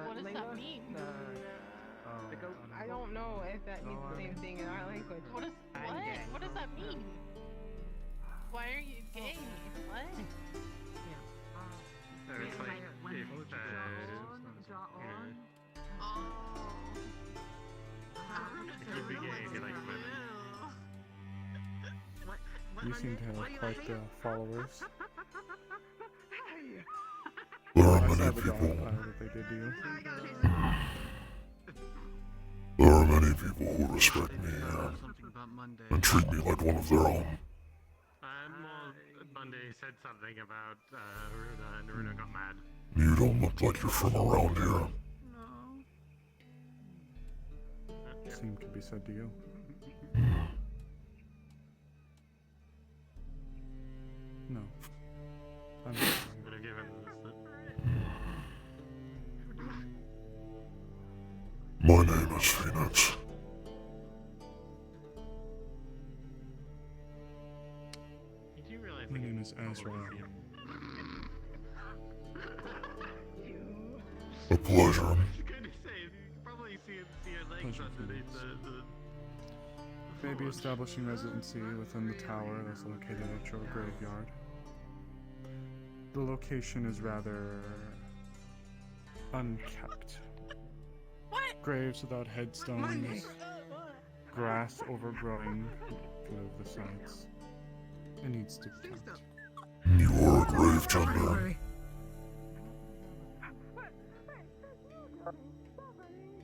What does that mean? I don't know if that means the same thing in our language. What does that mean? Why are you gay? What? So it's like, if, if you'd be gay if you like women. You seem to have quite the followers. There are I many saw the people. dog that they did to you. There are many people who respect me here and treat me like one of their own. Well, Monday said something about Runa, and Runa got mad. You don't look like you're from around here. Seemed to be said to you. No. I'm gonna give him this. My name is Fenix. My name is Ezra. A pleasure. Probably see your legs Pleasure, underneath the Maybe establishing residency within the tower that's located at your graveyard. The location is rather unkept. What? Graves without headstones, grass overgrowing few of the sites. It needs to be kept. You are a grave tender.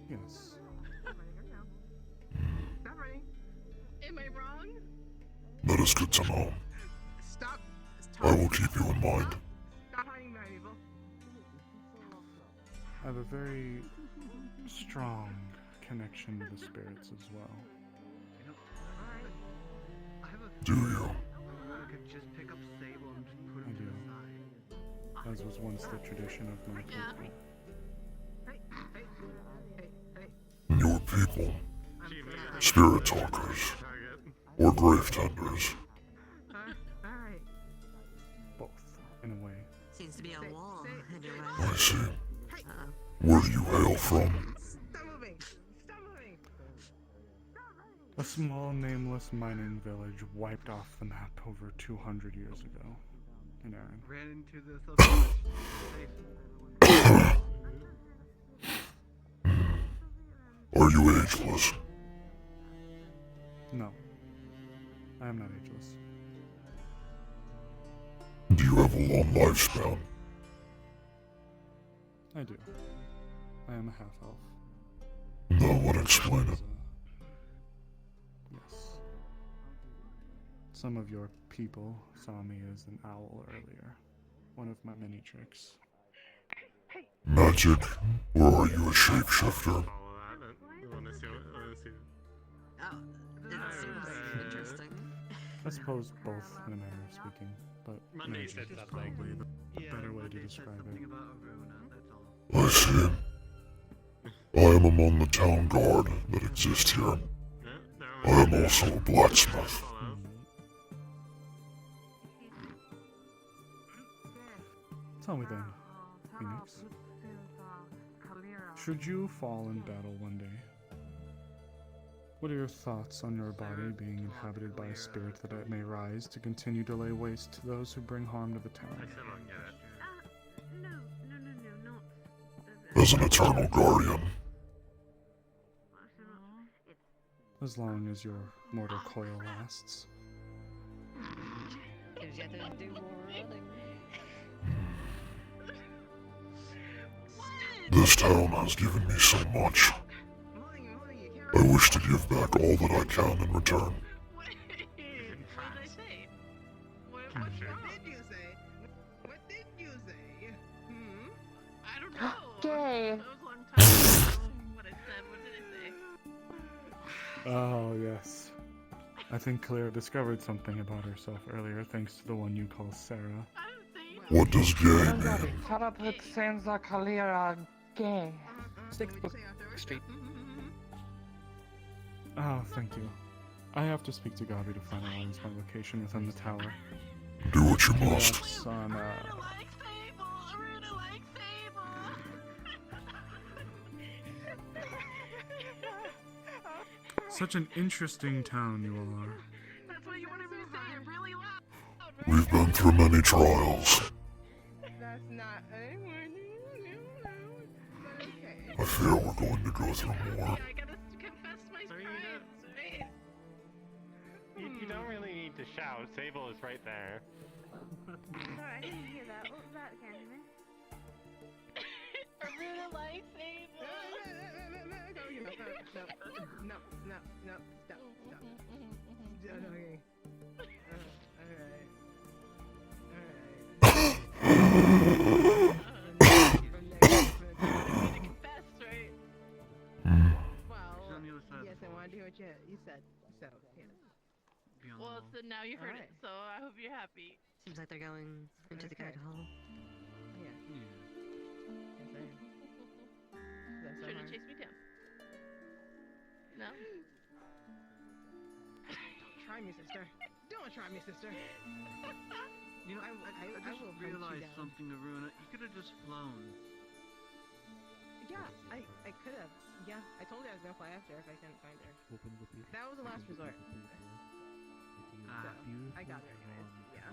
Yes. Am I wrong? That is good to know. Stop. I will keep you in mind. Stop hiding behind people. I have a very strong connection to the spirits as well. Do you? I do. As was once the tradition of my people. Your people, spirit talkers, or grave tenders. Both, in a way. Seems to be a wall, anyway. I see. Where do you hail from? A small, nameless mining village wiped off the map over 200 years ago in Erin. Ran into this Are you ageless? No. I am not ageless. Do you have a long lifespan? I do. I am a half-elf. That would explain it. As a, Some of your people saw me as an owl earlier. One of my many tricks. Magic, or are you a shapeshifter? Oh, it seems interesting. I suppose both in a manner of speaking, but Monday magic said is something. probably the better way to describe it. I see. I am among the town guard that exist here. I am also a blacksmith. Tell me then, Phoenix. Should you fall in battle one day, what are your thoughts on your body being inhabited by a spirit that it may rise to continue to lay waste to those who bring harm to the town? As an eternal guardian, As long as your mortal coil lasts. Gives you to do more running. this town has given me so much. I wish to give back all that I can in return. Gay. Oh, yes. I think Claire discovered something about herself earlier thanks to the one you call Sarah. What does gay mean? Taraput Senza Kalira gay. 6 Book Street. Oh, thank you. I have to speak to Gabi to finalize my location within the tower. Do what you must. That's on, Such an interesting town you all are. That's what you wanted me to say it really loud. We've been through many trials. That's not. I fear we're going to go through more. I gotta confess my crimes, right? You don't really need to shout. Sable is right there. Sorry, I didn't hear that. What was that again, man? I really like Sable. No, stop. Okay. Yes, I want to hear what you said. So, yes. Well, so now you heard it, so I hope you're happy. Seems like they're going into the guard hall. Yeah. Yes, I am. That's so Trying to hard. chase me down. No? Don't try me, sister. Don't try me, sister. You know, I just will hunt you realized down. something, Aruna. You could have just flown. Yeah, I could have. Yeah, I told you I was gonna fly after if I couldn't find her. That was the last resort. So, I got her, guys. Yeah.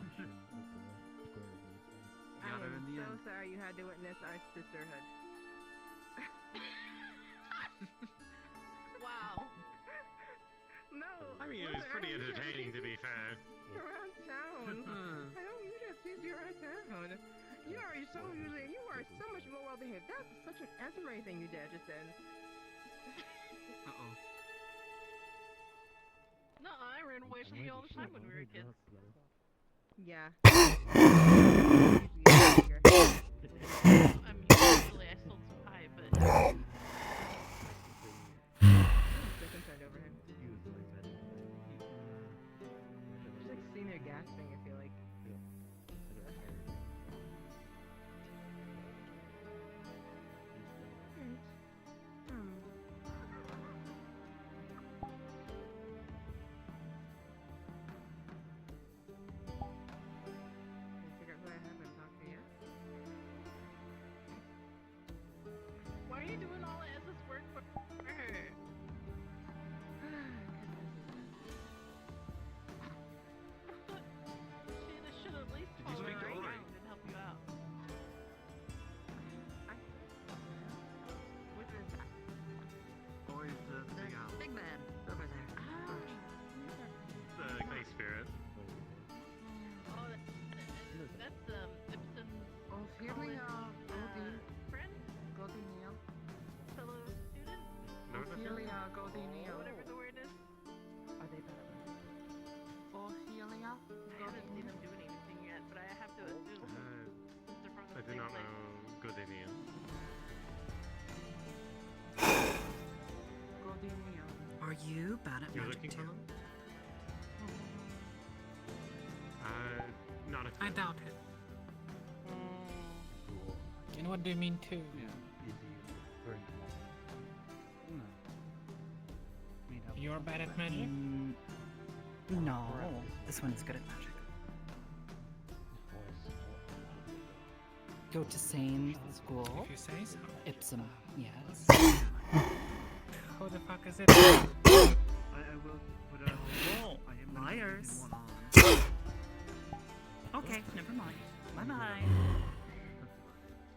I Got her in am the so end. sorry you had to witness our sisterhood. Wow. No. I mean, it was pretty entertaining, to be fair. Around town. I don't need to tease you around town. You are so much more well behaved. That's such an anti-Mary thing you did just then. Uh-oh. No, I ran away from you all the time when we were kids. Yeah. I mean, usually I sold some pie, but... Still concerned over him. Just like sitting there gasping, I feel like. Figure out who I haven't talked to yet. Why are you doing all that as this work for her? She should at least Did you follow speak to her Ori? around and help you out. Which is that? Always the big owl. Big man over there. The clay spirit. Oh, that's Ibsen's Ophelia friend, Godinio. fellow student, Ophelia Godinio. whatever the word is. Are they better? Ophelia bad at You're magic looking too. for them? Not if I doubt it. And what do you mean too? You're bad at magic? No, this one is good at magic. Go to same school. If you say so. Ipsum, yes. Who the fuck is it? I will put a Oh, I am liars. one on. Okay, never mind. Bye bye.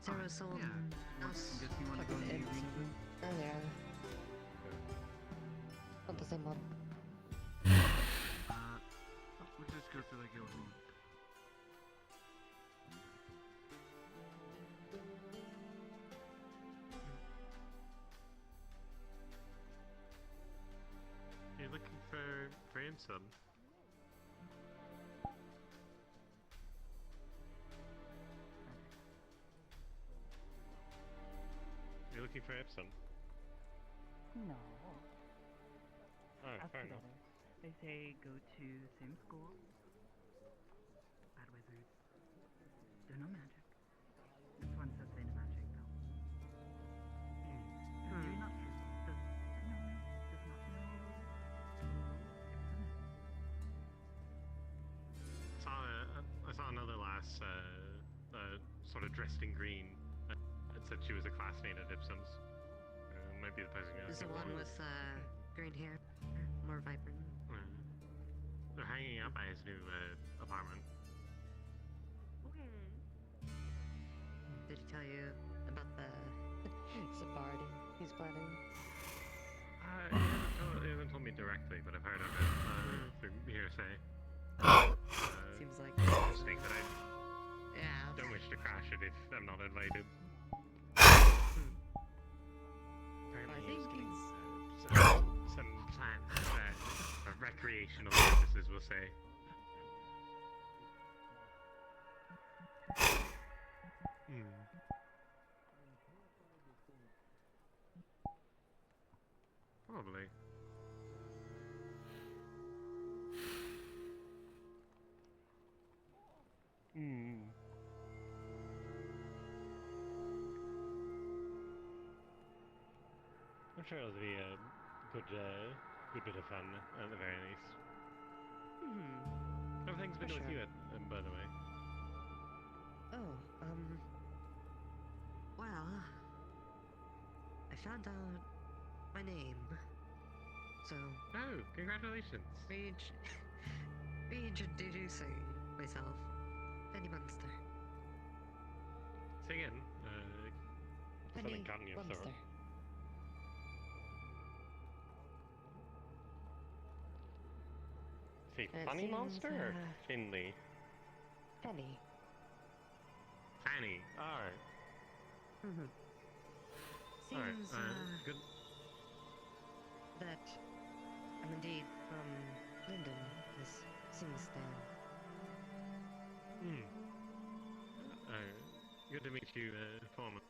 Sarah sold us Guess you want to go in the arena? earlier. Not the same one. We'll just go to the guild hall. You're looking for Ipsum. You're looking for Ipsum? No. Oh, fair enough. They say go to same school. Bad wizards. Do no magic. This one says say no magic though. You're not sure. Does not know. I saw another lass, sort of dressed in green. It said she was a classmate at Ipsum's. Might be the person you're There's the looking one for. with green hair, more vibrant. They're hanging out by his new apartment. Did he tell you about the party he's planning? He hasn't told me directly, but I've heard of it through hearsay. Seems like I just think that I yeah. don't wish to crash it if I'm not invited. Apparently he's getting some plans for recreational purposes, we'll say. Probably. I'm sure it'll be a good bit of fun at the very least. Everything's been For with sure. you, by the way. Oh, well, I found out my name. So. Oh, congratulations. Reintroducing myself. Penny Monster. Say again. Penny Something caught in your Monster. throat. Say It Funny seems, Monster or Finley? Penny. Fanny. Alright. Alright, Seems, good. that I'm indeed from Linden, this Singstan. Good to meet you, formally.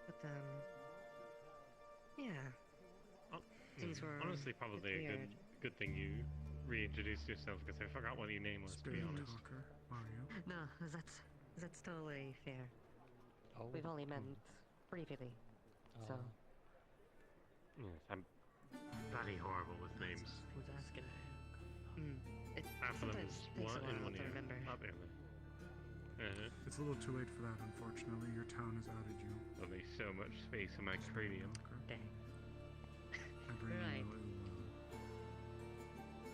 But, yeah. Things were Honestly, probably a weird. good thing you reintroduced yourself, because I forgot what your name was, to be honest. No, that's totally fair. Oh. We've only met briefly, so. Yes, I'm bloody horrible with names. Who's asking? It Half of them sometimes is takes one a in while one to ear, remember. not the other. It's a little too late for that, unfortunately. Your town has outed you. Only so much space in my cranium. Dang. I bring Right. you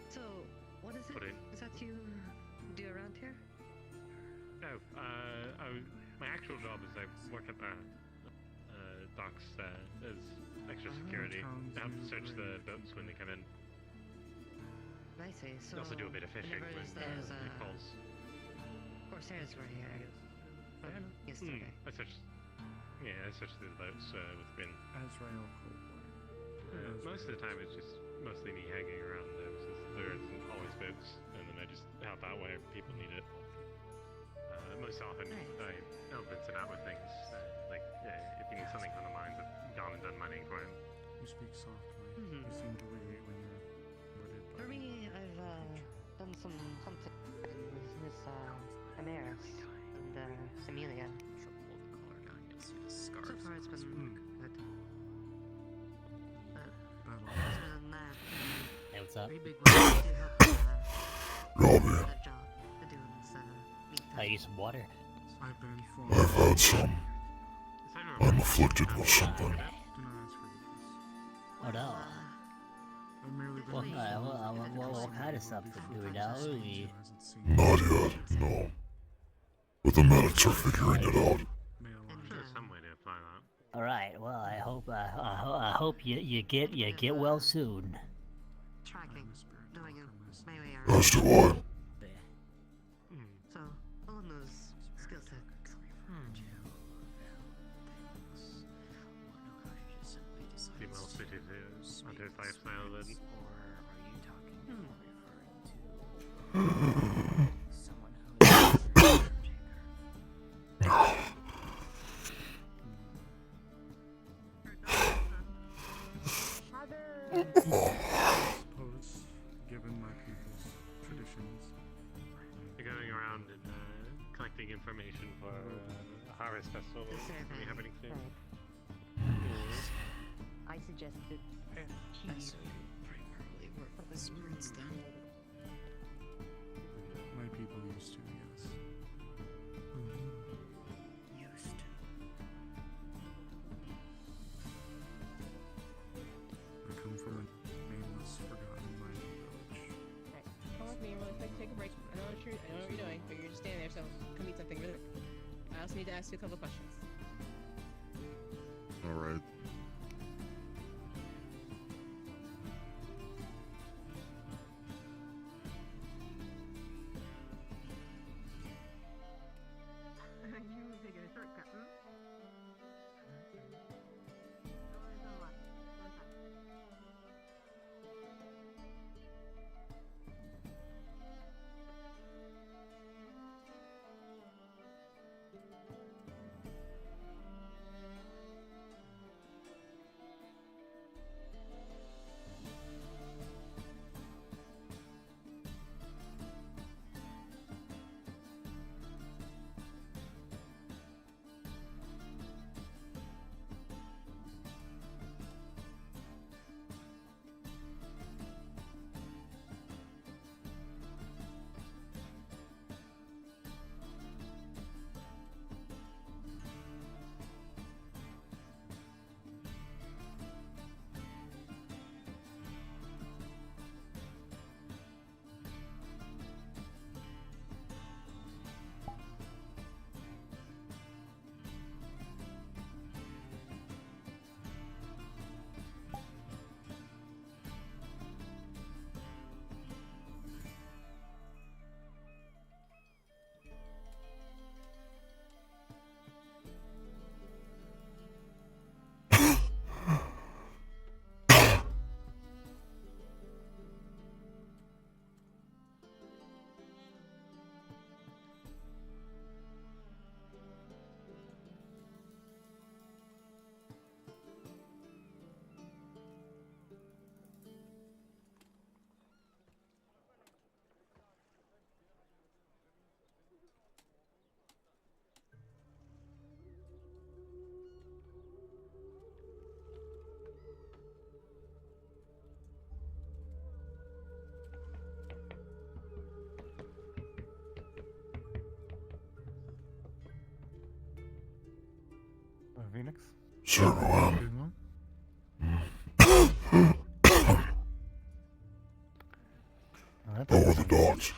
So, what is it? Put in. Is that you do around here? No, my actual job is I work at the docks as extra security. I help search the boats when they come in. I see. So. I also do a bit of fishing whenever when there's it falls. Corsairs were here from yesterday. I searched through the boats with Gwyn. Azrael Most of the time it's just mostly me hanging around since there isn't always boats, and then I just help out wherever people need it. Most often I help Vincent out with things like if you need something from the mines, I've gone and done mining for him. You speak softly. You seem to alleviate when you're worded by For me, I've done some hunting with Miss Amaris and Amelia. So far, it's been good. Other than that, Hey, what's up? pretty big one. I do help Robbie, that job to do is I need some water. I've been informed. I've had some. I'm afflicted with something. Do not ask for this. Oh no. I've merely been What kind of stuff do we know? Not yet, no. But the medics are figuring it out. There's some way to apply that. All right. Well, I hope you get well soon. tracking, doing it my way around. As do I. So, all of those skill sets. Female suited to his lifestyle then. Suppose, given my people's traditions. You're going around and collecting information for a harvest festival we happening soon. I suggested he primarily work with spirits then. My people used to, yes. Used to. I come from a nameless, forgotten mining village. Alright, come with me really quick, take a break. I know what you're doing, but you're just standing there, so come eat something really quick. I also need to ask you a couple questions. Alright. You taking a shortcut, Fenix? Sir, Rowan. How are the dogs?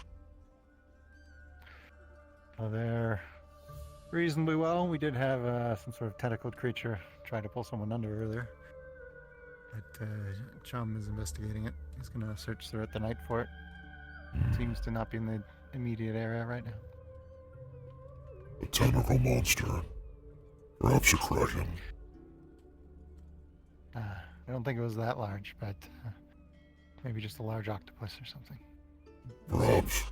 They're reasonably well. We did have some sort of tentacled creature try to pull someone under earlier. But Chum is investigating it. He's gonna search throughout the night for it. Seems to not be in the immediate area right now. A tentacle monster. Perhaps a kraken. I don't think it was that large, but maybe just a large octopus or something. Perhaps.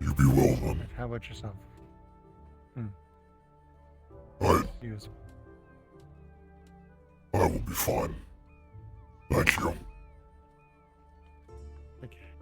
You how about yourself? I Use. will be fine. Thank you. Thank you.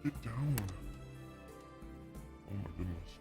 Get down. Oh my goodness.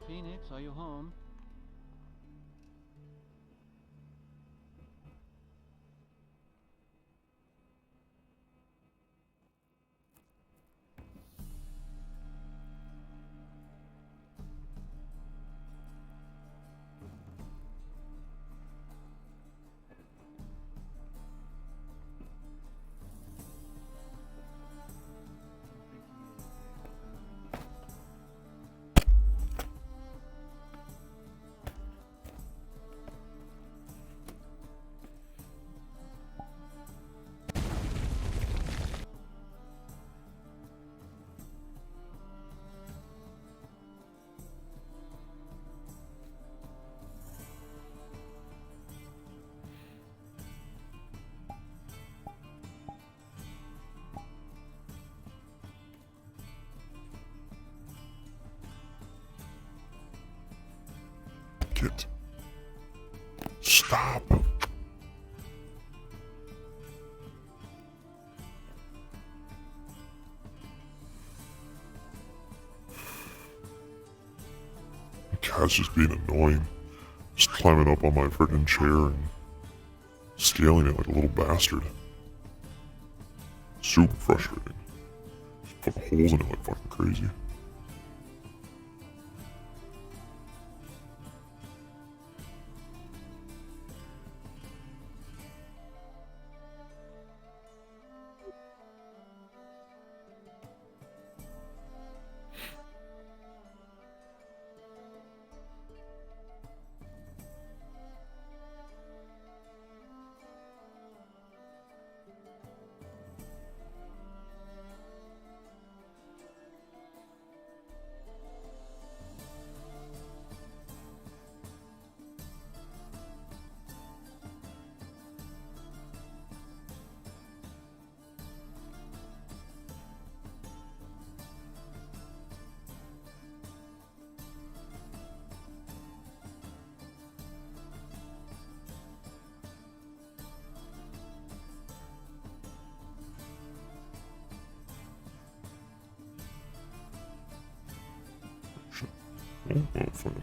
Phoenix, are you home? Get. Stop. cat's just being annoying. Just climbing up on my freaking chair and scaling it like a little bastard. Super frustrating. Just putting holes in it like fucking crazy. Oh, fine.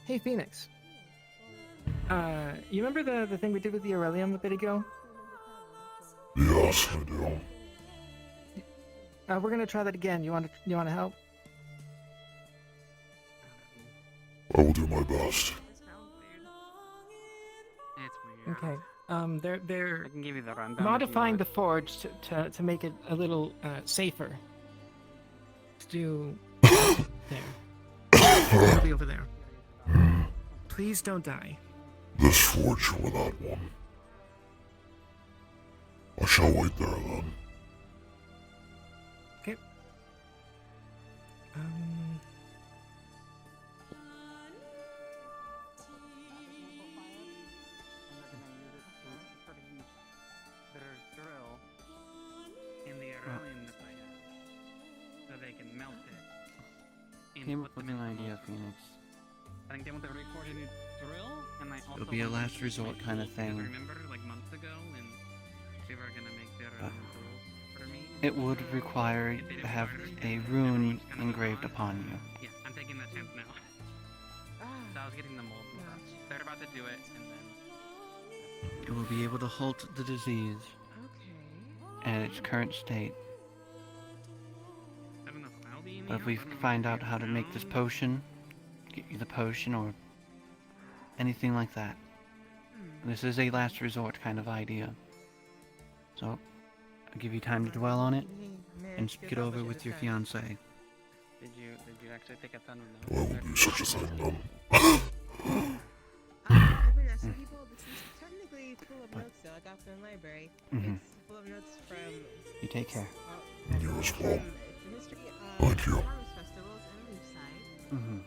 Hey, Phoenix. You remember the thing we did with the Aurelium a bit ago? Yes, I do. We're gonna try that again. You wanna help? I will do my best. Okay. They're I can give you the rundown. modifying the forge to make it a little safer. To do there. It'll be over there. Please don't die. This forge or that one. I shall wait there then. Okay. Their drill in the Aurelium that I have, so they can melt it. Came up with an idea, Phoenix. I think they want to record a new drill, and I also It'll be a want them last to resort make kind of tools, thing. because remember, like months ago, when they were gonna make their own tools for me? It would require to have a rune engraved upon you. Yeah, I'm taking that chance now. So I was getting the mold. They're about to do it, and then... It will be able to halt the disease at its current state. I don't know if I'll be in the But if we house, I don't know find out how to make this potion, get you the potion or anything like that. This is a last resort kind of idea. So, I'll give you time to dwell on it and speak it over with your fiance. Did you actually take a ton of notes? I will do such a thing then. So people, this is technically full of notes though. I got from the library. It's full of notes from... You take care. You as well. It's a history of Thank you. harvest festivals in Leafside.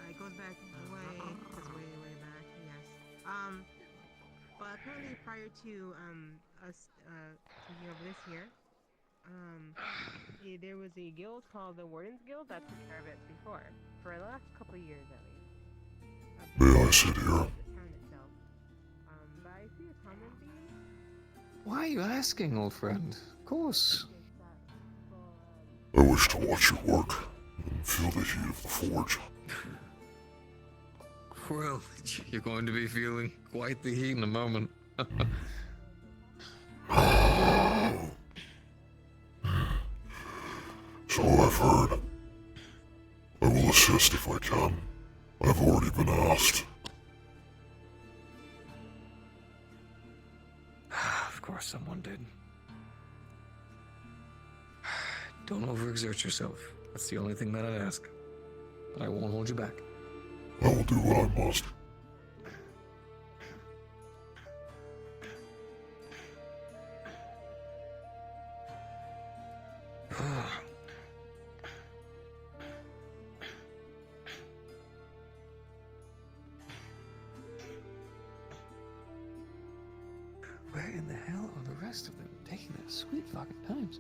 It goes back way back, yes. But apparently prior to us taking over this year, there was a guild called the Wardens Guild that took care of it before, for the last couple of years at least. May I sit here? The town itself. But I see a common theme. Why are you asking, old friend? Of course. I wish to watch you work and feel the heat of the forge. Well, you're going to be feeling quite the heat in a moment. So I've heard. I will assist if I can. I've already been asked. Of course someone did. Don't overexert yourself. That's the only thing that I'd ask. But I won't hold you back. I will do what I must. Where in the hell are the rest of them taking their sweet fucking times?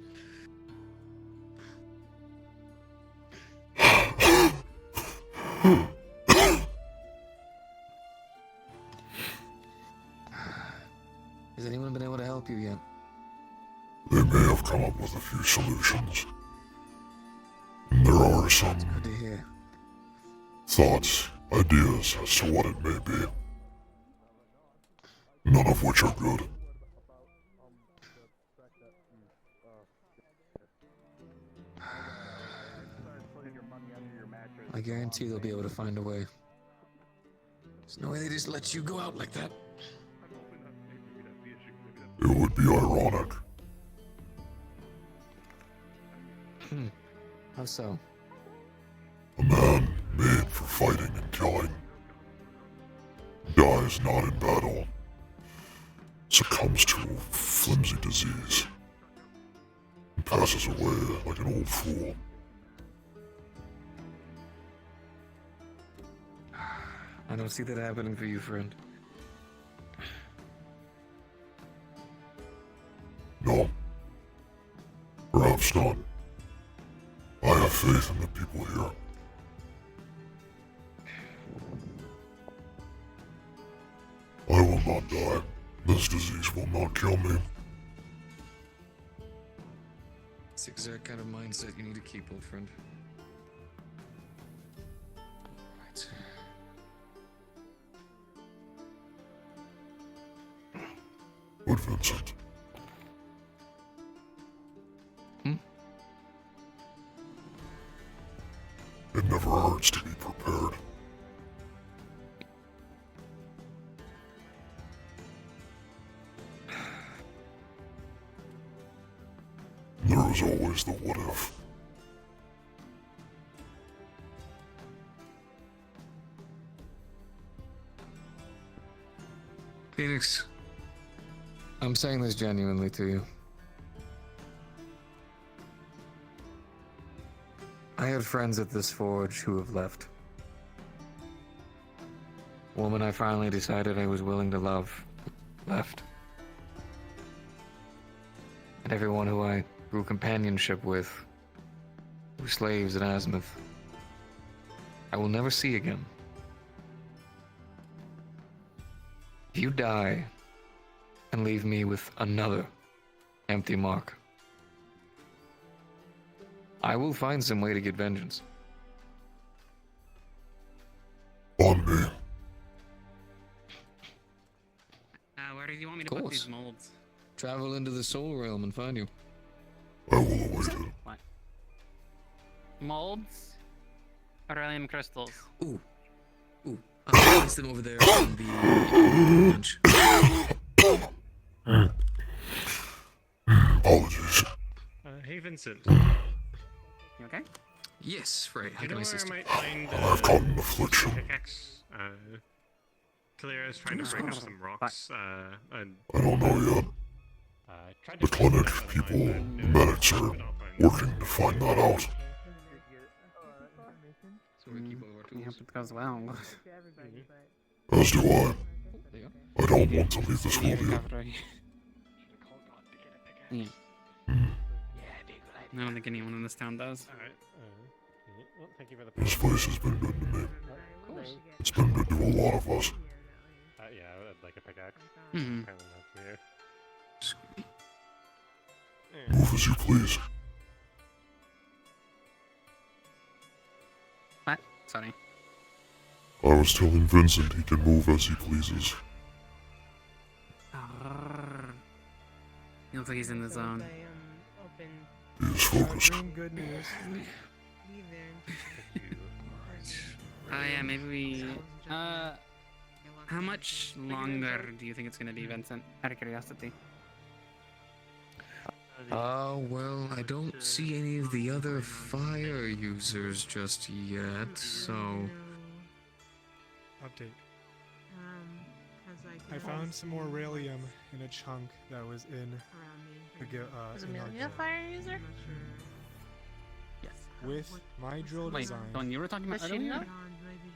Has anyone been able to help you yet? They may have come up with a few solutions. And there are some Good to hear. thoughts, ideas as to what it may be. None of which are good. I guarantee they'll be able to find a way. There's no way they just let you go out like that. It would be ironic. How so? A man made for fighting and killing dies not in battle, succumbs to a flimsy disease, and passes away like an old fool. I don't see that happening for you, friend. No. Perhaps not. I have faith in the people here. I will not die. This disease will not kill me. It's the exact kind of mindset you need to keep, old friend. Right. But Vincent. It never hurts to be prepared. There is always the what if. Phoenix, I'm saying this genuinely to you. I had friends at this forge who have left. Woman I finally decided I was willing to love left. And everyone who I grew companionship with were slaves at Azimuth. I will never see again. If you die and leave me with another empty mark, I will find some way to get vengeance. On me. Where do you want me to put these molds? Travel into the soul realm and find you. I will await it. What? Molds? Or alien crystals? Ooh. I'll place them over there on the bench. Apologies. Hey, Vincent. You okay? Yes, Frey. How You can know I where assist I you? might find I've caught an affliction. pickaxe? Clear is trying to break up some rocks. And I don't know yet. The clinic people, the medics are working to find that out. So we keep all of our I tools. hope it goes well. As do I. There you go. I don't want to leave this world yet. Yeah. I don't think anyone in this town does. Alright. Well, thank you for the This place has been good to me. Of course. It's been good to a lot of us. Yeah, I'd like a pickaxe. Mhm. Apparently not here. Move as you please. Sorry. I was telling Vincent he can move as he pleases. He looks like he's in the zone. He is focused. Good news. Yeah, maybe we... how much longer do you think it's gonna be, Vincent? Out of curiosity. Well, I don't see any of the other fire users just yet, so... Update. I found some more railium in a chunk that was in the Is in our Amelia a guild. fire user? Yes. With my drill Wait, design, the one you were talking about Does she earlier? know?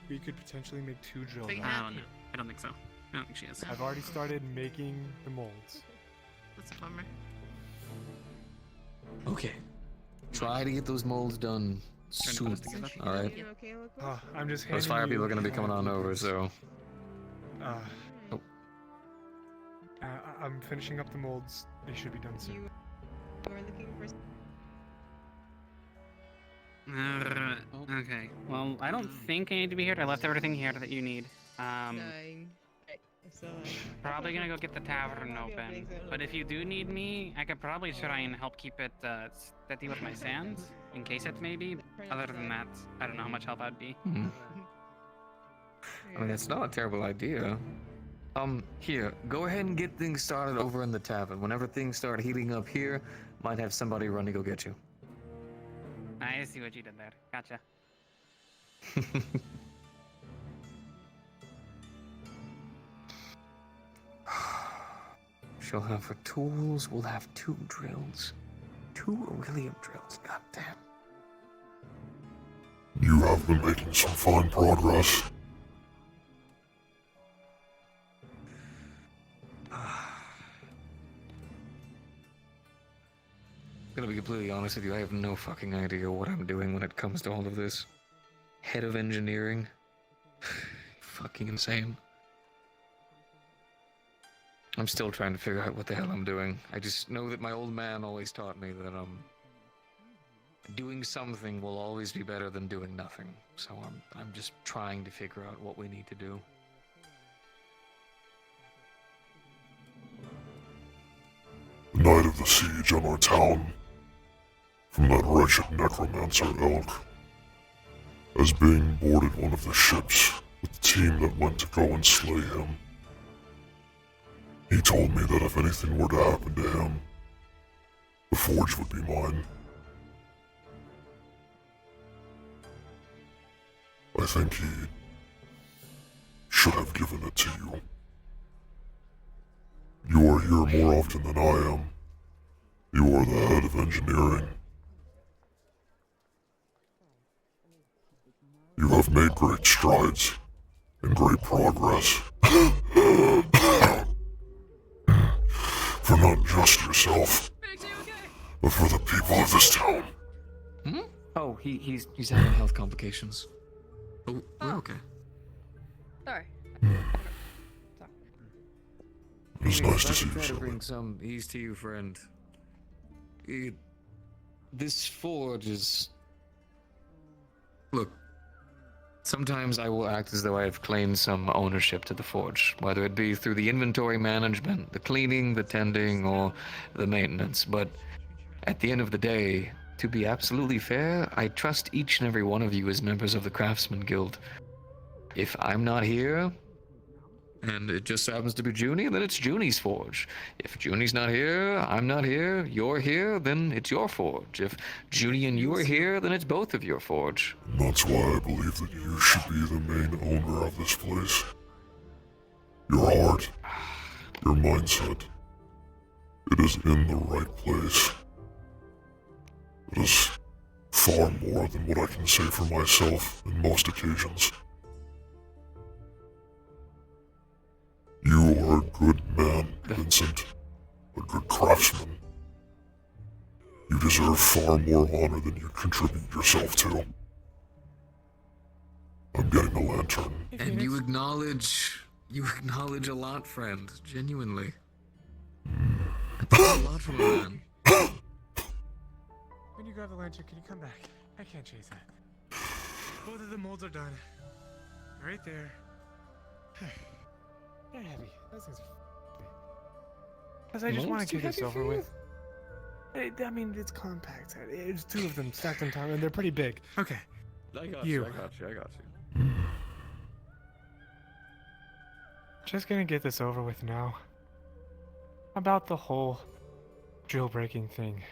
we could potentially make 2 drill Big guns. I don't know. I don't think so. I don't think she is. I've already started making the molds. That's a bummer. Okay. Try to get those molds done soon, alright? I'm just Those handing fire you people are gonna be coming on blueprints. over, so... I'm finishing up the molds. They should be done soon. You are looking for. Okay. Well, I don't think I need to be here. I left everything here that you need. Dying. So, Probably gonna go get the tavern open. But if you do need me, I could probably try and help keep it steady with my sands, in case it may be. Other than that, I don't know how much help I'd be. I mean, it's not a terrible idea. Here, go ahead and get things started over in the tavern. Whenever things start heating up here, might have somebody run to go get you. I see what you did there. Gotcha. She'll have for tools, we'll have 2 drills. 2 Aurelium drills, goddamn. You have been making some fine progress. Gonna be completely honest with you, I have no fucking idea what I'm doing when it comes to all of this. Head of engineering. Fucking insane. I'm still trying to figure out what the hell I'm doing. I just know that my old man always taught me that, doing something will always be better than doing nothing. So I'm just trying to figure out what we need to do. The night of the siege on our town, from that wretched necromancer Elk, as being boarded one of the ships with the team that went to go and slay him. He told me that if anything were to happen to him, the forge would be mine. I think he should have given it to you. You are here more often than I am. You are the head of engineering. You have made great strides and great progress. For not just yourself, but for the people of this town. Oh, he's having health complications. Oh, we're okay. Sorry. It's nice to see you, Try to Sylvie. bring some ease to you, friend. This forge is... Look, sometimes I will act as though I have claimed some ownership to the forge, whether it be through the inventory management, the cleaning, the tending, or the maintenance, but at the end of the day, to be absolutely fair, I trust each and every one of you as members of the Craftsman Guild. If I'm not here, and it just happens to be Junie, then it's Junie's forge. If Junie's not here, I'm not here, you're here, then it's your forge. If Junie and you are here, then it's both of your forge. And that's why I believe that you should be the main owner of this place. Your heart, your mindset, it is in the right place. It is far more than what I can say for myself in most occasions. You are a good man, Vincent. A good craftsman. You deserve far more honor than you contribute yourself to. I'm getting a lantern. And you acknowledge a lot, friend, genuinely. That's a lot from a man. When you grab the lantern, can you come back? I can't chase that. Both of the molds are done. Right there. They're heavy. Those things are because I just want to get this over with. I mean, it's compact. It's 2 of them stacked on top, and they're pretty big. Okay. I got you. I got you. Just gonna get this over with now. About the whole drill breaking thing.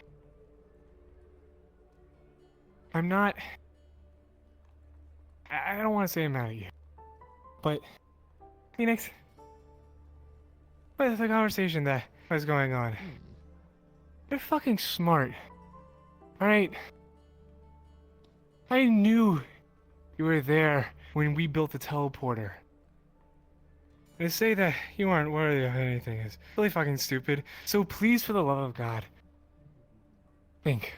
I'm not... I don't want to say I'm mad at you. But, Phoenix, with the conversation that was going on, you're fucking smart. Alright? I knew you were there when we built the teleporter. And to say that you aren't worthy of anything is really fucking stupid. So please, for the love of God, think.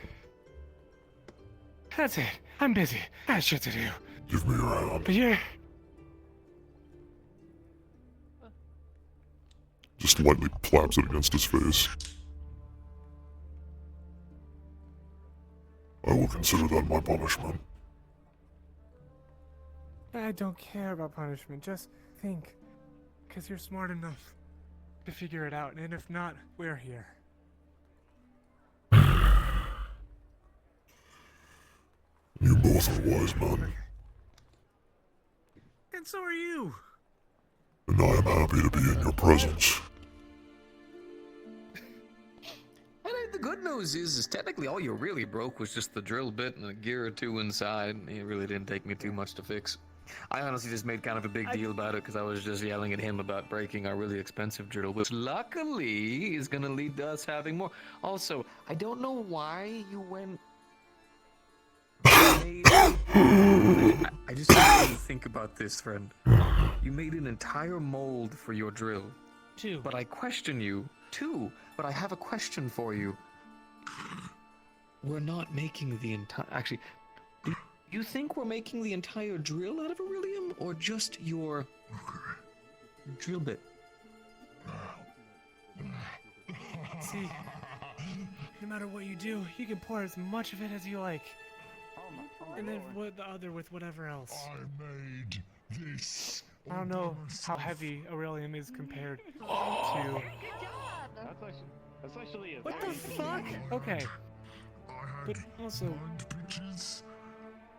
That's it. I'm busy. I have shit to do. Give me your hand. But you're... Just lightly claps it against his face. I will consider that my punishment. I don't care about punishment. Just think. Because you're smart enough to figure it out. And if not, we're here. You both are wise men. And so are you. And I am happy to be in your presence. And the good news is technically all you really broke was just the drill bit and a gear or 2 inside. It really didn't take me too much to fix. I honestly just made kind of a big deal about it because I was just yelling at him about breaking our really expensive drill, which luckily is going to lead to us having more. Also, I don't know why you went... I just need you to think about this, friend. You made an entire mold for your drill. 2. But I question you. 2. But I have a question for you. We're not making the entire... Actually, do you think we're making the entire drill out of beryllium? Or just your... drill bit? See, no matter what you do, you can pour as much of it as you like. And then the other with whatever else. I made this. I don't know how heavy beryllium is compared to... That's actually a What the fuck? Okay. But also,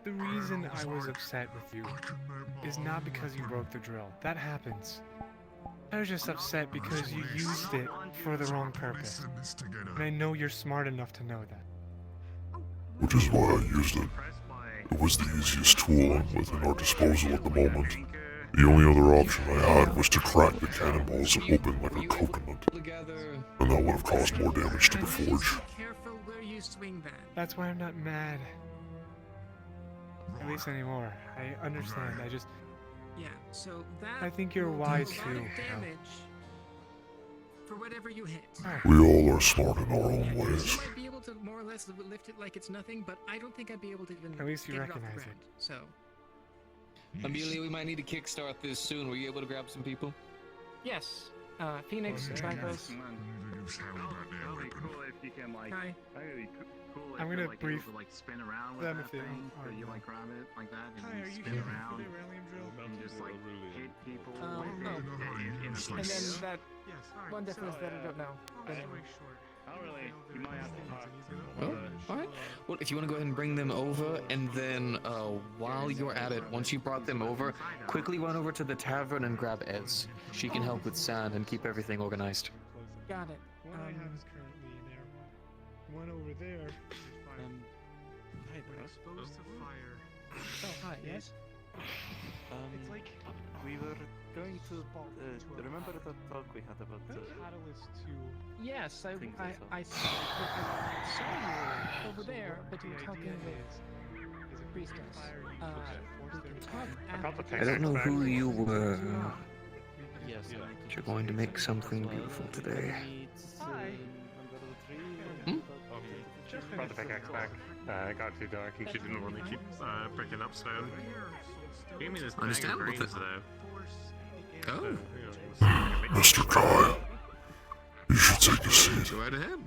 the reason I was upset with you is not because you broke the drill. That happens. I was just upset because you used it for the wrong purpose. And I know you're smart enough to know that. Which is why I used it. It was the easiest tool within our disposal at the moment. The only other option I had was to crack the cannonballs open like a coconut. And that would have caused more damage to the forge. Careful where you swing that. That's why I'm not mad. At least anymore. I understand. I just... Yeah, so that... I think you're wise too. Damage for whatever you hit. We all are smart in our own ways. You might be able to more or less lift it like it's nothing, but I don't think I'd be able to even At least you get it off the recognize ground, it. So... Amelia, we might need to kickstart this soon. Were you able to grab some people? Yes. Phoenix, Dragos. That'll be cool if you can, like... Hi. That'd be cool if I'm you're, gonna like, brief able to, like, spin around with them that if they thing. don't So you, like, grab it like that, and Hi, then are you spin here around. for the beryllium drill? And just, like, hit people Oh. with it. And then that one difference that I don't know. Not really. You might have to talk. Oh, alright. Well, if you want to go ahead and bring them over, and then while you're at it, once you brought them over, quickly run over to the tavern and grab Ez. She can help with sand and keep everything organized. Got it. One I have is currently in there. One over there. Hey, but exposed to fire. Oh, hi, yes? It's like we were going to remember the talk we had about the catalyst to Yes, I saw you over there, but you were talking with Priestess. We can talk after. I don't know who you were. Yes, But you're going to make something beautiful today. Brought the pickaxe back. It got too dark and she didn't want to keep picking up stone. Give me this bag of Understandable. greens, though. Oh. Mr. Kai, you should take a seat. Go right ahead.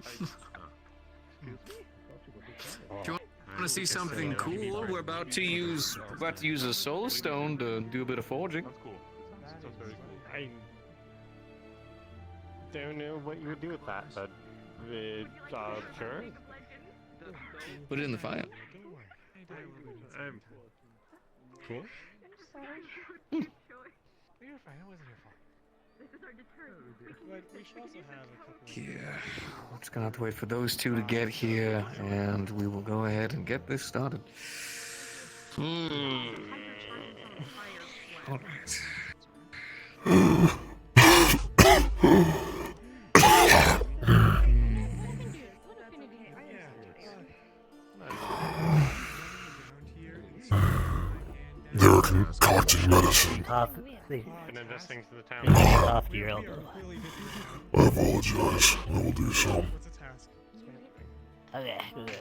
want to see something cool, we're about to use a soul stone to do a bit of forging. That's cool. That's very cool. I don't know what you would do with that, but sure. Put it in the fire. Cool. You're fine. It wasn't your fault. But we should also have a couple. Yeah, we're just gonna have to wait for those two to get here, and we will go ahead and get this started. All right. They're concocting medicine. Been investing to the town. Off to your elbow. I apologize. I will do so. Okay, good.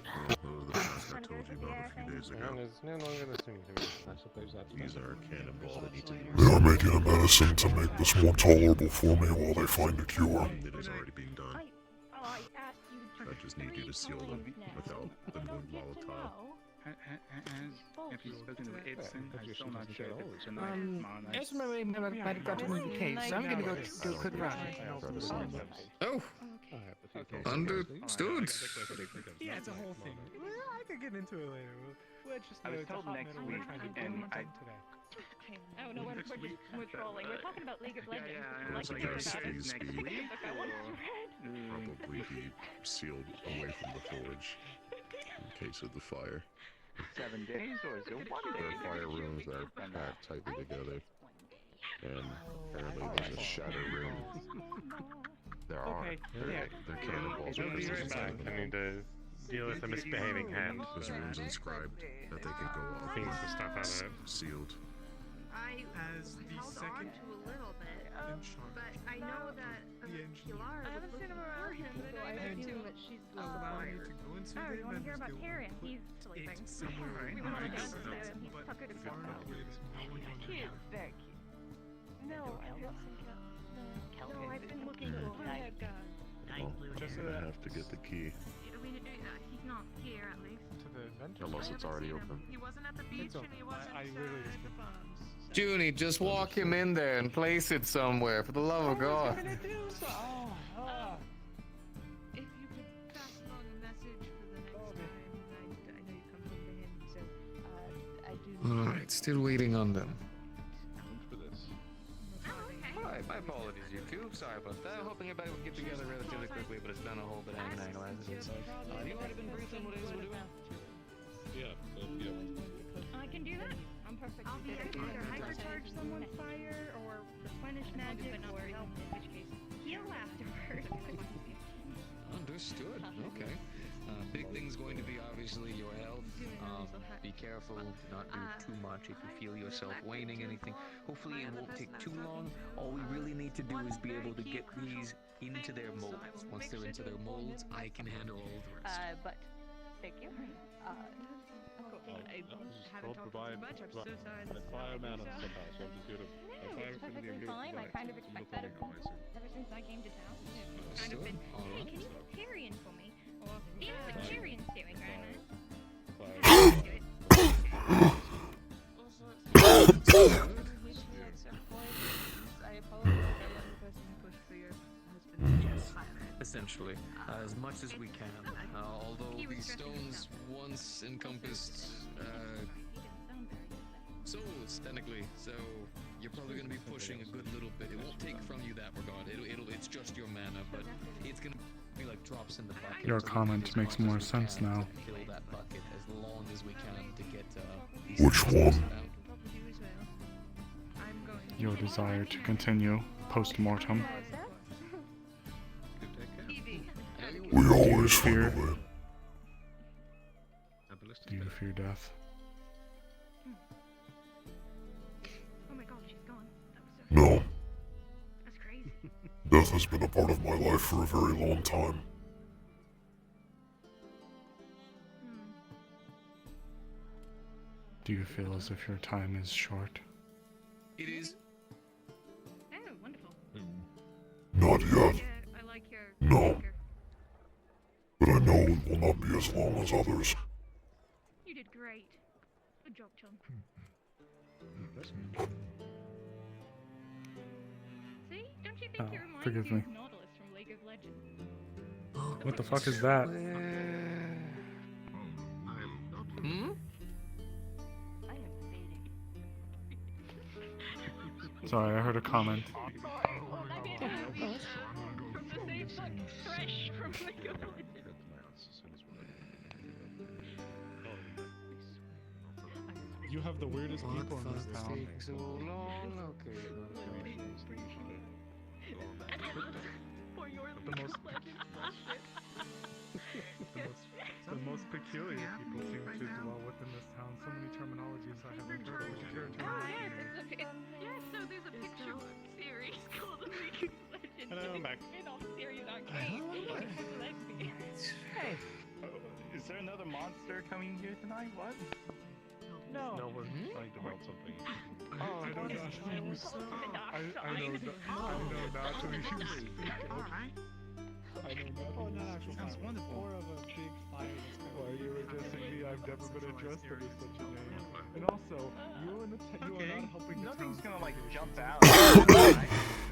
The task I told you about a few days ago. It's no longer the thing to me. I suppose that's These are cannonballs that need to be. They are making a medicine to make this more tolerable for me while they find a cure. It is already being done. I just need you to seal them without them going volatile. Have you spoken to Edson? I'm still not sure if it's tonight. Ezra might have got to move the case, so I'm gonna go do a quick run. Oh, understood. Yeah, it's a whole thing. Well, I could get into it later. We'll just I was told next week, and I. Oh no, we're trolling. We're talking about League of Legends. Yeah, Like, like next week. Probably be sealed away from the forge in case of the fire. 7 days or is it 1 day? Their fire rooms are packed tightly together, and apparently there's a shadow room. There are. They're cannonballs. Don't be right back. I need to deal with a misbehaving hand. There's rooms inscribed that they can go off. Things to stuff out of it. Sealed. I As the held second on to a little bit, in charge. but I know that Kilara I haven't seen him around him, so I assume that she's acquired. Oh, you want to hear about Tyrion? He's sleeping. We went on a date with him. He's tuckered his He is very cute. No, I don't think no, I've been looking for him. I have to get the key. He's not here, at least. To the adventure. Unless it's already open. He wasn't at the beach and he wasn't I literally just Junie, just walk him in there and place it somewhere, for the love of God. if you could pass along a message for the next time, I know you come home to him, so I do. Alright, still waiting on them. for this. Alright, my apologies, you two. Sorry about that. Hoping everybody would get together relatively quickly, but it's been a whole bit of an angle as it is. Have you already been briefed on what it is we're doing? Yeah. I can do that. I'm perfect. I'll be happy to either hypercharge someone's fire or replenish magic or help, in which case heal afterwards. Understood. Okay. Big thing's going to be obviously your health. Be careful to not do too much if you feel yourself waning anything. Hopefully it won't take too long. All we really need to do is be able to get these into their molds. Once they're into their molds, I can handle all the rest. But thank you. I haven't talked too much. I'm so sorry. I fire man on somehow, so I'm just gonna. It's perfectly fine. I kind of expect that ever since I came to town. It's kind of been, hey, can you put Tyrion for me? Or, do you know what Tyrion's doing right now? Essentially, as much as we can. Although these stones once encompassed souls, technically, so you're probably going to be pushing a good little bit. It won't take from you that regard. It's just your mana, but it's going to be like drops in the bucket. Your comment makes more sense now. Fill that bucket as long as we can to get Which one? Your desire to continue post-mortem. We always find a way. Do you fear death? Oh my god, she's gone. No. That's crazy. Death has been a part of my life for a very long time. Do you feel as if your time is short? It is. Oh, wonderful. Not yet. Yeah, I like your No. But I know it will not be as long as others. chunk. See? Don't you think Oh, he reminds forgive you me. of Nautilus from League of Legends? What the fuck is that? Hmm? I am fading. Sorry, I heard a comment. From the same fuck fresh from League of Legends. You have the weirdest people in this town. Taking so long? Okay. For your The most, the most peculiar people seem to dwell within this town. So many terminologies I haven't heard. Would you care to Oh yes, so there's a picture book series called League of Legends. Hello, I'm back. Spin-off series arcade. Lesbians. Hey, is there another monster coming here tonight? What? No. No, we're trying to build something. Oh, I know not who you speak. I know not who you speak. Alright. I know not who you speak. Sounds wonderful. More of a big fire. Why are you addressing me? I've never been addressed under such a name. And also, you and the you are not helping the Nothing's town. gonna like jump out. And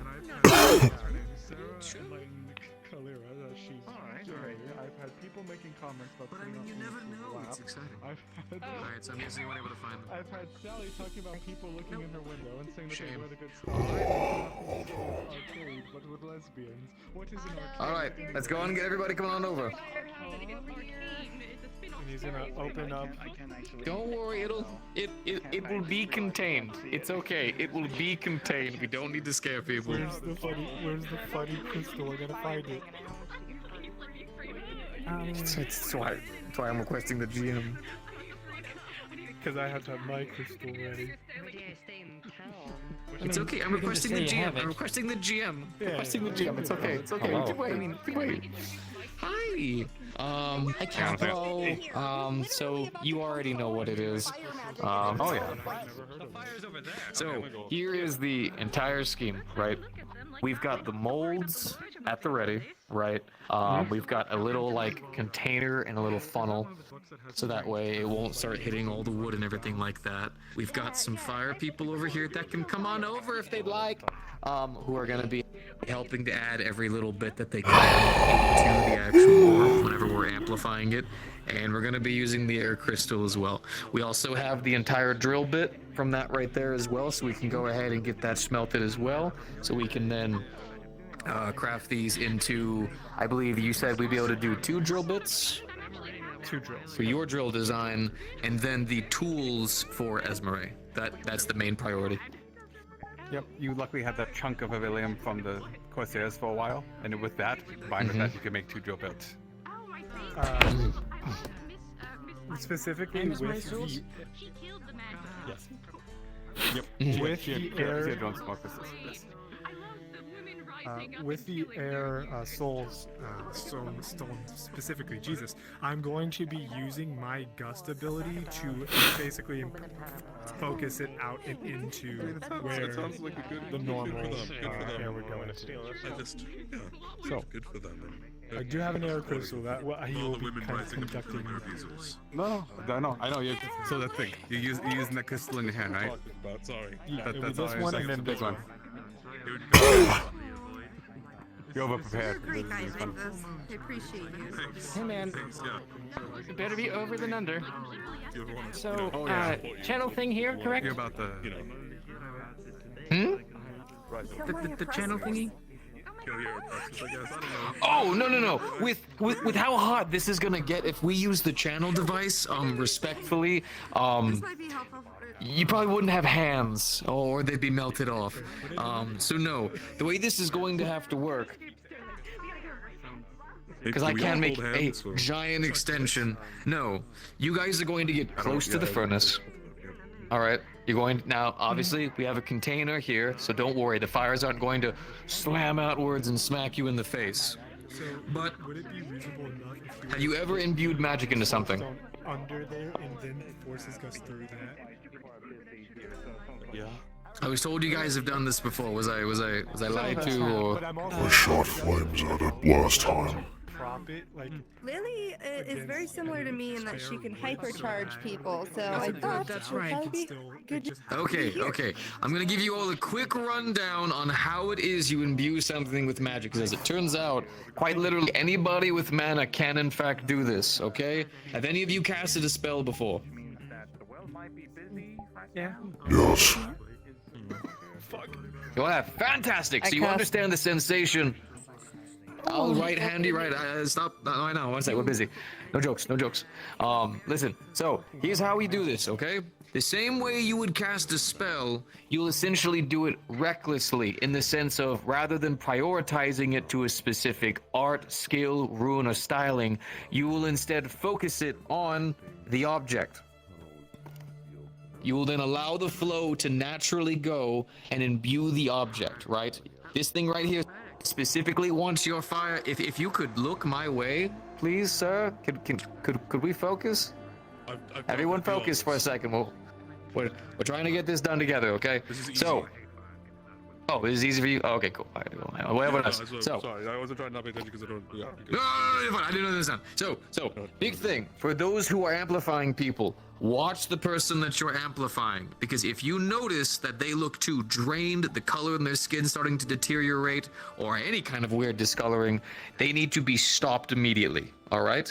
I've had her name is Sarah Enlightened Kalira. She's gay. I've had people making comments about. But I mean, you never know. It's exciting. I've had. Alright, so I'm guessing you weren't able to find them. I've had Sally talking about people looking in her window and saying that they Shame. wear the good stuff. Arcade, but with lesbians. What is an arcade? Alright, let's go and get everybody coming on over. And he's gonna open up. Don't worry, it will be contained. It's okay. It will be contained. We don't need to scare people. Where's the funny crystal? I gotta find it. That's why I'm requesting the GM. Because I have to have my crystal ready. It's okay. I'm requesting the GM. I'm requesting the GM. Requesting the GM. It's okay. It's okay. Wait. Hi. Hi, Capo. So you already know what it is. Oh yeah. So here is the entire scheme, right? We've got the molds at the ready, right? We've got a little like container and a little funnel, so that way it won't start hitting all the wood and everything like that. We've got some fire people over here that can come on over if they'd like, who are gonna be helping to add every little bit that they can to the actual ore whenever we're amplifying it. And we're gonna be using the air crystal as well. We also have the entire drill bit from that right there as well, so we can go ahead and get that smelted as well, so we can then craft these into, I believe you said we'd be able to do 2 drill bits? 2 drills. For your drill design, and then the tools for Esmeralda. That's the main priority. Yep, you luckily had that chunk of Avilium from the Corsairs for a while, and with that, combined with that, you can make 2 drill bits. Specifically with the... Yes. Yep. With the air... with the air souls stone specifically, Jesus, I'm going to be using my gust ability to basically focus it out and into where the normal air would go into. So, good for them. I do have an air crystal that he will be kind of conducting. No, I know. So that's the thing. You're using the crystal in your hand, right? Sorry. Yeah, That's this one and then big this one. You're over prepared. Great guys with this. I appreciate you. Hey man, it better be over than under. So, Oh, yeah. channel thing here, correct? You're about the... The channel thingy? Kill your oppressors, I guess. I don't know. Oh, no. With how hot this is gonna get if we use the channel device, respectfully, you probably wouldn't have hands, or they'd be melted off. So no, the way this is going to have to work, because I can't make a giant extension. No, you guys are going to get close to the furnace. All right, you're going now. Obviously, we have a container here, so don't worry. The fires aren't going to slam outwards and smack you in the face. But would it be reasonable enough if have you ever imbued magic into something? Under there and then forces gust through that? Yeah. I was told you guys have done this before. Was I lied to, or? I shot flames at it last time. prop it, like. Lily is very similar to me in that she can hypercharge people, so That's I good. thought That's it would right. probably be good to Okay, be here. okay. I'm gonna give you all a quick rundown on how it is you imbue something with magic, because as it turns out, quite literally anybody with mana can in fact do this, okay? Have any of you casted a spell before? Yeah. Yes. Fuck. You wanna have fantastic, so I you cast- understand the sensation. Oh, All right, handy, right. Stop. No, I know. One sec. We're busy. No jokes. No jokes. Listen. So here's how we do this. Okay. The same way you would cast a spell, you'll essentially do it recklessly in the sense of rather than prioritizing it to a specific art, skill, rune, or styling, you will instead focus it on the object. You will then allow the flow to naturally go and imbue the object, right? This thing right here specifically wants your fire. If you could look my way, please, sir. Could we focus? Everyone focus for a second. We're trying to get this done together, okay? So. Oh, this is easy for you? Oh, okay, cool. All right, cool. Whatever else. So. Sorry, I wasn't trying to not pay attention because I don't. Yeah. No, you're fine. I didn't know this sound. So, big thing for those who are amplifying people. Watch the person that you're amplifying, because if you notice that they look too drained, the color in their skin starting to deteriorate, or any kind of weird discoloring, they need to be stopped immediately. All right?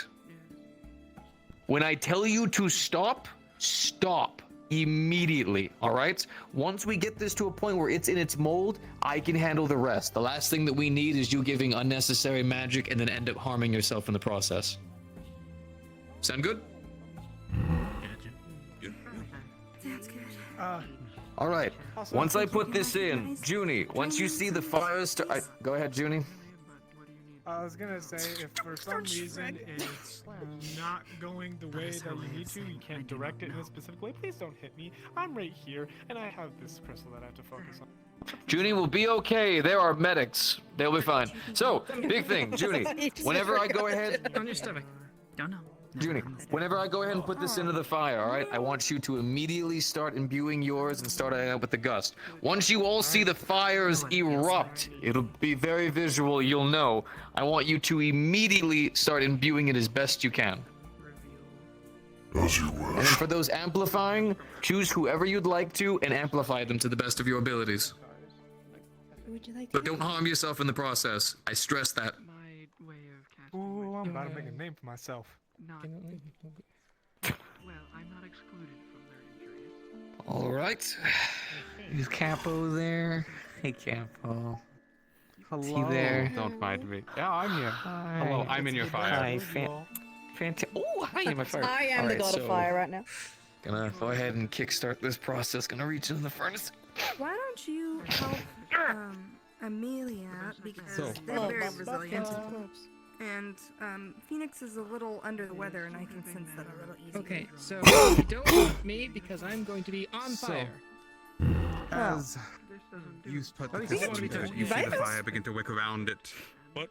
When I tell you to stop, stop immediately. All right? Once we get this to a point where it's in its mold, I can handle the rest. The last thing that we need is you giving unnecessary magic and then end up harming yourself in the process. Sound good? Sounds good. All right. Once I put this in, Junie, once you see the fires go ahead, Junie. I was gonna say, if for some reason it's not going the way that you need to, you can't direct it in a specific way, please don't hit me. I'm right here, and I have this crystal that I have to focus on. Junie will be okay. There are medics. They'll be fine. So, big thing, Junie. Whenever I go ahead... On your stomach. Don't know. Junie, whenever I go ahead and put this into the fire, all right, I want you to immediately start imbuing yours and start out with the gust. Once you all see the fires erupt, it'll be very visual, you'll know. I want you to immediately start imbuing it as best you can. As you wish. And then for those amplifying, choose whoever you'd like to and amplify them to the best of your abilities. Would you like But don't harm yourself in the process. I stress that. Ooh, I'm about to make a name for myself. Well, I'm not excluded from their injuries. All right. Is Capo there? Hey, Capo. Hello. Is he there? Don't mind me. Yeah, I'm here. Hi. Hello, I'm in your fire. Hi, fantastic. Oh, hi, in my fire. I am All the right, god so of fire right now. Gonna go ahead and kickstart this process. Gonna reach into the furnace. Why don't you help Amelia out, because they're very resilient. And Phoenix is a little under the weather, and I can sense that a little easily. Okay, so don't help me because I'm going to be on fire. As you put the think crystal it's into it, you see the fire begin to wick around it. What?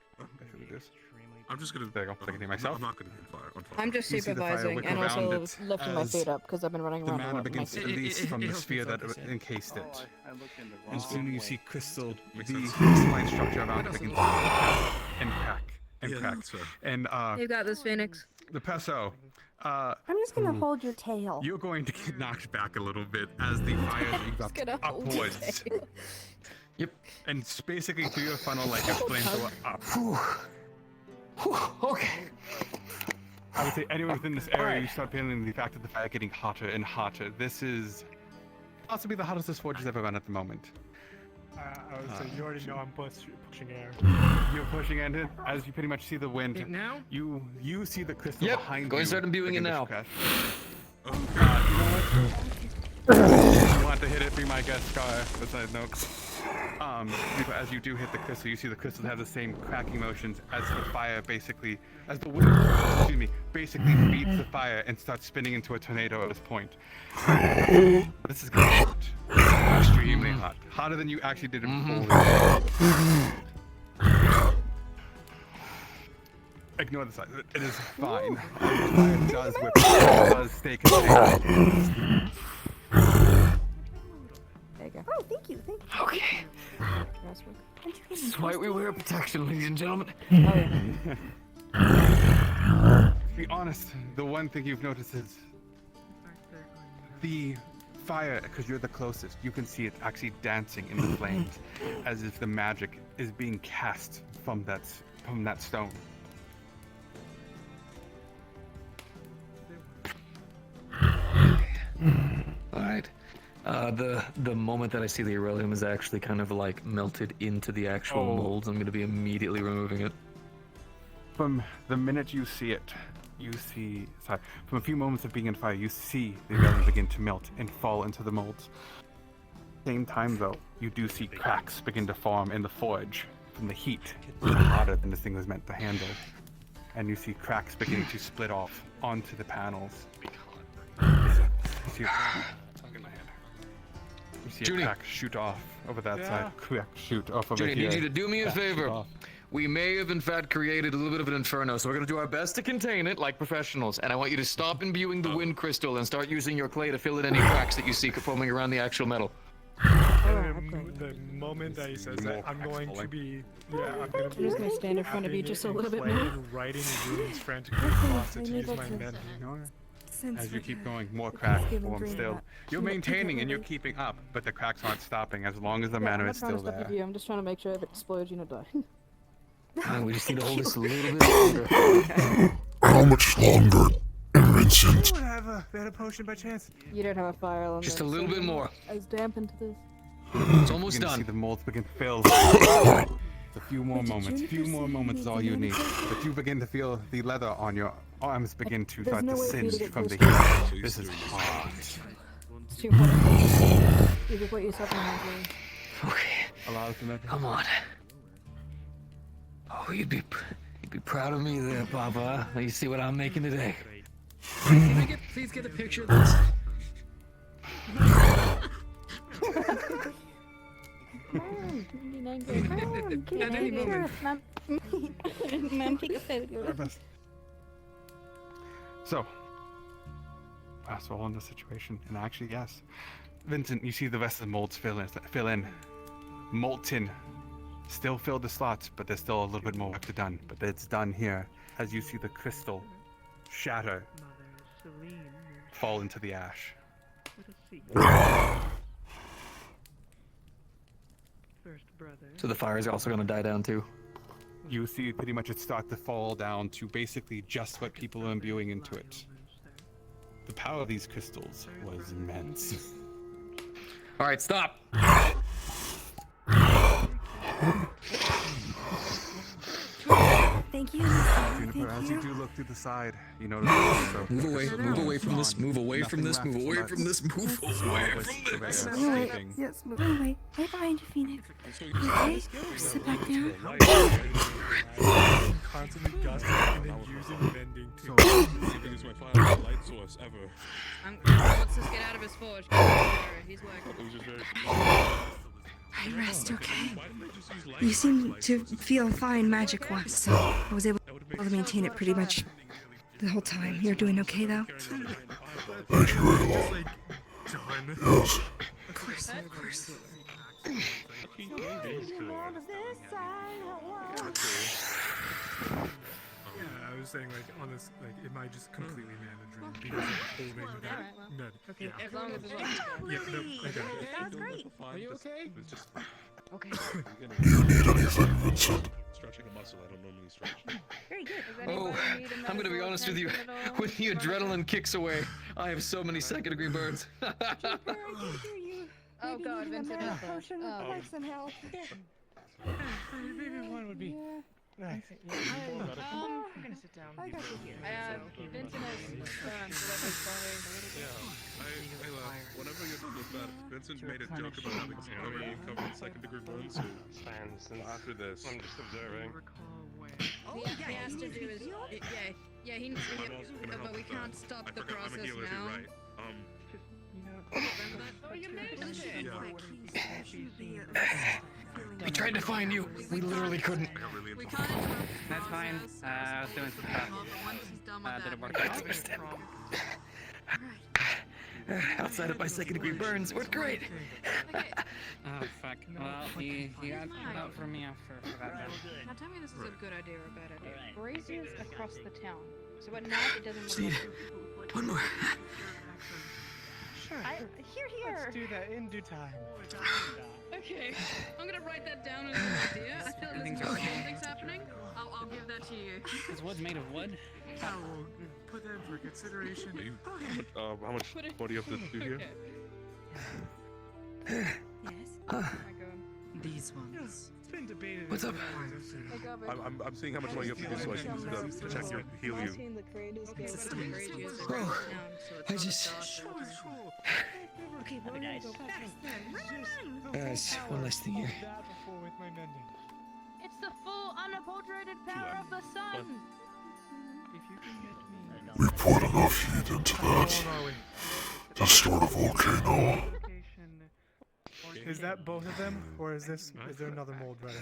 I'm just gonna take it myself. I'm not gonna get fire on fire. I'm just You see the fire supervising wick and around also it lifting my as feet up because I've been running the around. mana a lot with my begins to feet. release from the helps me sphere that focus, yeah. encased it. I looked in the And wrong soon you way. see crystal, the Makes sense. crystalline structure around it begins to and crack and Yeah, crack. that's fair. And You got this, Phoenix. the peso. I'm just gonna hold your tail. You're going to get knocked back a little bit as the fire erupt gonna hold your upwards. tail. Yep. And it's basically through your funnel like a flamethrower up. Okay. I would say anyone within this area, you start feeling the fact of the fire getting hotter and hotter. This is possibly the hottest this forge has ever run at the moment. I would say you already know I'm pushing air. You're pushing in as you pretty much see the wind. Now? You see the crystal Yep, behind go you. and start imbuing it begin to now. crash. You know what? You want to hit it, be my guest, Scar. Besides, no. As you do hit the crystal, you see the crystal have the same cracking motions as the fire basically, as the wind, excuse me, basically beats the fire and starts spinning into a tornado at this point. This is gonna hot. Extremely hot. Hotter than you actually did it before. Ignore the size. It is fine. The fire does whip. It does stay contained. There you go. Oh, thank you, thank you. Okay. This is why we wear protection, ladies and gentlemen. Oh, yeah. be honest, the one thing you've noticed is the fire, because you're the closest, you can see it actually dancing in the flames, as if the magic is being cast from that stone. Alright. The moment that I see the Aurelium is actually kind of like melted into the actual molds, I'm going to be immediately removing it. From the minute you see it, from a few moments of being in fire, you see the Aurelium begin to melt and fall into the molds. Same time though, you do see cracks begin to form in the forge from the heat. It's hotter than this thing was meant to handle. And you see cracks beginning to split off onto the panels. You see a crack shoot off over that side. Crack shoot off over Judy, I here. need you to do me a Crack shoot favor. off. We may have in fact created a little bit of an inferno, so we're going to do our best to contain it like professionals. And I want you to stop imbuing the wind crystal and start using your clay to fill in any cracks that you see forming around the actual metal. The moment that he says that, I'm going to be, I'm going to be. I'm just gonna stand in front of you just a little bit more. And writing runes frantically across it to use my mending. As you keep going, more cracks form still. You're maintaining and you're keeping up, but the cracks aren't stopping as long as the mana is still there. I'm just trying to make sure if it explodes, you don't die. We just need to hold this a little bit longer. How much longer, Vincent? I have a better potion by chance. You don't have a fire on Just a little bit more. As damp into this. It's almost You can done. see the molds begin to fill. A few more moments. Few more moments is all you need. But you begin to feel the leather on your arms begin to There's start no to way for you to singe get from the close heat. This is hot. It's too hot. You can put yourself in harm's way. Okay. Allow us to make Come on. Oh, you'd be proud of me there, Papa. You see what I'm making today? Can I please get a picture of this? At any moment. So, fast roll on the situation, and actually, yes. Vincent, you see the rest of the molds fill in. Molten. Still fill the slots, but there's still a little bit more work to done. But it's done here, as you see the crystal shatter, fall into the ash. So the fires are also going to die down too. You see pretty much it start to fall down to basically just what people are imbuing into it. The power of these crystals was immense. All right, stop. Thank you. Juniper, as you do look to the side, you notice also. Move away from this, move away from this, move away from this, move away from this. Yes, move away. Right behind you, Phoenix. Okay, sit back down. Constantly gusting and then using mending too. It's my final light source ever. Let's just get out of his forge. He's working. It was just very. I rest, okay? You seem to feel fine magic-wise, so I was able to maintain it pretty much the whole time. You're doing okay, though? Thank you very much. Yes. Of course, of course. Yeah, I was saying, like, on this, like, it might just completely manage because of holding that med. Okay, as long as it's Yeah, no, okay. That was great. Are you okay? It's just. Okay. Do you need anything, Vincent? Stretching a muscle I don't normally stretch. Very good. Oh, I'm going to be honest with you. When the adrenaline kicks away, I have so many second-degree burns. Oh god, Vincent. Potion would like some help. Maybe one would be nice. I'm gonna sit down. I got you here. Vincent has Whenever you're done with that, Vincent made a joke about having his army covered in second-degree burns. So after this, I'm just observing. He has to do is, yeah, he needs to, but we can't stop the process now. Oh, you missed it! We tried to find you. We literally couldn't. We can't interrupt. That's fine. I was doing some stuff. Once he's done with Didn't work that, out. Outside of my second-degree burns, it worked great. Oh fuck. Well, he got out for me for that. Now tell me this is a good idea or a bad idea. Braziers across the town. So at night it doesn't look Steve, like... one more. Sure. Here. Let's do that in due time. Okay, I'm gonna write that down as an idea. I feel like there's more things happening. I'll give that to you. Is wood made of wood? I will put that in for consideration. How much what do you have to do here? Yes. These ones. It's been debated. What's up? I'm seeing how much money you have to do so I can check your heal you. Oh, I just... Okay, That'd be nice. Guys, one last thing here. It's the full unadulterated power of the sun. We put enough heat into that to start a volcano. Is that both of them, or is there another mold brother?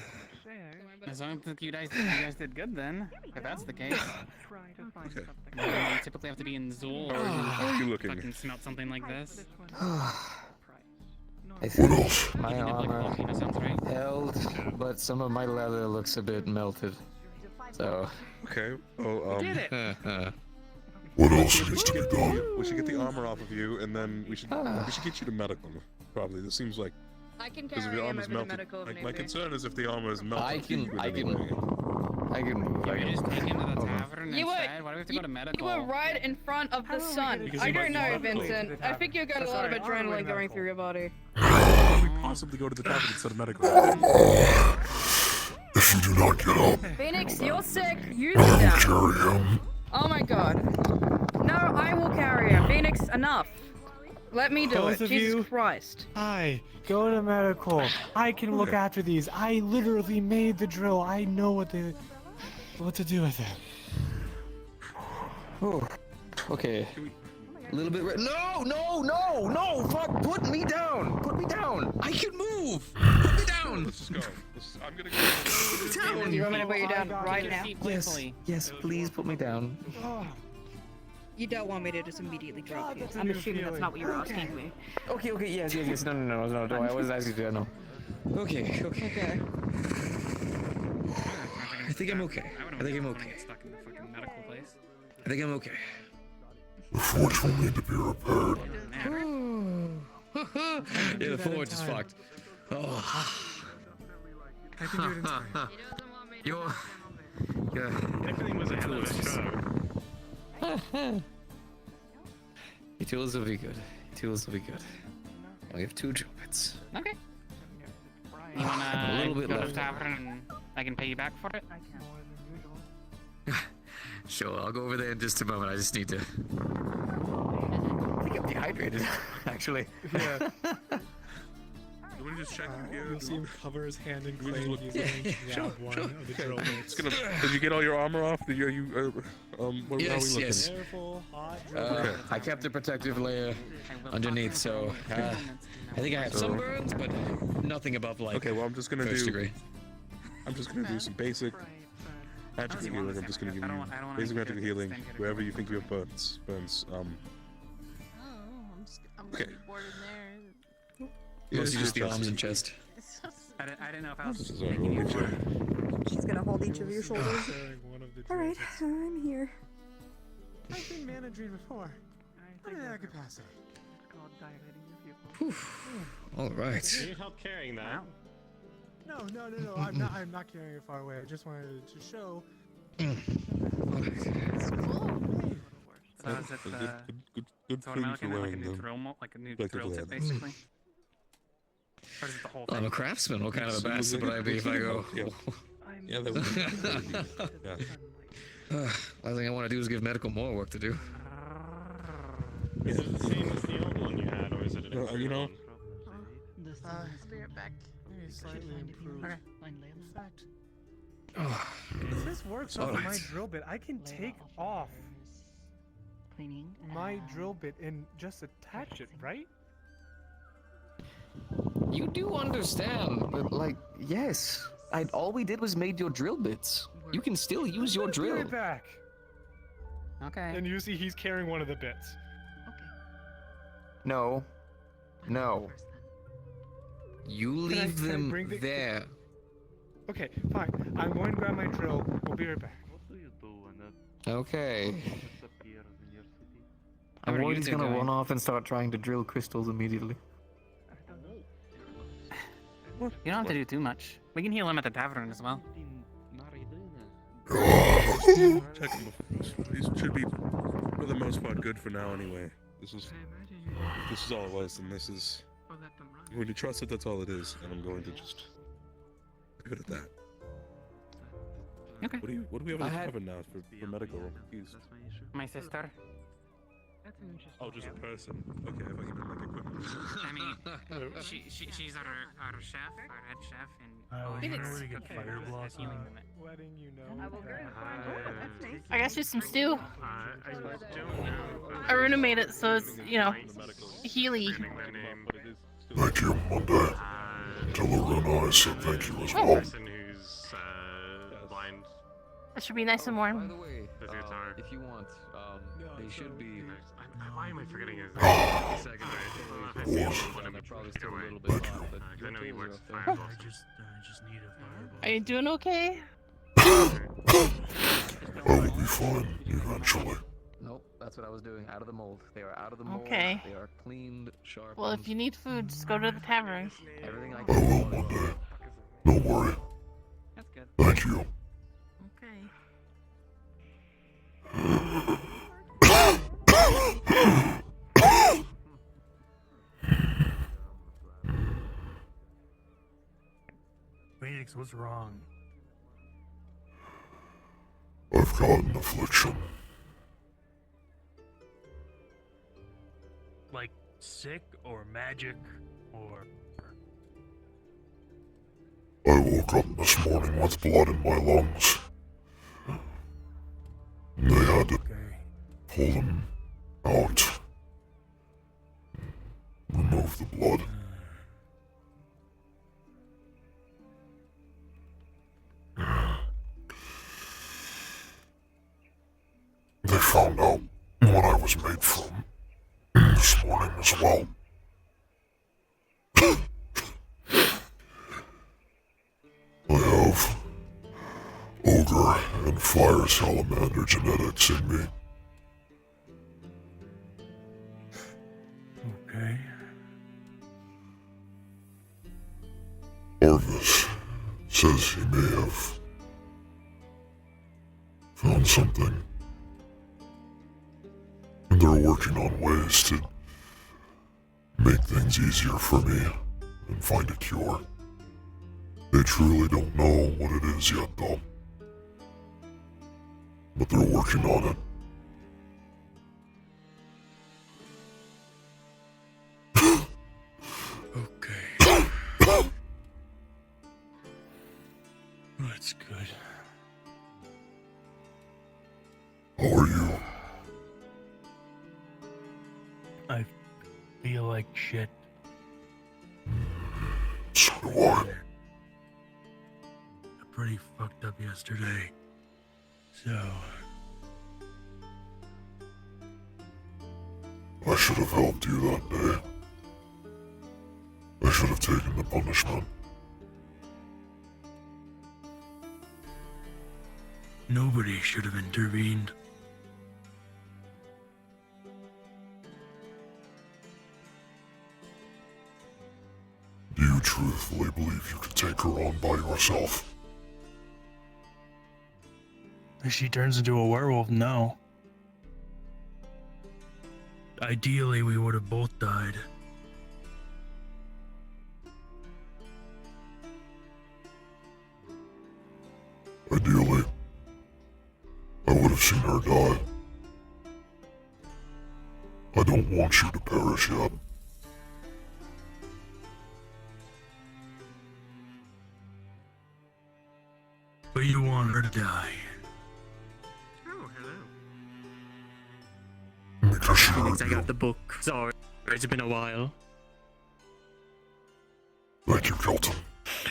As long as you guys did good then. If that's the case. Okay. You typically have to be in Zool or Keep looking. fucking smelt something like this. I think my armor held, but some of my leather looks a bit melted. So... Okay, well, What else needs to be done? We should get the armor off of you, and then we should get you to medical. Probably. This seems like I can because if carry the him armor's over to melted. medical if Like, need my be. concern is if the armor is melted. I can move. You just take him to the tavern You instead? Why do we have to go to medical? You were right in front of the sun. I don't know, Vincent. I think you got a lot of adrenaline going through your body. How can we possibly go to the tavern instead of medical? If you do not get up, Phoenix, you're sick. You I sit will down. carry him. Oh my god. No, I will carry him. Phoenix, enough. Let me do Both it. of Jesus you? Christ. Hi, go to medical. I can look after these. I literally made the drill. I know what to do with it. Oh, okay. A little bit. No! Fuck! Put me down! Put me down! I can move! Put me down! Let's just go. I'm gonna go. Down! You want me to put you down right now? Yes, please put me down. You don't want me to just immediately drop you. I'm assuming that's not what you were asking me. Okay, yes. No, I wasn't asking you that, no. Okay. I think I'm okay. I think I'm okay. Stuck in the fucking medical place. I think I'm okay. The forge will need to be repaired. Yeah, the forge is fucked. Oh. I can do it in time. Yeah. Everything was ahead of the show. Your tools will be good. We have 2 drill bits. Okay. You A wanna little bit go to left. the tavern and I can pay you back for it? Sure, I'll go over there in just a moment. I just need to... I think I'm dehydrated, actually. Yeah. Let me just check You'll see him cover his hand in We just clay. look- He's going to grab one of the drill bits. Did you get all your armor off? How are we looking? Yes. Careful, hot drill. I kept a protective layer underneath, so I think I have some burns, but nothing above like Okay, well I'm just gonna first do. degree. I'm just gonna do some basic magical healing. I'm just gonna give you basic magical healing. Wherever you think you have burns. I'm Okay. gonna be bored in there. Mostly just the arms and chest. I didn't know if I was This is our making you little feel- She's gonna hold each of your shoulders. Alright, I'm here. I've been managing before. What in that capacity? All right. You need help carrying that. No. I'm not carrying it far away. I just wanted to show. So is it, Good so what am I thing looking for at? Like a wearing new them. drill, like a new Like drill a tip, lad. basically? Or is it the whole thing? I'm a craftsman. What kind of a bastard would I be if I go? Yeah, that would yeah. Last thing I want to do is give medical more work to do. Is it the same as the old one you had, or is it an you know, improved I'll be right back. Maybe slightly improved. Okay. In fact, Oh. if this works off my drill bit, I can take off my drill bit and just attach it, right? You do understand, but like, yes. All we did was made your drill bits. You can still use your Be drill. right back. Okay. And you see he's carrying one of the bits. No. No. You leave can I them bring the- there. Okay, fine. I'm going to grab my drill. We'll be right back. Okay. What I'm are worried you he's two gonna doing? run off and start trying to drill crystals immediately. You don't have to do too much. We can heal him at the tavern as well. Check him. He should be, for the most part, good for now anyway. This is all it was, and this is. When you trust it, that's all it is, and I'm going to just leave it at that. Okay. What do we have in the cabin now for medical? My sister. That's an interesting. Oh, just a person. Okay, I thought you meant like equipment. I mean, she's our chef, our head chef, and Phoenix. Letting you know. I got you some stew. I don't know. Aruna made it, so it's, you know, Healy. Thank you, Monday. Tell Aruna I said thank you as well. Person who's blind. It should be nice and warm. By the way, if you want, they should be. Why am I forgetting his What? I know he works at Fireball. Are you doing okay? I will be fine eventually. Nope, that's what I was doing. Out of the mold. They are out of the mold. Okay. They are cleaned, sharp. Well, if you need food, just go to the tavern. Everything I I can. will, Monday. Don't worry. That's good. Thank you. Okay. Phoenix, what's wrong? I've got an affliction. Like sick or magic or. I woke up this morning with blood in my lungs. They had to pull them out. Remove the blood. They found out what I was made from this morning as well. I have ogre and fire salamander genetics in me. Okay. Orvis says he may have found something. And they're working on ways to make things easier for me and find a cure. They truly don't know what it is yet, though. But they're working on it. Okay. That's good. How are you? I feel like shit. So do I. I'm pretty fucked up yesterday. So. I should have helped you that day. I should have taken the punishment. Nobody should have intervened. Do you truthfully believe you could take her on by yourself? If she turns into a werewolf, no. Ideally, we would have both died. Ideally, I would have seen her die. I don't want you to perish yet. But you want her to die. Oh, hello. Because she Phoenix, hurt I you. got the book. Sorry, it's been a while. Thank you, Kelton.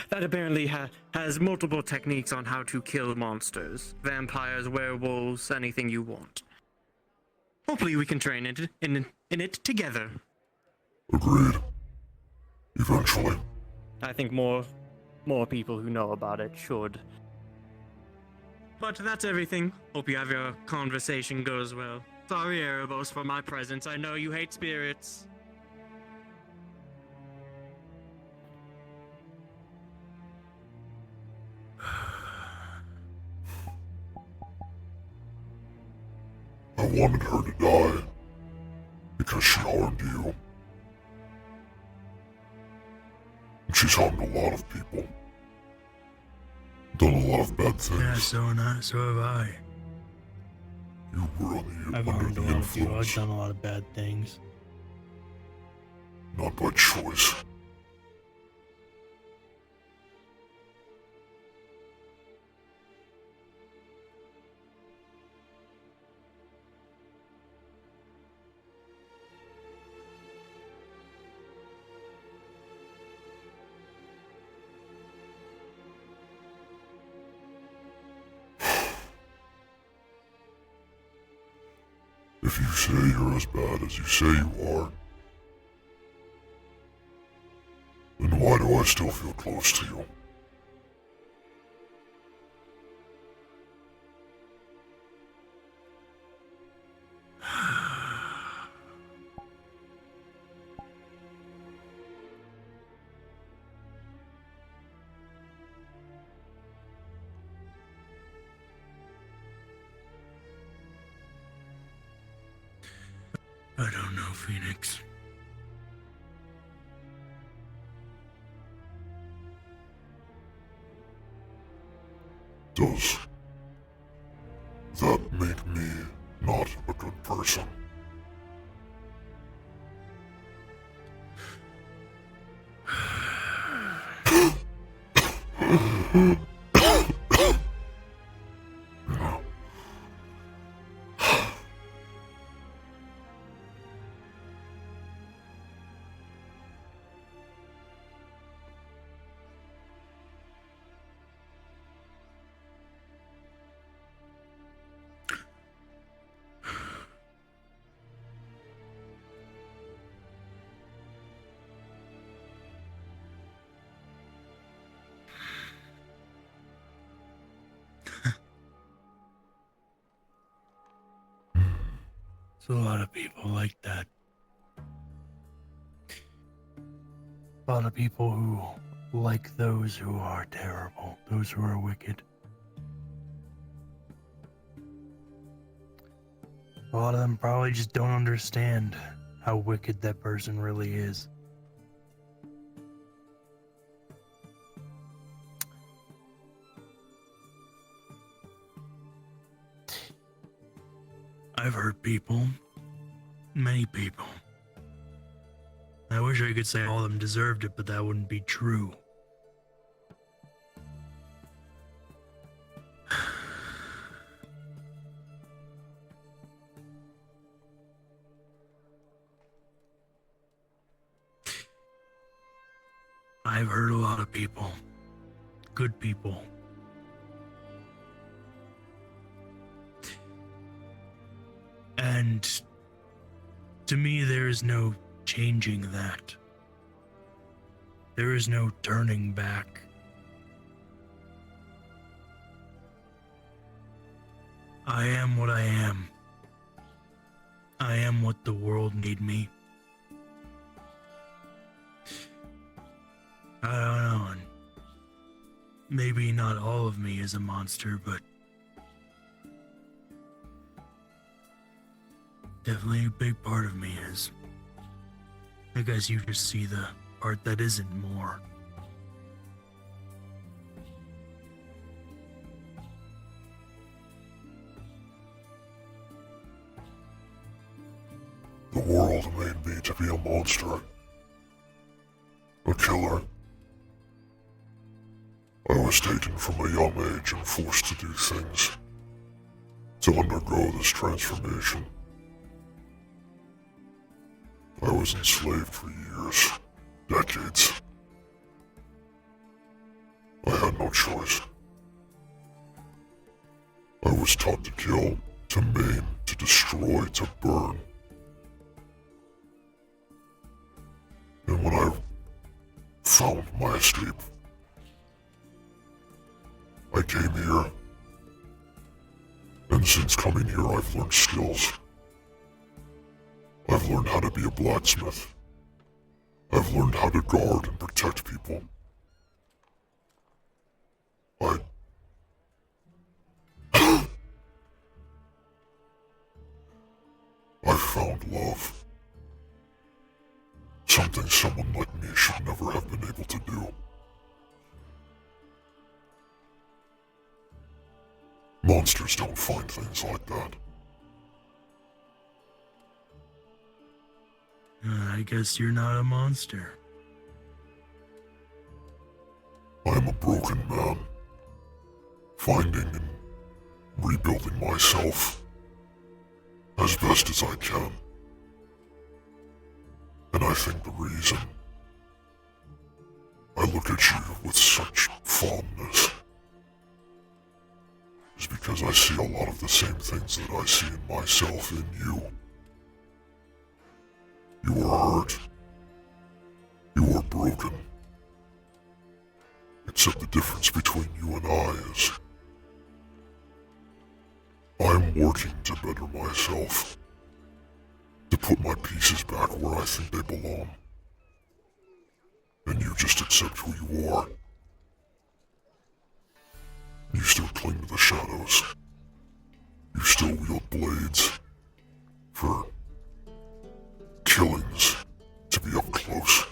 That apparently has multiple techniques on how to kill monsters. Vampires, werewolves, anything you want. Hopefully we can train in it together. Agreed. Eventually. I think more people who know about it should. But that's everything. Hope you have your conversation goes well. Sorry, Erebos, for my presence. I know you hate spirits. I wanted her to die because she harmed you. And she's harmed a lot of people. Done a lot of bad things. Yeah, so have I. You were I've under harmed the a lot of people. I've influence, done a lot of bad things. not by choice. If you say you're as bad as you say you are, then why do I still feel close to you? I don't know, Phoenix. Does that make me not a good person? There's a lot of people like that. A lot of people who like those who are terrible, those who are wicked. A lot of them probably just don't understand how wicked that person really is. I've hurt people. Many people. I wish I could say all of them deserved it, but that wouldn't be true. I've hurt a lot of people. Good people. And to me, there is no changing that. There is no turning back. I am what I am. I am what the world need me. I don't know, and maybe not all of me is a monster, but definitely a big part of me is. I guess you just see the part that isn't more. The world made me to be a monster. A killer. I was taken from a young age and forced to do things. To undergo this transformation. I was enslaved for years. Decades. I had no choice. I was taught to kill, to maim, to destroy, to burn. found my escape. I came here, and since coming here I've learned skills. I've learned how to be a blacksmith. I've learned how to guard and protect people. I found love. Something someone like me should never have been able to do. Monsters don't find things like that. I guess you're not a monster. I am a broken man, finding and rebuilding myself as best as I can. And I think the reason I look at you with such fondness is because I see a lot of the same things that I see in myself in you. You are hurt. You are broken. Except the difference between you and I is I'm working to better myself, to put my pieces back where I think they belong. And you just accept who you are. You still cling to the shadows. You still wield blades for killings to be up close.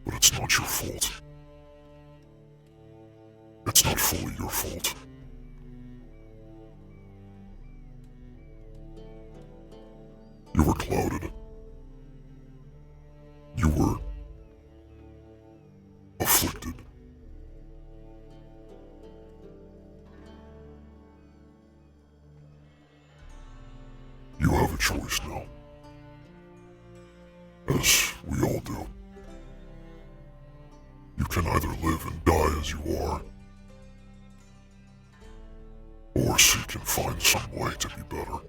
But it's not your fault. It's not fully your fault. You were clouded. You were afflicted. You have a choice now. As we all do. You can either live and die as you are, or seek and find some way to be better.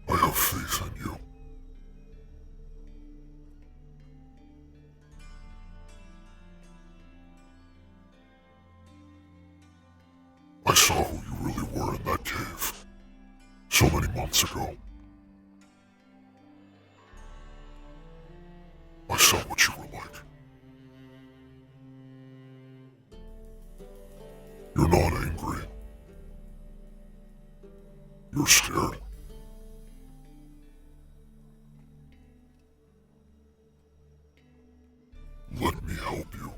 I have faith in you. I saw who you really were in that cave so many months ago. I saw what you were like. You're not angry. You're scared. Let me help you.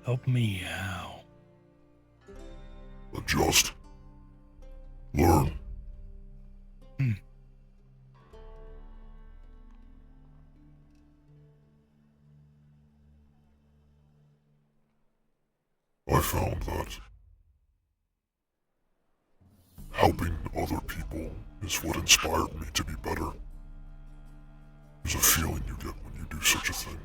Help me how? Adjust. Learn. I found that helping other people is what inspired me to be better. There's a feeling you get when you do such a thing.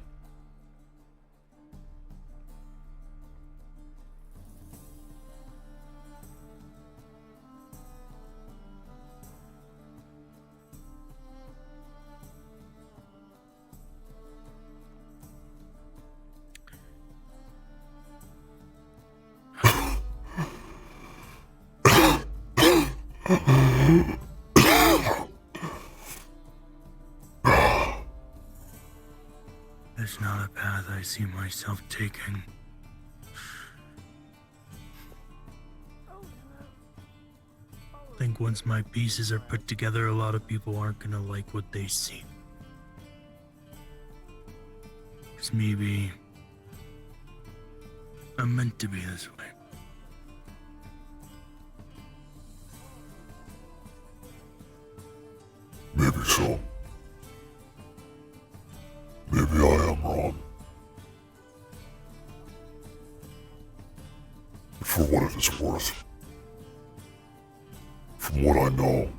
That's not a path I see myself taking. I think once my pieces are put together, a lot of people aren't gonna like what they see. perhaps maybe I'm meant to be this way. Maybe so. Maybe I am wrong. But for what it is worth, from what I know,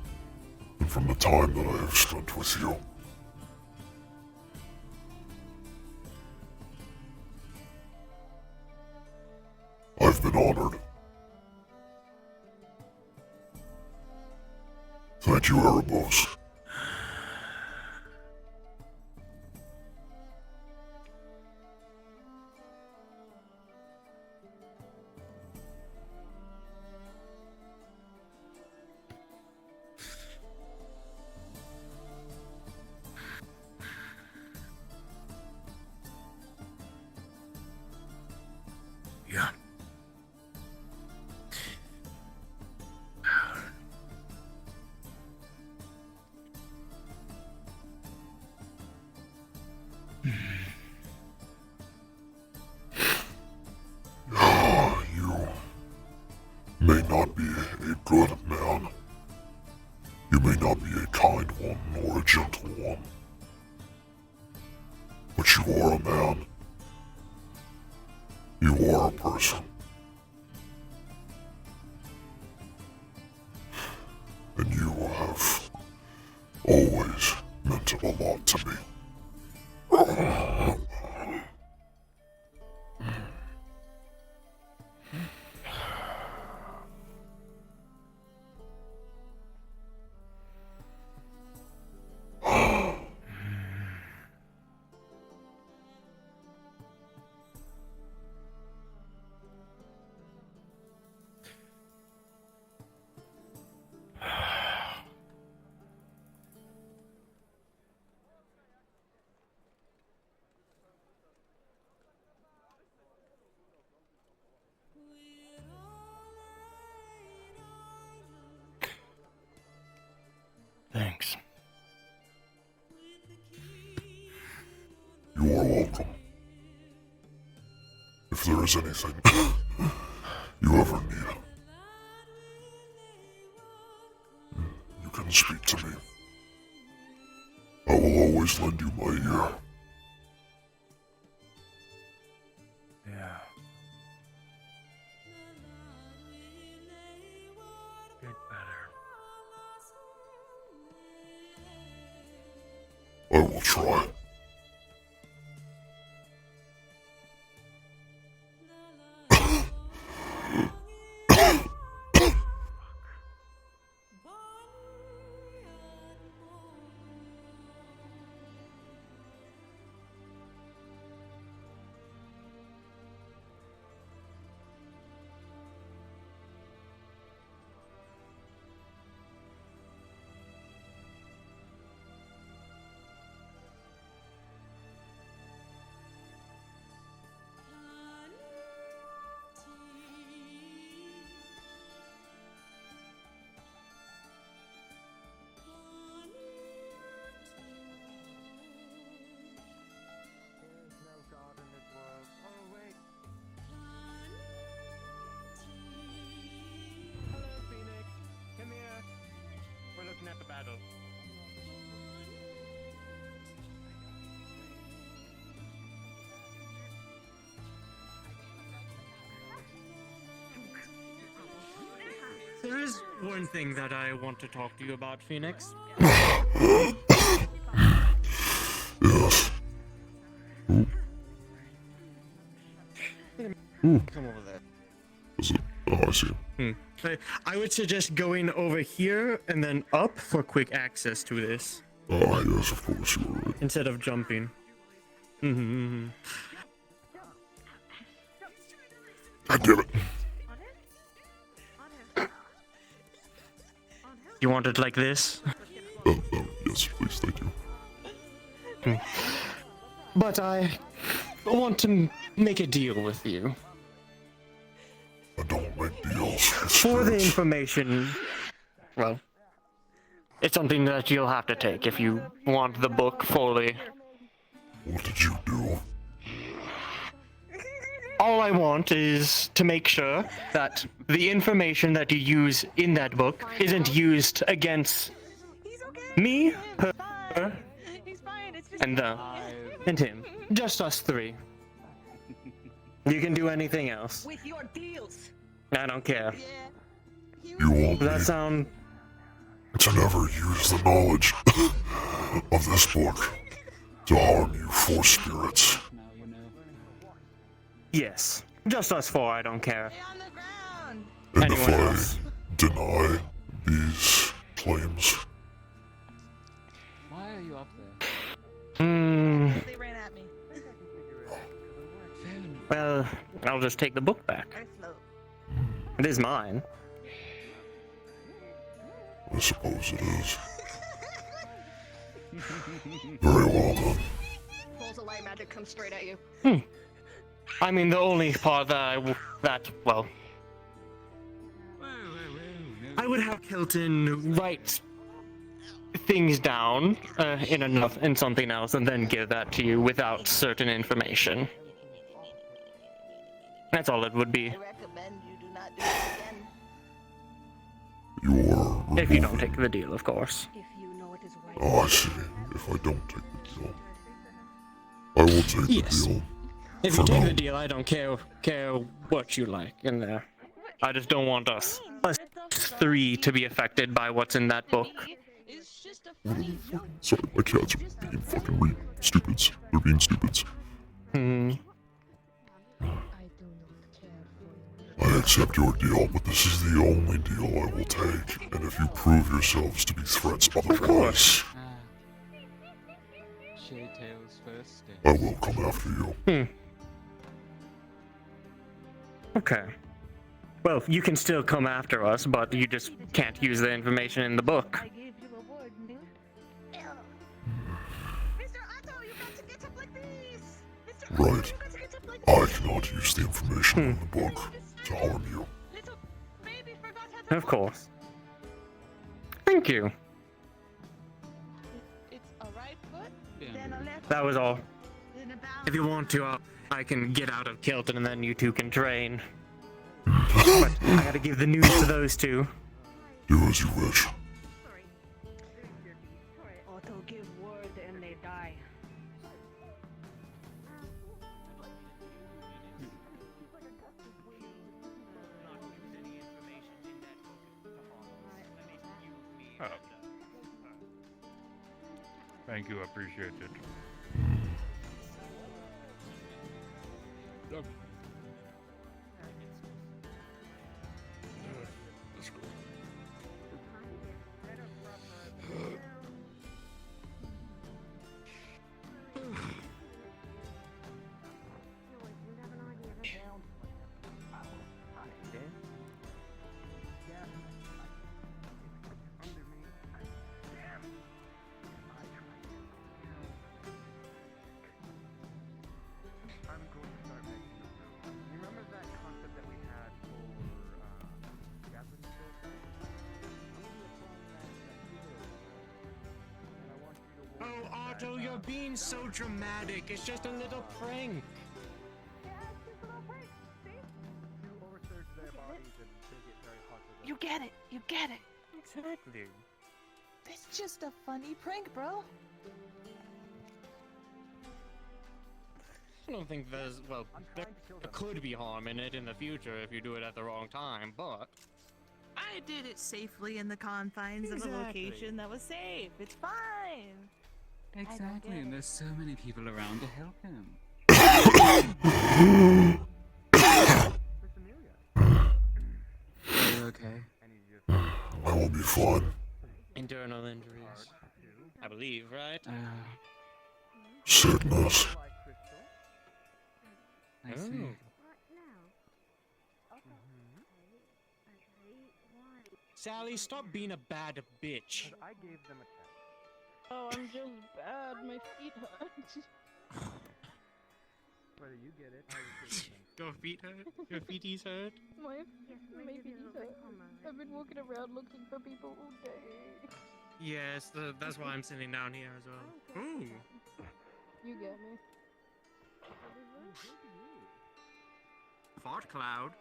and from the time that I have spent with you, I've been honored. Thank you, Erebos. Yeah. You may not be a good man. You may not be a kind one or a gentle one. But you are a man. You are a person. And you have always meant a lot to me. Thanks. You are welcome. If there is anything you ever need, you can speak to me. I will always lend you my ear. Yeah. Get better. I will try. We're looking at the battle. There is one thing that I want to talk to you about, Phoenix. Yes. Come over there. Is it? Oh, I see. I would suggest going over here and then up for quick access to this. Ah, yes, of course you are right. Instead of jumping. I get it. You want it like this? Yes, please, thank you. But I want to make a deal with you. I don't make deals. For the information, well, it's something that you'll have to take if you want the book fully. What did you do? all I want is to make sure that the information that you use in that book isn't used against me, her, and him. Just us three. You can do anything else. With your deals. I don't care. You want Does that me sound... to never use the knowledge of this book to harm you four spirits. Yes. Just us four, I don't care. And Anyone if I else? deny these claims, Why are you up there? They ran at me. Well, I'll just take the book back. It is mine. I suppose it is. Very well done. Balls of light magic come straight at you. I mean, the only part well... I would have Kilton write things down in something else and then give that to you without certain information. That's all it would be. You are If you don't take the deal, of course. Oh, I see. If I don't take the deal, I will take the deal. If for you take now. the deal, I don't care what you like in there. I just don't want us three to be affected by what's in that book. Sorry, my cats are being fucking stupids. They're being stupids. I accept your deal, but this is the only deal I will take. And if you prove yourselves to be threats otherwise, Shay tails first. I will come after you. Okay. Well, you can still come after us, but you just can't use the information in the book. Right. I cannot use the information in the book to harm you. Of course. Thank you. That was all. If you want to, I can get out of Kilton and then you two can train. But I gotta give the news to those two. Do as you wish. Otto give word and they die. Oh. Thank you, I appreciate it. Oh, Otto, you're being so dramatic. It's just a little prank. You get it. You get it. Exactly. It's just a funny prank, bro. I don't think there's, well, there could be harm in it in the future if you do it at the wrong time, but... I did it safely in the confines of a Exactly. location that was safe. It's fine. Exactly, and there's so many people around to help him. Are you okay? I will be fine. Internal injuries. I believe, right? Sickness. I see. Sally, stop being a bad bitch. I gave them a test. Oh, I'm just bad. My feet hurt. Whether you get it, Your feet hurt? Your feeties hurt? My feet hurt. I've been walking around looking for people all day. Yes, that's why I'm sitting down here as well. Ooh. You get me. Fart cloud.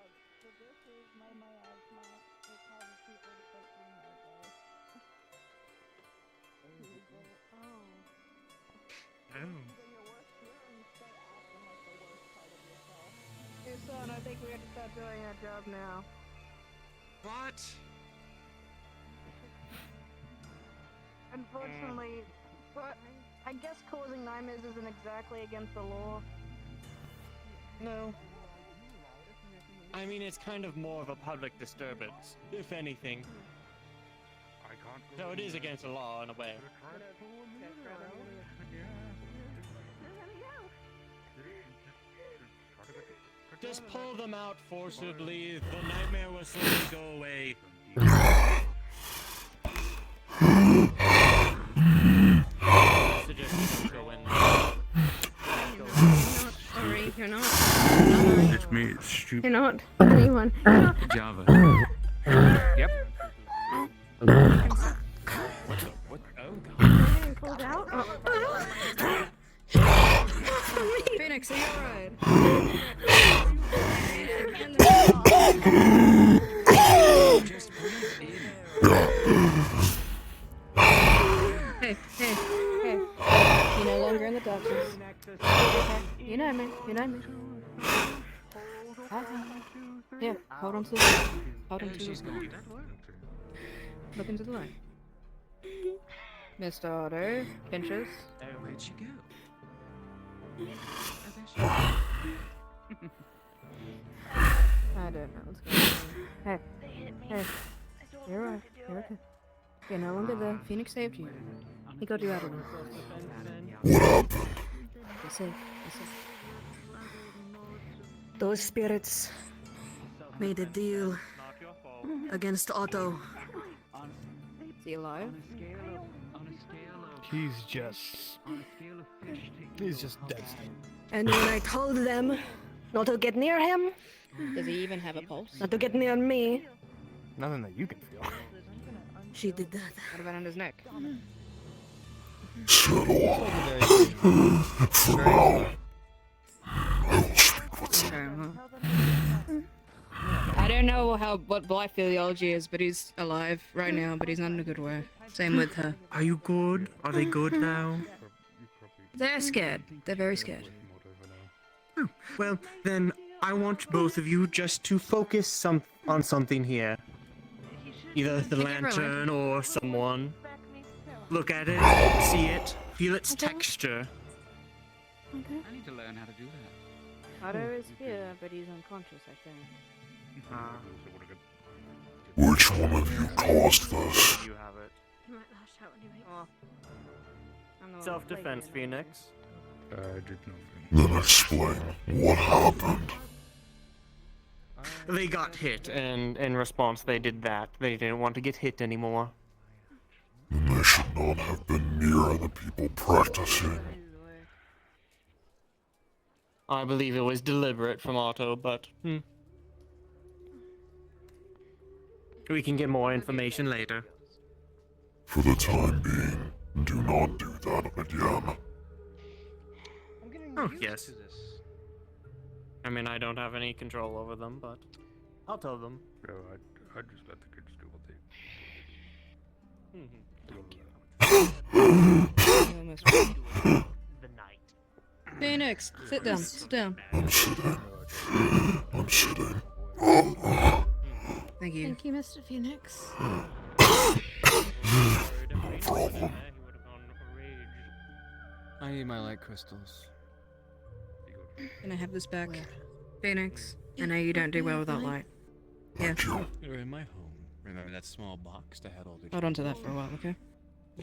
Oh. Hey, son, I think we have to start doing our job now. What? Unfortunately, but I guess causing nightmares isn't exactly against the law. No. I mean, it's kind of more of a public disturbance, if anything. So it is against the law in a way. Just pull them out forcibly. The nightmare will slowly go away. Sorry, you're not. It's me, it's stupid. You're not. Anyone. You're not. Java. Yep. What? Getting pulled out? Phoenix, are you alright? Hey, hey, hey. You're no longer in the darkness. You know me, you know me. Yeah, hold on to the light. Hold on to the light. Look into the light. Mr. Otto, pinches. Where'd she go? I don't know what's going on. Hey, hey. You're alright, you're okay. You're no longer there. Phoenix saved you. He got you out of there. What happened? You're safe, you're safe. Those spirits made a deal against Otto. Is he alive? He's just dead. And when I told them not to get near him, does he even have a pulse? Not to get near me. Nothing that you can feel. She did that. What about on his neck? Settle. For now. I will speak with them. I don't know what life physiology is, but he's alive right now, but he's not in a good way. Same with her. Are you good? Are they good now? They're scared. They're very scared. Oh, well, then I want both of you just to focus on something here. Either the lantern or someone. Look at it, see it, feel its texture. I need to learn how to do that. Otto is here, but he's unconscious, I think. Which one of you caused this? You have it. He might lash out anyway. Self-defense, Phoenix. I did nothing. Then explain what happened. They got hit, and in response they did that. They didn't want to get hit anymore. Then they should not have been near the people practicing. I believe it was deliberate from Otto, but we can get more information later. For the time being, do not do that again. Oh, yes. I mean, I don't have any control over them, but I'll tell them. No, I just let the kids do what they. The night. Phoenix, sit down, sit down. I'm sitting. I'm sitting. Thank you. Thank you, Mr. Phoenix. No problem. I need my light crystals. Can I have this back? Phoenix, I know you don't do well without light. Yeah. They're in my home. Remember that small box that had all the... Hold on to that for a while, okay?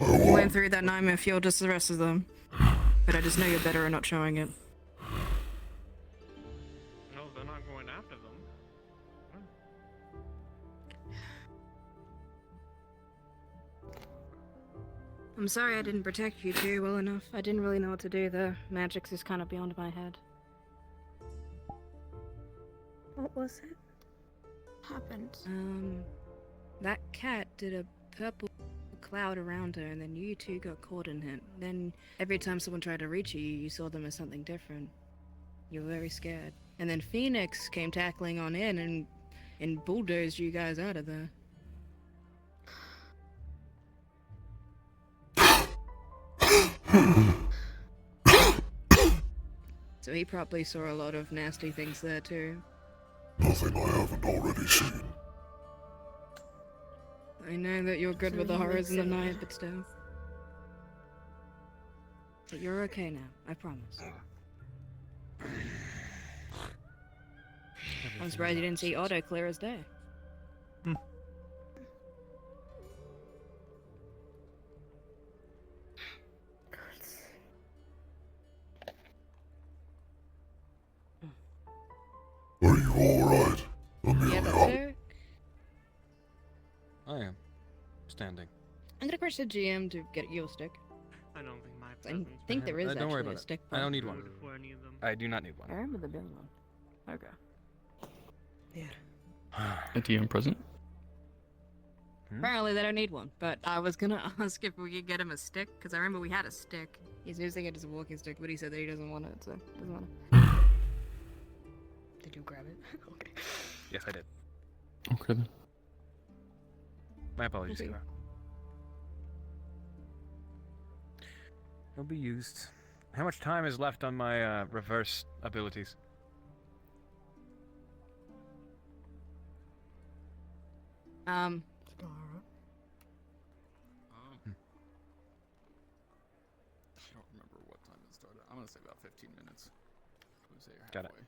You went through that nightmare field just the rest of them. But I just know you're better at not showing it. No, they're not going after them. I'm sorry I didn't protect you two well enough. I didn't really know what to do. The magic's is kind of beyond my head. What was it? Happened. That cat did a purple cloud around her, and then you two got caught in it. Then every time someone tried to reach you, you saw them as something different. You were very scared. And then Fenix came tackling on in and bulldozed you guys out of there. So he probably saw a lot of nasty things there too. Nothing I haven't already seen. I know that you're good So with the you would horrors in the say- night, but still. But you're okay now, I promise. I'm surprised you didn't see Otto clear as day. Are you alright, Yeah, Amelia? but sir, I am. Standing. I'm gonna push the GM to get you a stick. I don't think my I presence. think there is Don't worry actually about a it. stick. I don't need one. For any of them. I do not need I one. remember there being one. Okay. Yeah. A DM present? Apparently they don't need one, but I was gonna ask if we could get him a stick, because I remember we had a stick. He's using it as a walking stick, but he said that he doesn't want it, so doesn't want it. Did you grab it? Okay. Yes, I did. Okay then. My apologies, Okay. Kara. It'll be used. How much time is left on my reverse abilities? I don't remember what time it started. I'm gonna say about 15 minutes. We'll say you're Got it. halfway.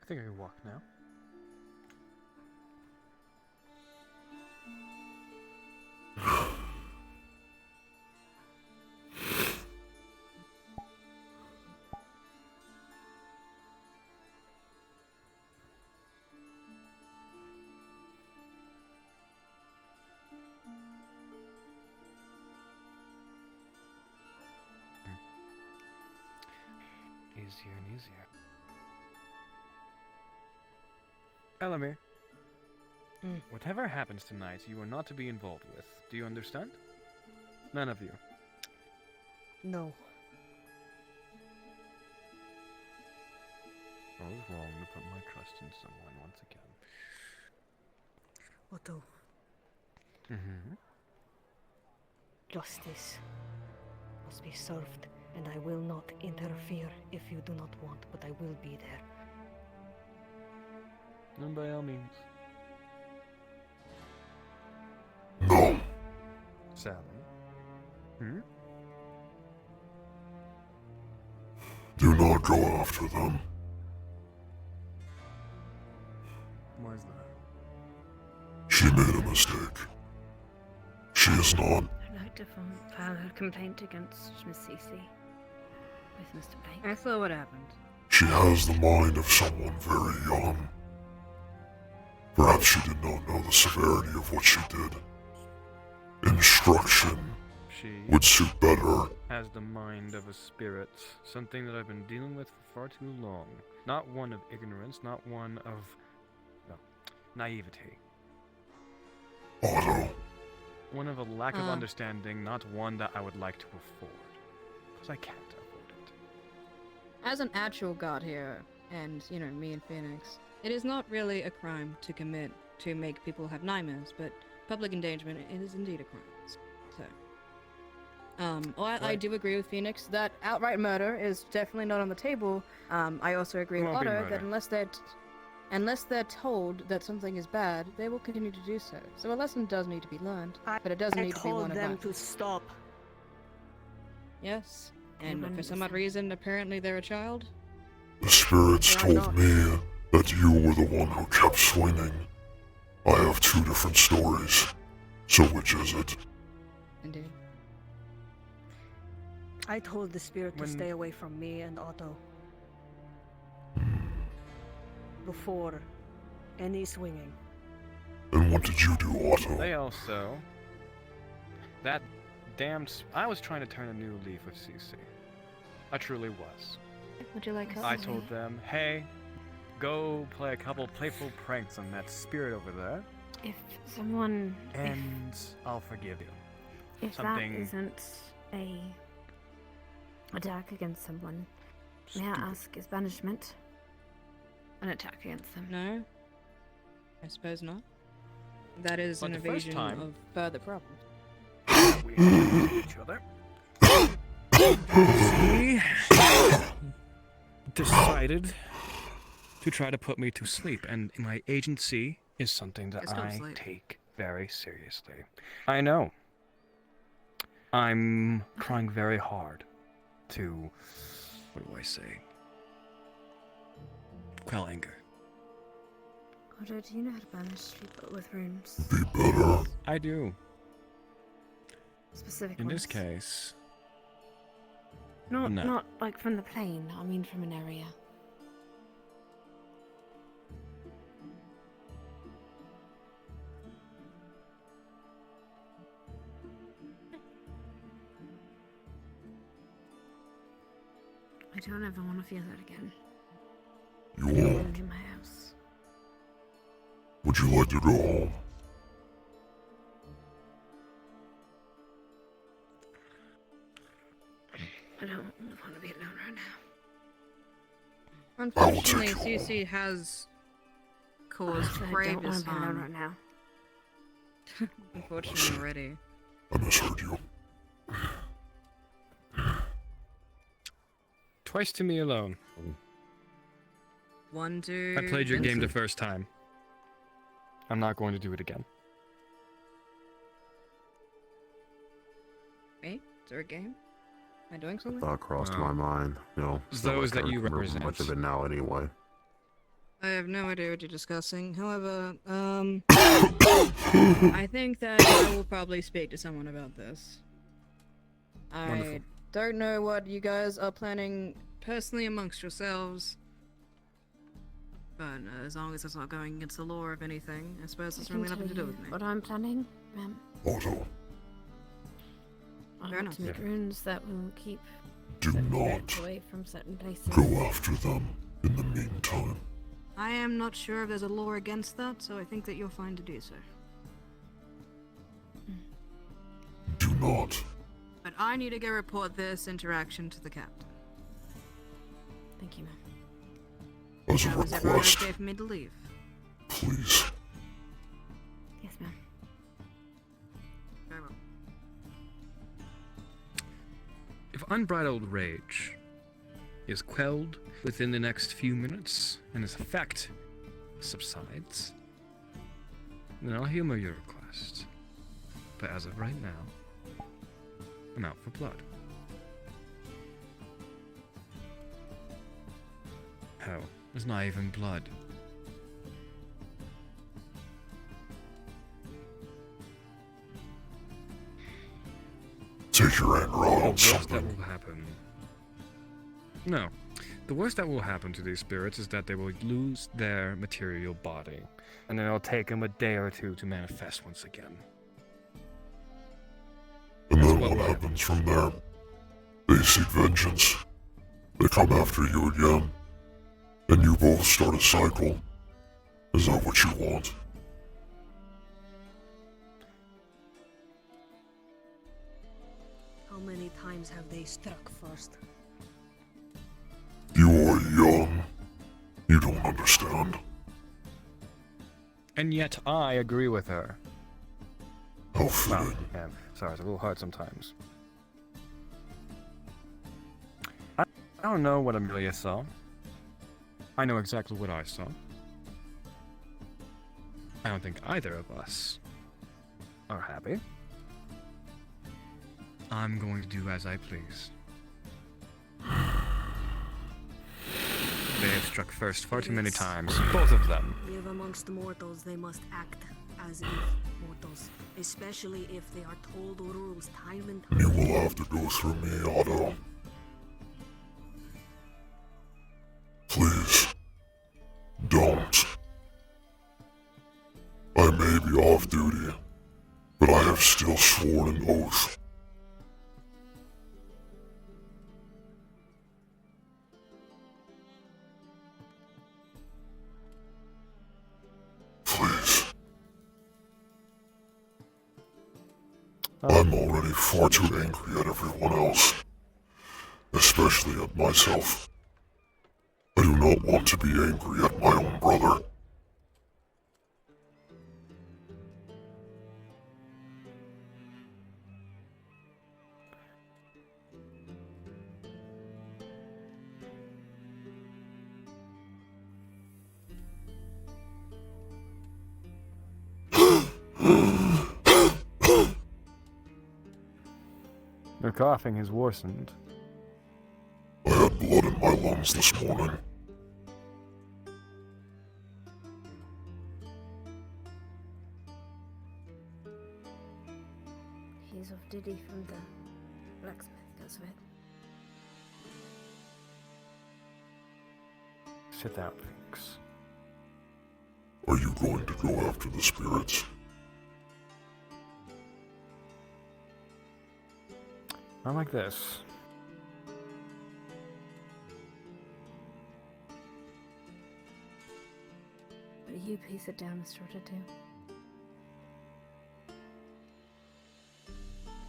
I think I can walk now. Easier and easier. Elamir, whatever happens tonight, you are not to be involved with. Do you understand? None of you. No. I was wrong to put my trust in someone once again. Otto, Mm-hmm. justice must be served, and I will not interfere if you do not want, but I will be there. And by all means. No. Sally? Hmm? Do not go after them. Why is that? She made a mistake. She is not. I'd like to file a complaint against Miss Cece with Mr. Banks. I saw what happened. She has the mind of someone very young. Perhaps she did not know the severity of what she did. Instruction She would suit better. has the mind of a spirit, something that I've been dealing with for far too long. Not one of ignorance, not one of naivety. Otto. One of a lack of understanding, not one that I would like to afford. Because I can't afford it. As an actual god here, and, you know, me and Phoenix, it is not really a crime to commit to make people have nightmares, but public endangerment is indeed a crime. So, I do agree with Phoenix that outright murder is definitely not on the table. I also agree with Won't be Otto that murder. unless they're told that something is bad, they will continue to do so. So a lesson does need to be learned, but it doesn't I need to be told one of them violence. to stop. Yes, and for some odd reason, apparently they're a child. The spirits They are told not. me that you were the one who kept swinging. I have two different stories. So which is it? Indeed. I told the spirit to When- stay away from me and Otto. Before any swinging. And what did you do, Otto? They also... That damned... I was trying to turn a new leaf with CC. I truly was. Would you like us I to told them, hey, go play a couple playful pranks on that spirit over there. If someone... And I'll forgive you. If Something that isn't a attack against someone, may I ask, is banishment an attack against them? No, I suppose not. That is But an the first evasion time- of further problems. we have each other. He decided to try to put me to sleep, and my agency is something that Let's go to I sleep. take very seriously. I know. I'm trying very hard to, what do I say? Quell anger. Odo, do you know how to banish people with runes? I do. Specific In ones? this case, Not, no. not like from the plane, I mean from an area. I don't ever want to feel that again. You Feel won't. wound in my house. Would you like to go home? I don't want to be alone right now. Unfortunately, Susie has caused I don't grievous want to be alone harm. right now. Unfortunately, already. I misheard you. Twice to me alone. One, two. I played your game the Vincent. first time. I'm not going to do it again. Me? Is there a game? Am I doing something? Thought crossed my mind. You know, it's not Those like that I you remember represent. much of it now anyway. I have no idea what you're discussing. However, I think that I will probably speak to someone about this. I Wonderful. don't know what you guys are planning personally amongst yourselves, but as long as it's not going against the law of anything, I suppose it's I can really nothing to tell do you with me. what I'm planning, ma'am. Otto, I Fair want enough. to make runes that will keep do spirits not away from certain places. go after them in the meantime. I am not sure if there's a law against that, so I think that you're fine to do so. Do not. But I need to go report this interaction to the captain. Thank you, ma'am. As a Now, is everyone request, okay for me to leave? please. Yes, ma'am. Very well. if unbridled rage is quelled within the next few minutes and its effect subsides, then I'll humor your request. But as of right now, I'm out for blood. Hell, there's not even blood. Take your anger out on The worst that something. will happen. No. The worst that will happen to these spirits is that they will lose their material body, and then it'll take them a day or two to manifest once again. And then what happens from there? They seek vengeance. They come after you again. And you both start a cycle. Is that what you want? How many times have they struck first? You are young. You don't understand. And yet I agree with her. How fitting. Yeah, sorry, it's a little hard sometimes. I don't know what Amelia saw. I know exactly what I saw. I don't think either of us are happy. I'm going to do as I please. They have struck first far too many times, both of them. Live amongst the mortals, they must act as if mortals, especially if they are told the rules time and time. You will have to go through me, Otto. Please. Don't. I may be off duty, but I have still sworn an oath. Please. I'm already far too angry at everyone else, especially at myself. I do not want to be angry at my own brother. Your coughing has worsened. I had blood in my lungs this morning. He's off duty from the blacksmith goes with. Sit down, Fenix. Are you going to go after the spirits? Not like this. Will you please sit down, Mr. Rotato?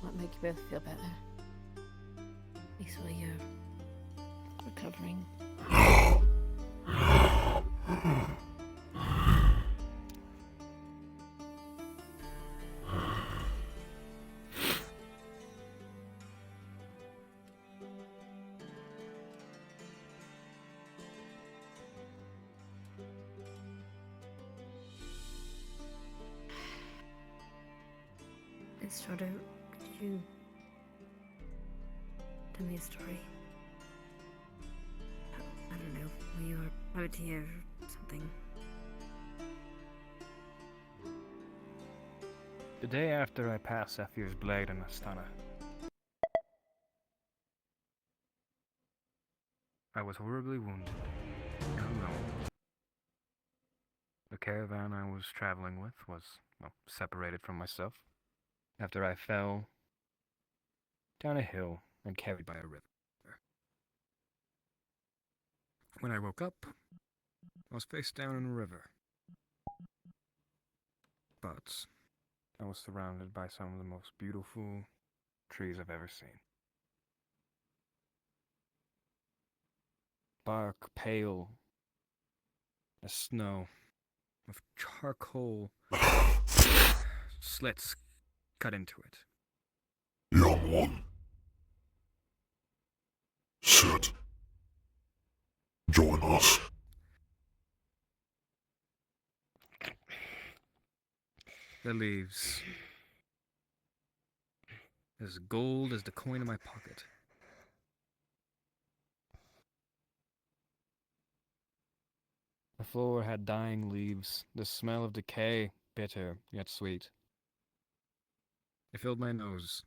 Might make you both feel better. At least while you're recovering. Mr. Rotato, could you tell me a story? I don't know, when you were puppeteer or something. The day after I passed Zephyr's blade in Astana, I was horribly wounded and alone. The caravan I was traveling with was, well, separated from myself after I fell down a hill and carried by a river. When I woke up, I was face down in a river. But I was surrounded by some of the most beautiful trees I've ever seen. Bark pale as snow, with charcoal slits cut into it. Young one. Sit. Join us. The leaves, as gold as the coin in my pocket. The floor had dying leaves, the smell of decay, bitter yet sweet. It filled my nose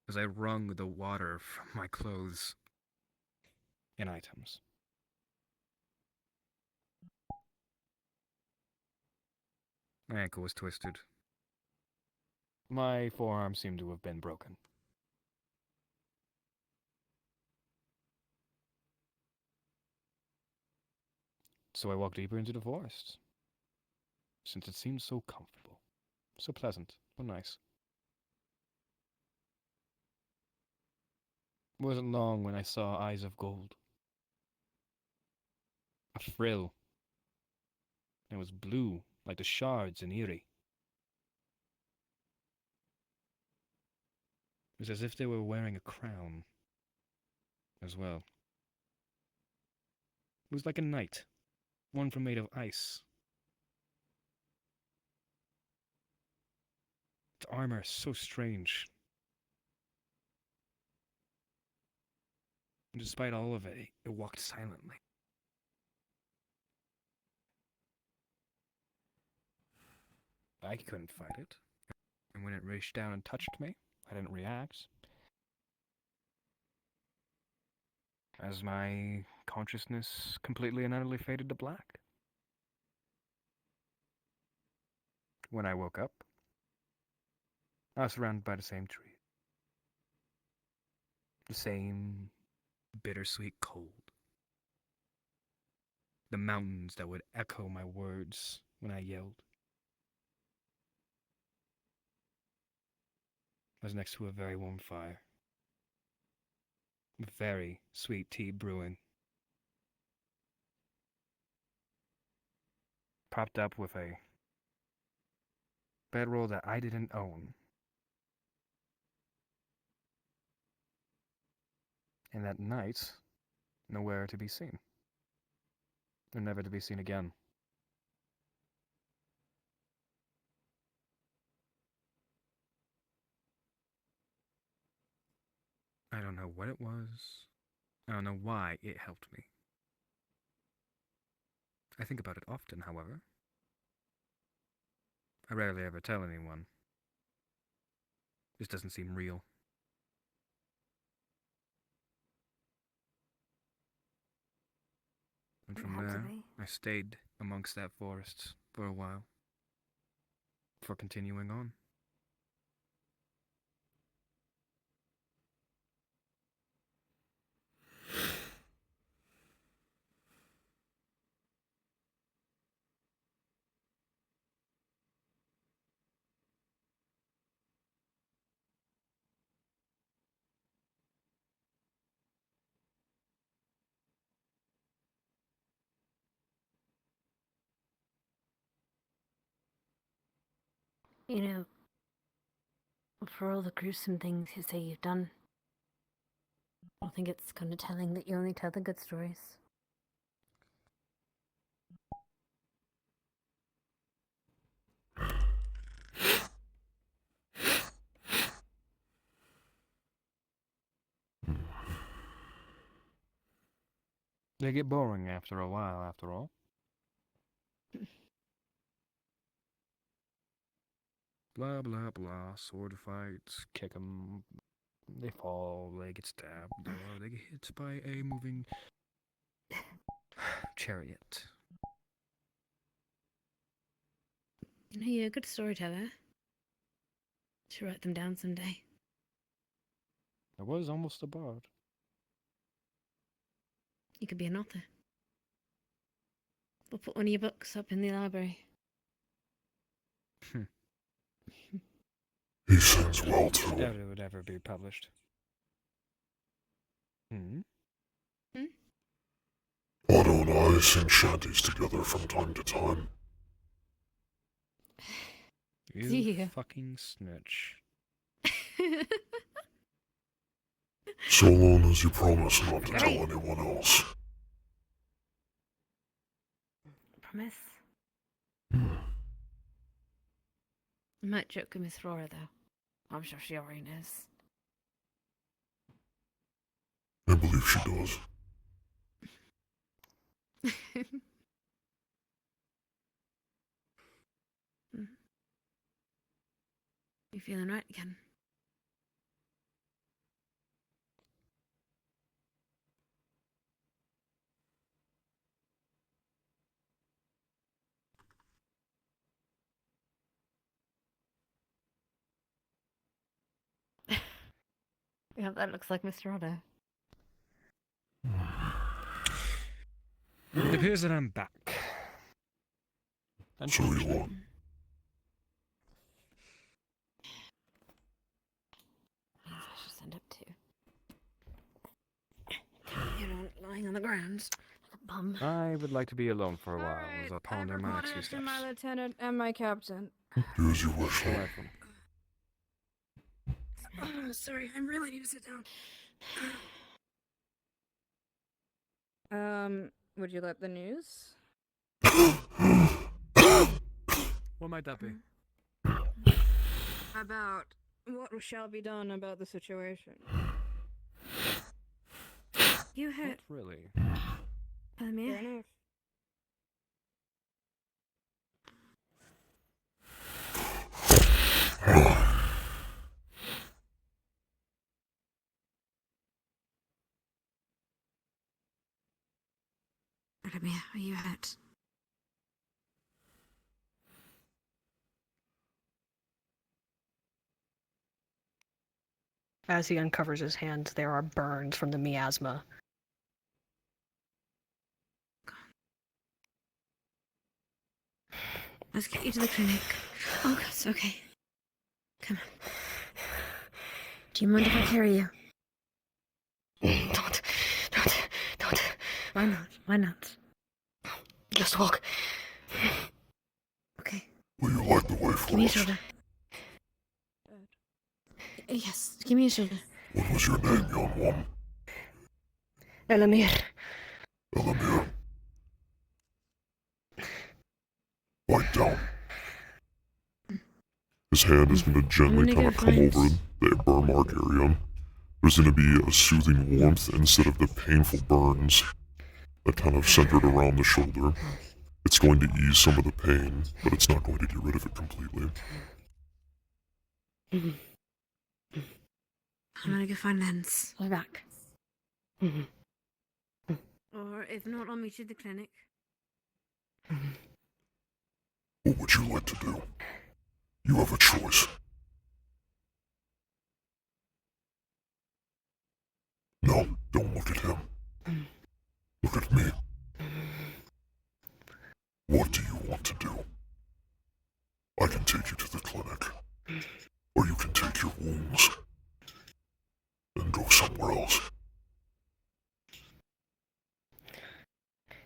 as I wrung the water from my clothes and items. My ankle was twisted. My forearm seemed to have been broken. So I walked deeper into the forest, since it seemed so comfortable, so pleasant, so nice. It wasn't long when I saw eyes of gold. A frill. It was blue, like the shards in Erie. It was as if they were wearing a crown as well. It was like a knight, one from made of ice. Its armor so strange. And despite all of it, it walked silently. I couldn't fight it. And when it reached down and touched me, I didn't react. As my consciousness completely and utterly faded to black. When I woke up, I was surrounded by the same tree. The same bittersweet cold. The mountains that would echo my words when I yelled. I was next to a very warm fire. Very sweet tea brewing. Propped up with a bedroll that I didn't own. And that night, nowhere to be seen. And never to be seen again. I don't know what it was. I don't know why it helped me. I think about it often, however. I rarely ever tell anyone. This doesn't seem real. And from there, I stayed amongst that forest for a while. Before continuing on. You know, for all the gruesome things you say you've done, I think it's kind of telling that you only tell the good stories. They get boring after a while, after all. Blah, blah, blah. Sword fights, kick 'em. They fall, they get stabbed, or they get hit by a moving chariot. You know, you're a good storyteller. Should write them down someday. I was almost a bard. You could be an author. We'll put one of your books up in the library. He sings well too. Doubt it would ever be published. Hmm? Otto and I sing shanties together from time to time. You fucking snitch. So long as you promise not to tell anyone else. Promise? I might joke with Miss Flora, though. I'm sure she already knows. I believe she does. You feeling right again? Yeah, that looks like Mr. Otto. It appears that I'm back. So you want? I should stand up too. You're lying on the ground like a bum. I would like to be alone for a while as I ponder my next few To steps. my lieutenant and my captain. Do as you wish. Oh, sorry, I really need to sit down. Would you let the news? What might that be? About what shall be done about the situation. You hit. Not really. Fair enough. Academia, are you hurt? As he uncovers his hands, there are burns from the miasma. Let's get you to the clinic. Oh, God, it's okay. Come Do you mind if I carry you? Don't. Why not? Why not? Just walk. Okay. Will you light the way for Give me a us? shoulder. Yes, give me a shoulder. What was your name, young one? Elamir. Elamir. Bite down. His hand is going to gently kind of come over the burn mark area. There's going to be a soothing warmth instead of the painful burns that kind of centered around the shoulder. It's going to ease some of the pain, but it's not going to get rid of it completely. I'm gonna go find Lens. I'll be back. Or if not, I'll meet you at the clinic. What would you like to do? You have a choice. No, don't look at him. Look at me. What do you want to do? I can take you to the clinic. Or you can take your wounds and go somewhere else.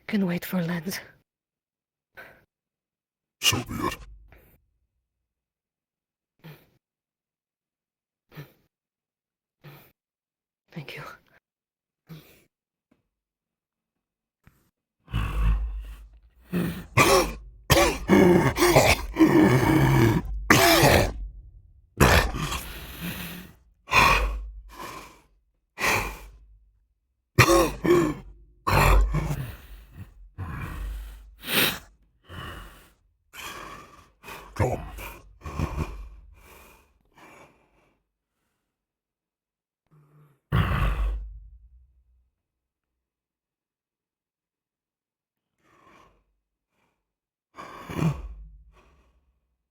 Can wait for Lens. So be it. Thank you. Come.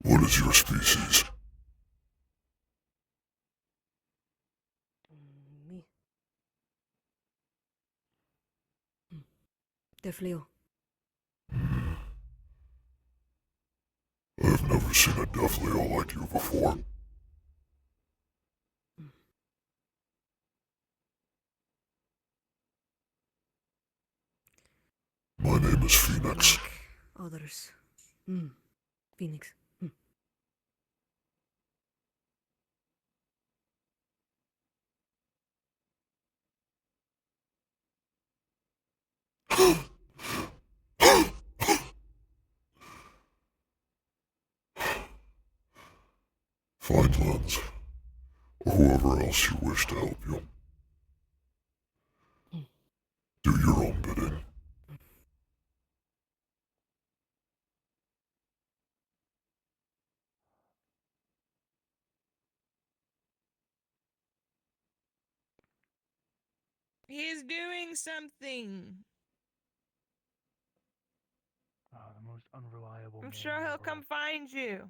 What is your species? Me. Definitely. I've never seen a Death Leo like you before. My name is Fenix. Others. Phoenix. Find Lens, or whoever else you wish to help you. Do your own bidding. He's doing something. The most unreliable. I'm sure he'll come find you.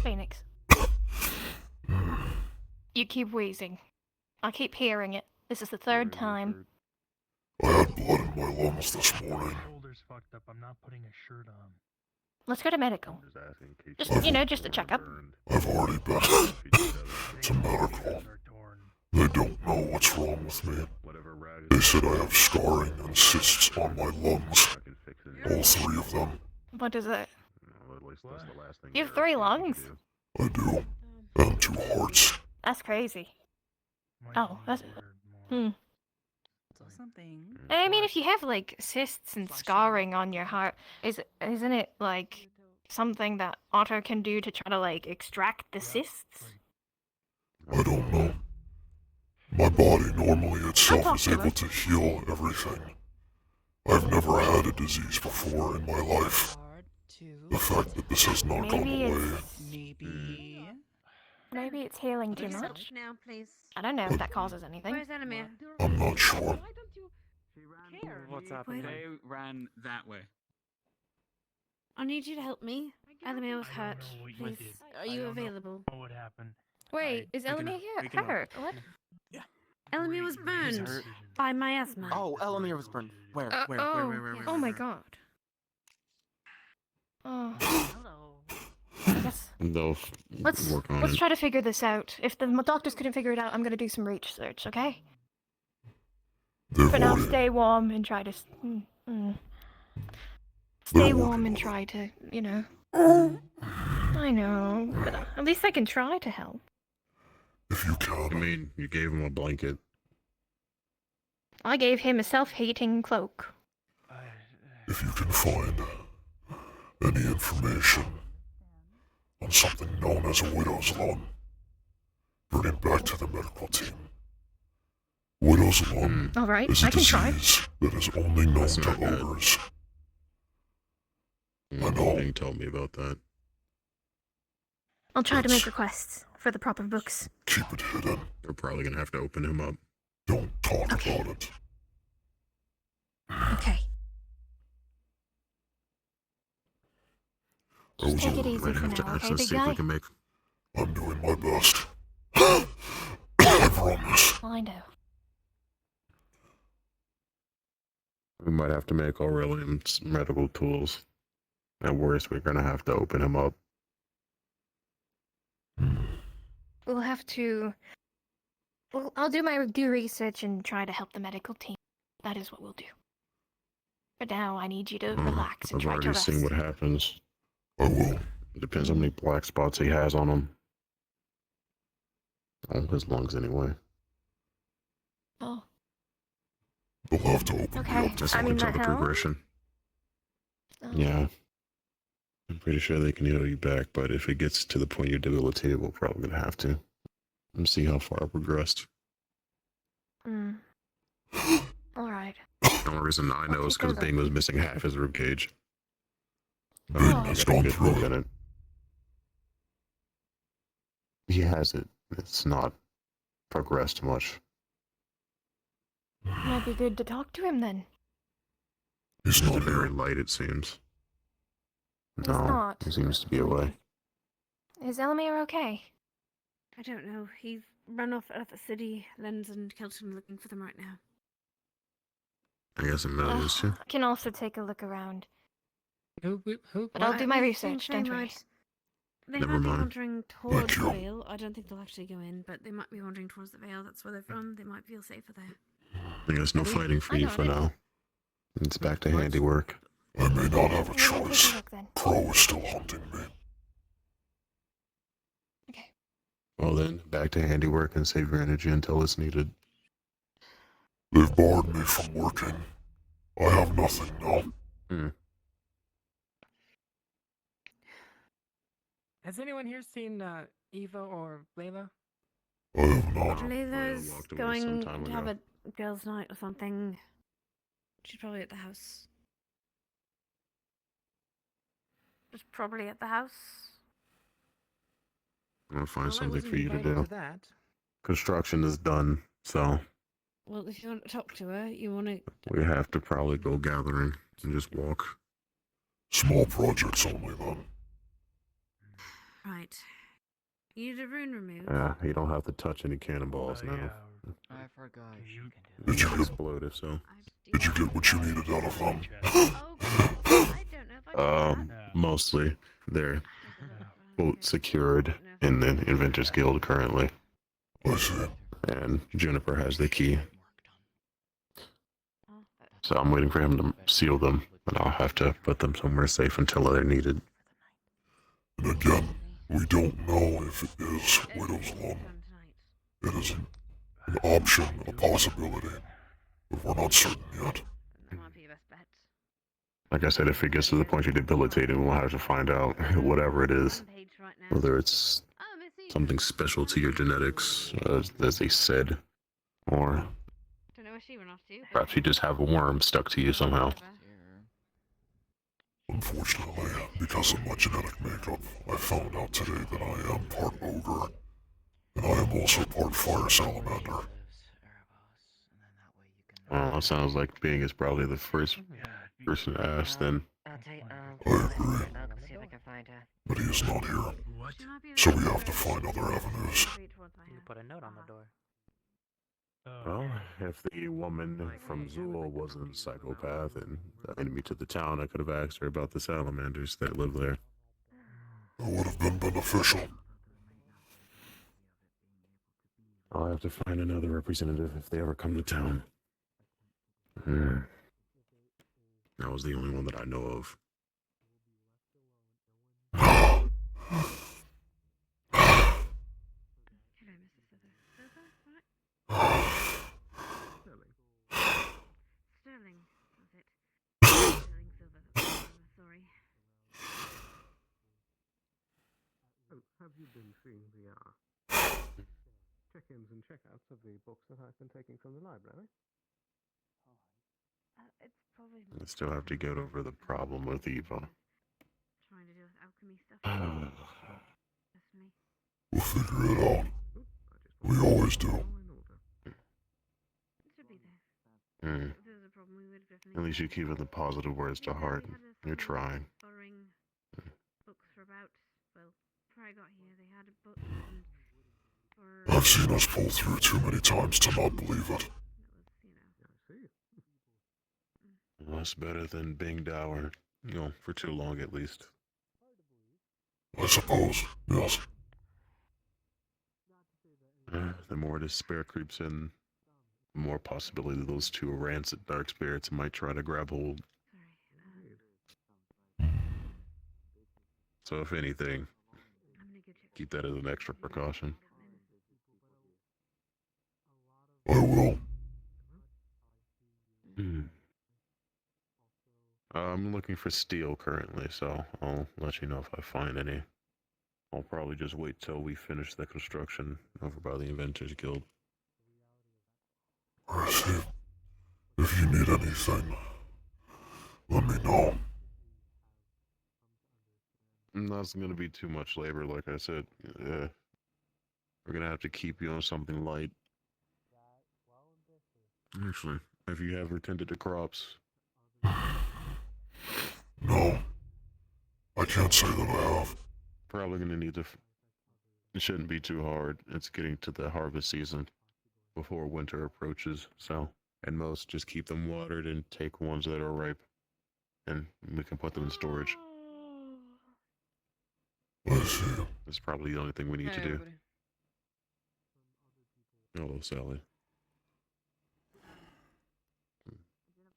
Phoenix. You keep wheezing. I keep hearing it. This is the third time. I had blood in my lungs this morning. Shoulder's fucked up. I'm not putting a shirt on. Let's go to medical. Just, just a checkup. I've already been to medical. They don't know what's wrong with me. They said I have scarring and cysts on my lungs. All three of them. What is it? You have 3 lungs? I do. And 2 hearts. That's crazy. Oh, that's... Something. I mean, if you have, like, cysts and scarring on your heart, isn't it, like, something that Otto can do to try to, like, extract the cysts? I don't know. My body normally itself is able to heal everything. I've never had a disease before in my life. The fact that this has not gone away. Maybe it's healing too much. Now, please. I don't know if that causes anything. Where's Elamir? I'm not sure. What's Wait. happening? They ran that way. I need you to help me. Elamir was hurt. what you Please, did. are I you don't know available? what happened. Wait, is we can- Elamir we can help. hurt? What? Yeah. Elamir was burned hurt. by miasma. Oh, Elamir was burned. Where? Oh my god. Oh. Yes. They'll work on Let's it. try to figure this out. If the doctors couldn't figure it out, I'm gonna do some research, okay? For now, stay warm and try to. Stay warm and try to, you know. I know, but at least I can try to help. If you can. I mean, you gave him a blanket. I gave him a self-hating cloak. If you can find any information on something known as a widow's lung, bring it back to the medical team. Widow's lung Alright, is a I can try. disease that is only known to ogres. I know. You told me about that. I'll try to make requests for the proper books. Keep it hidden. We're probably gonna have to open him up. Don't talk about it. Okay. Just take it easy for now, okay, big guy? I'm doing my best. I promise. I know. We might have to make Aurelian's medical tools. At worst, we're gonna have to open him up. We'll have to. Well, I'll do my due research and try to help the medical team. That is what we'll do. But now I need you to relax and I've try to already rest. seen what happens. I will. It depends how many black spots he has on him. On his lungs, anyway. Oh. They'll have to open Okay. me up. That's I mean, until that the helps. progression. Oh. Yeah. I'm pretty sure they can heal you back, but if it gets to the point you're debilitated, we're probably gonna have to. And see how far I progressed. Alright. The only reason I know is because Bing was missing half his ribcage. Has gone through it. He has it. It's not progressed much. Might be good to talk to him then. He's not very light, it seems. He's No, not. he seems to be away. Is Elamir okay? I don't know. He's run off out of the city. Lens and Kelton are looking for them right now. I guess it matters too. I can also take a look around. Who? But I'll do my We've seen research, don't they worry. might- They Never might be mind. wandering towards the Vale. I don't think they'll actually go in, but they might be wandering towards the Vale. That's where they're from. They might feel safer there. There's no fighting for I you got for it. now. It's back to handiwork. I may not have a Take a choice. look then. Crow is still hunting me. Well then, back to handiwork and save your energy until it's needed. They've barred me from working. I have nothing now. Has anyone here seen Eva or Layla? I have not. Layla's walked away going some time to have ago. a girls' night or something. She's probably at the house. She's probably at the house. I'm gonna find Well, I something wasn't for you to invited do. to that. Construction is done, so Well, if you want to talk to her, you want to. we have to probably go gathering and just walk. Small projects only then. Right. You need a rune removed. Yeah, you don't have to touch any cannonballs now. I forgot. Did you get, Explosive, so. did you get what you needed out of them? Mostly. They're quote secured in the Inventors Guild currently. I see. And Juniper has the key. So I'm waiting for him to seal them, but I'll have to put them somewhere safe until they're needed. And again, we don't know if it is Widow's Lung. It is an option, a possibility, but we're not certain yet. Like I said, if it gets to the point you're debilitated, we'll have to find out whatever it is. Whether it's something special to your genetics, as they said, or Don't know where she went off to. perhaps you just have a worm stuck to you somehow. Unfortunately, because of my genetic makeup, I found out today that I am part ogre, and I am also part fire salamander. Well, it sounds like Bing is probably the first person to ask then. I'll take, I agree, I'll go see if I can find her. but he is not here. So we have to find other avenues. You put a note on the door. Well, if the woman from Zool wasn't a psychopath and the enemy to the town, I could have asked her about the salamanders that live there. It would have been beneficial. I'll have to find another representative if they ever come to town. That was the only one that I know of. Sterling, was it? Sterling silver. Sorry. Oh, have you been seeing the check-ins and check-outs of the books that I've been taking from the library? It's probably I still have to get over the problem with Eva. trying to do with alchemy stuff. Just me. We'll figure it out. We always do. It should be there. If there's a problem, we would have definitely. At least you're keeping the positive words to heart. You're trying. Borrowing books for about, well, before I got here, they had a book and for. I've seen us pull through too many times to not believe it. Well, that's better than being dour. You know, for too long at least. I suppose, yes. The more despair creeps in, the more possibility those two rancid dark spirits might try to grab hold. So if anything, keep that as an extra precaution. I will. I'm looking for steel currently, so I'll let you know if I find any. I'll probably just wait till we finish the construction over by the Inventors Guild. I see. If you need anything, let me know. That's going to be too much labor, like I said. We're going to have to keep you on something light. Actually, have you ever tended to crops? No. I can't say that I have. Probably going to need to... It shouldn't be too hard. It's getting to the harvest season before winter approaches, so... And most just keep them watered and take ones that are ripe. And we can put them in storage. I see. That's probably the only thing we need to do. Hello, Sally.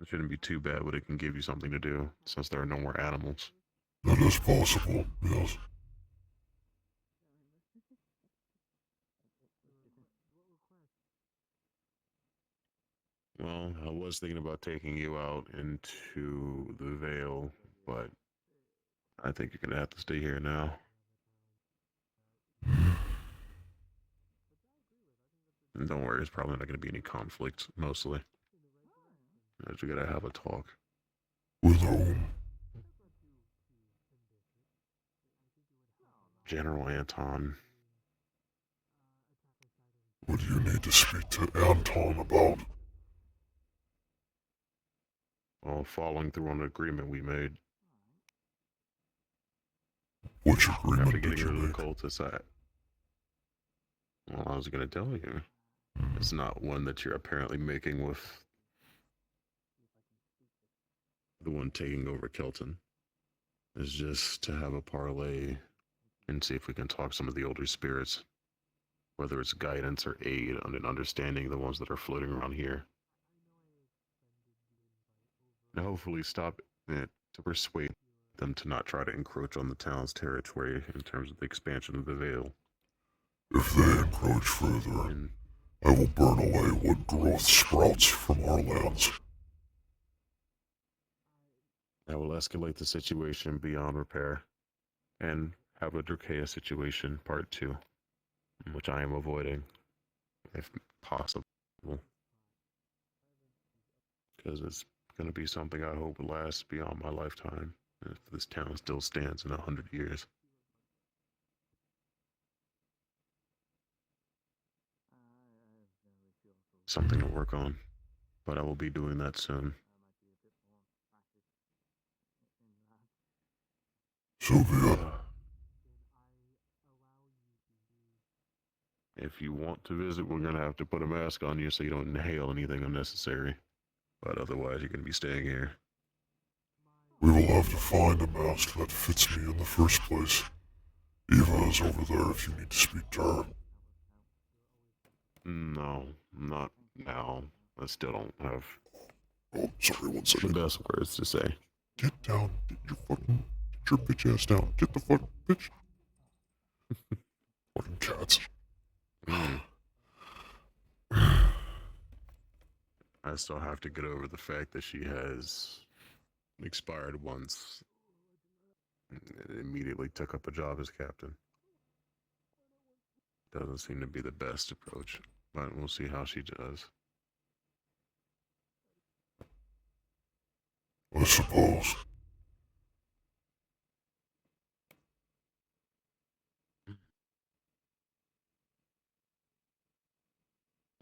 It shouldn't be too bad, but it can give you something to do, since there are no more animals. That is possible, yes. Well, I was thinking about taking you out into the Vale, but I think you're gonna have to stay here now. And don't worry, there's probably not gonna be any conflict, mostly. But you gotta have a talk. With whom? General Anton. What do you need to speak to Anton about? Well, following through on an agreement we made. Which agreement After getting did you rid of the make? cultists, well, I was gonna tell you. It's not one that you're apparently making with the one taking over Kelton. It's just to have a parlay and see if we can talk some of the older spirits, whether it's guidance or aid on an understanding the ones that are floating around here. And hopefully stop it to persuade them to not try to encroach on the town's territory in terms of the expansion of the Vale. If they encroach further, I will burn away what growth sprouts from our lands. That will escalate the situation beyond repair, and have a Drakea situation part 2, which I am avoiding, if possible. Because it's going to be something I hope lasts beyond my lifetime, if this town still stands in 100 years. Something to work on, but I will be doing that soon. So be it. If you want to visit, we're gonna have to put a mask on you so you don't inhale anything unnecessary. But otherwise, you're gonna be staying here. We will have to find a mask that fits me in the first place. Eva is over there if you need to speak to her. No, not now. I still don't have Oh, sorry, one the second. best words to say. Get down. Get your bitch ass down. Get the fuck, bitch. Fucking cats. I still have to get over the fact that she has expired once and immediately took up a job as captain. Doesn't seem to be the best approach, but we'll see how she does. I suppose.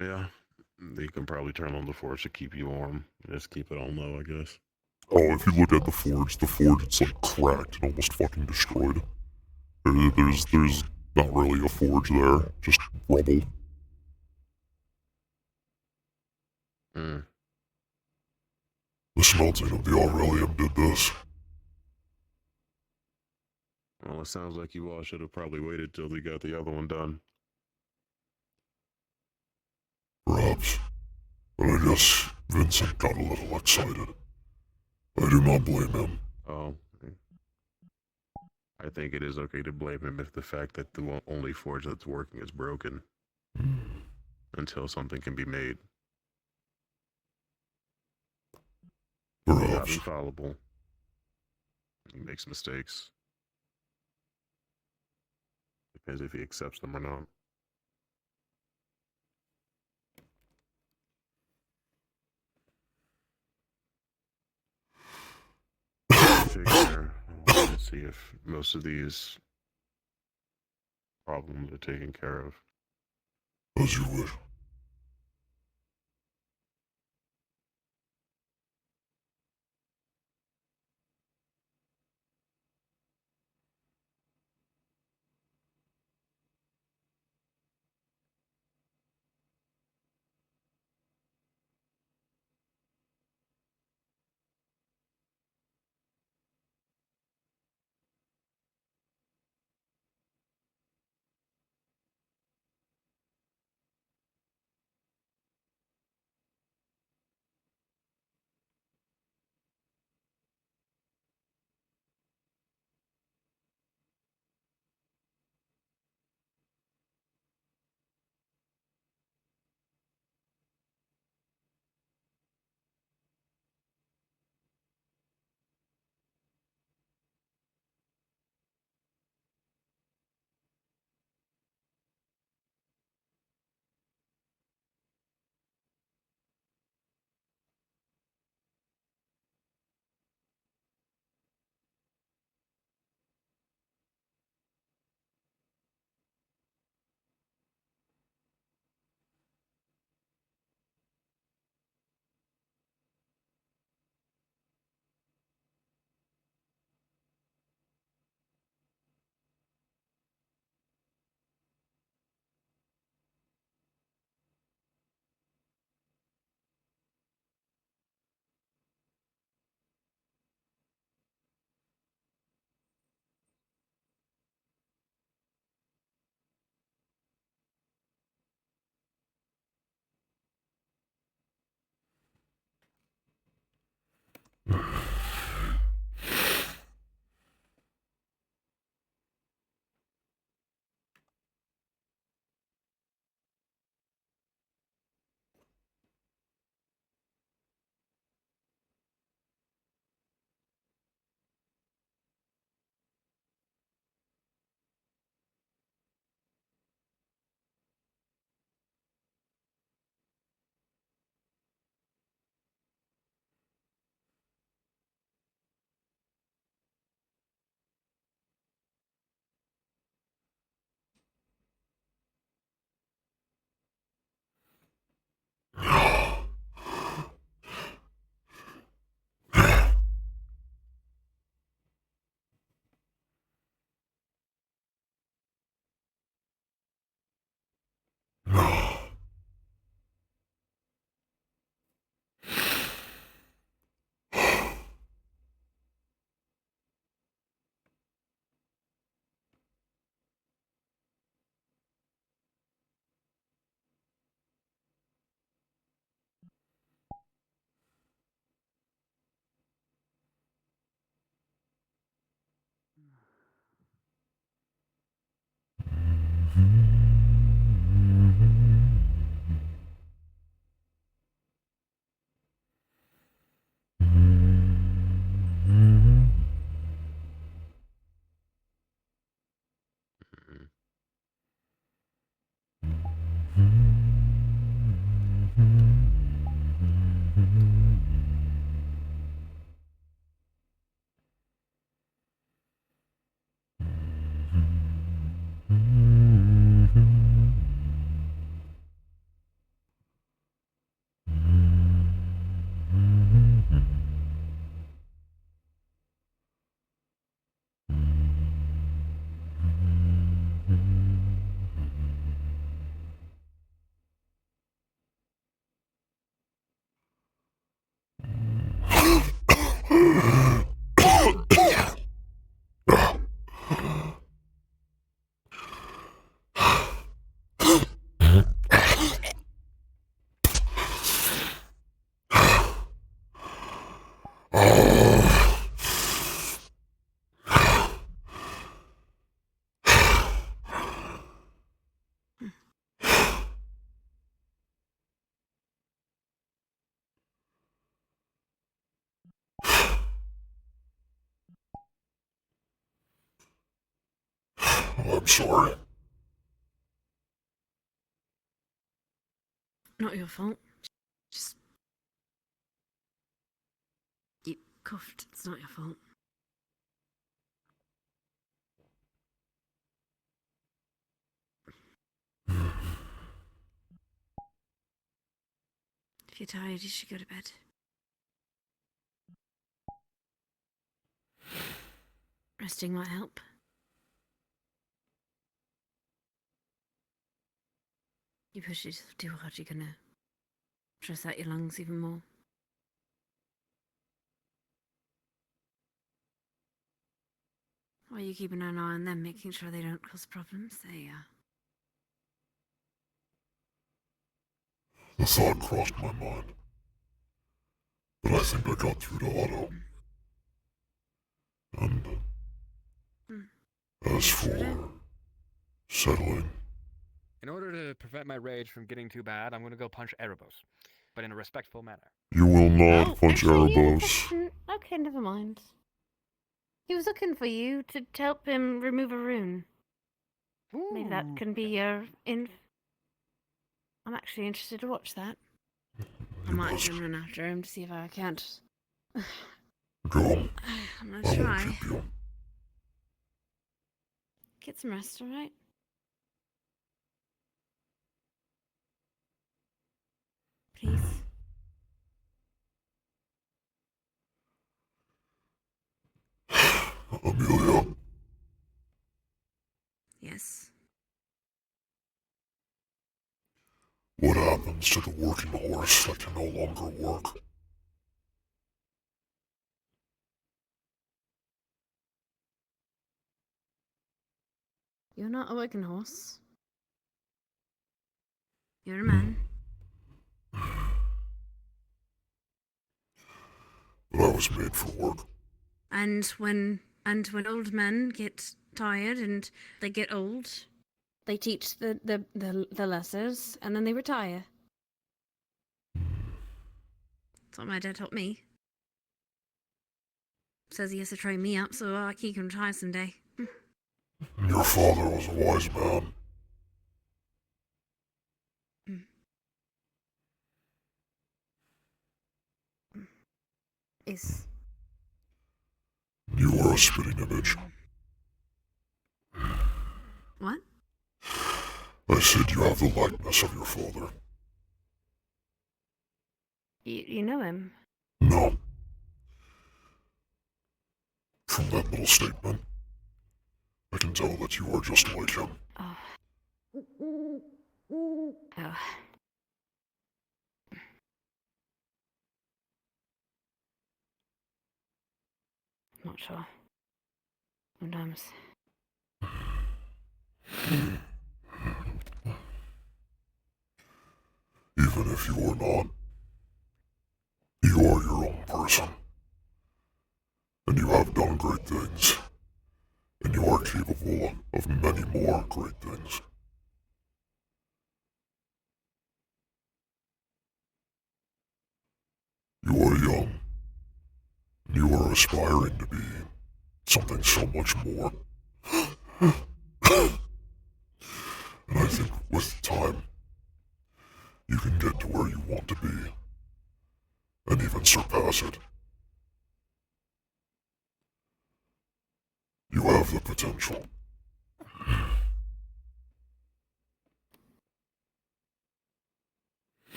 Yeah, you can probably turn on the forge to keep you warm. Just keep it on low, I guess. Oh, if you look at the forge, it's like cracked and almost fucking destroyed. There's not really a forge there, just rubble. The smelting of the Aurelium did this. Well, it sounds like you all should have probably waited till we got the other one done. Perhaps. But I guess Vincent got a little excited. I do not blame him. Oh, I think it is okay to blame him if the fact that the only forge that's working is broken. Until something can be made. He's not infallible. He makes mistakes. Depends if he accepts them or not. Let's see if most of these problems are taken care of. As you wish. I'm sorry. Not your fault. Just. You coughed. It's not your fault. If you're tired, you should go to bed. Resting might help. You push yourself too hard, you're gonna stress out your lungs even more. While you keeping an eye on them, making sure they don't cause problems, The thought crossed my mind. But I think I got through to Otto. And as for settling, In order to prevent my rage from getting too bad, I'm gonna go punch Erebos, but in a respectful manner. you will not punch Actually, Erebos. Okay, never mind. He was looking for you to help him remove a rune. Maybe that can be your I'm actually interested to watch that. I might have to run after him to see if I can't. Go. I'm gonna I won't try. keep you. Get some rest, alright? Please. Amelia, Yes. what happens to the working horse that can no longer work? You're not a working horse. You're a man. But I was made for work. And when old men get tired and they get old, they teach the lessers and then they retire. That's what my dad taught me. Says he has to train me up so he can retire someday. Your father was a wise man. Is You are a spitting image. what? I said you have the likeness of your father. You know him? No. From that little statement, I can tell that you are just like him. Oh. Oh. Not sure. Sometimes. Even if you are not, you are your own person. And you have done great things. And you are capable of many more great things. You are young. You are aspiring to be something so much more. And I think with time, you can get to where you want to be. And even surpass it. You have the potential.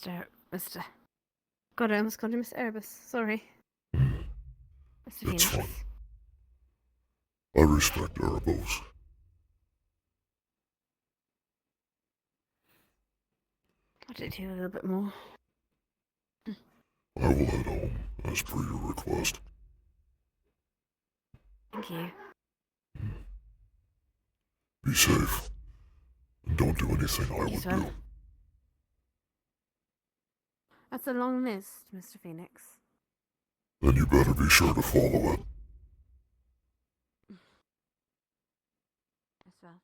Mr. God, I almost called you Mr. Erebus. Sorry. Mr. It's Phoenix. fine. I respect Erebos. I did hear a little bit more. I will head home, as per your request. Thank you. Be safe. And don't do anything I would Yes, do. well. That's a long list, Mr. Phoenix. Then you better be sure to follow it. Yes, well.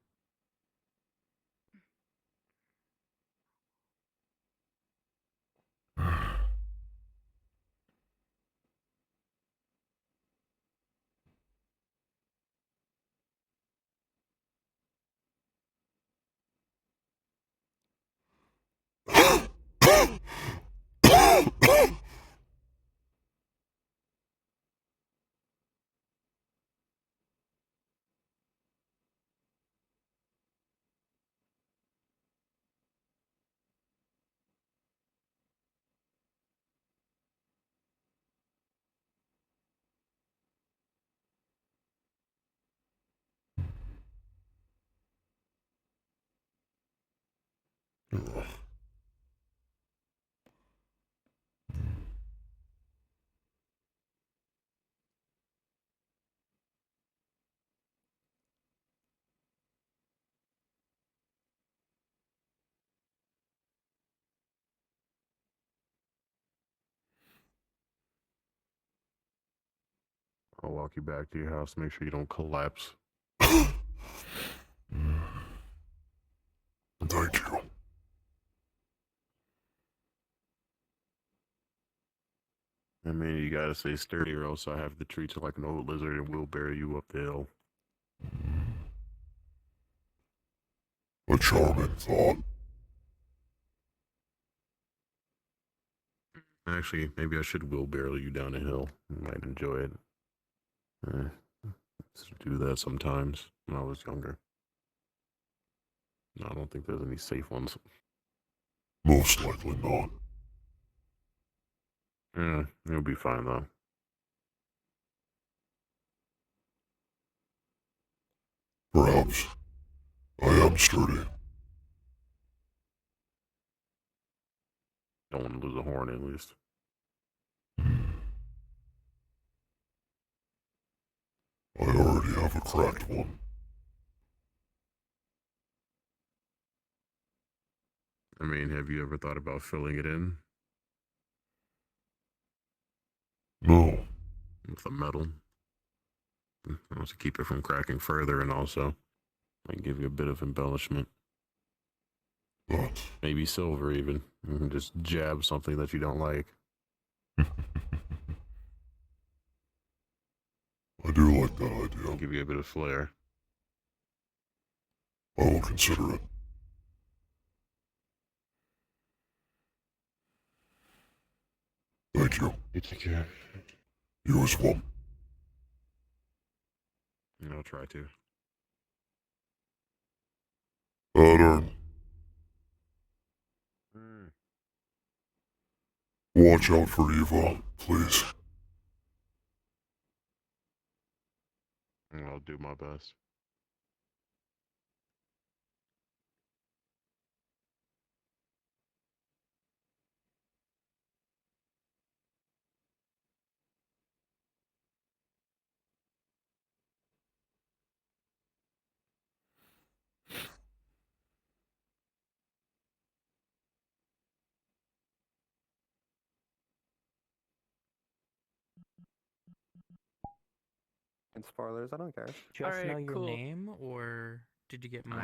I'll walk you back to your house. Make sure you don't collapse. Thank you. I mean, you gotta stay sturdy, or else I have to treat you like an old lizard and we'll bury you up the hill. A charming thought. Actually, maybe I should wheelbarrow you down a hill. You might enjoy it. Used to do that sometimes when I was younger. I don't think there's any safe ones. Most likely not. Yeah, it'll be fine though. Perhaps. I am sturdy. Don't want to lose a horn at least. I already have a cracked one. I mean, have you ever thought about filling it in? No. With the metal? To keep it from cracking further, and also might give you a bit of embellishment. Maybe silver even. You can just jab something that you don't like. I do like that idea. Give you a bit of flair. I will consider it. Thank you. You take care. You as well. I'll try to. Pattern. Watch out for Eva, please. I'll do my best. And spoilers, I don't care. Just know your name, or did you get more?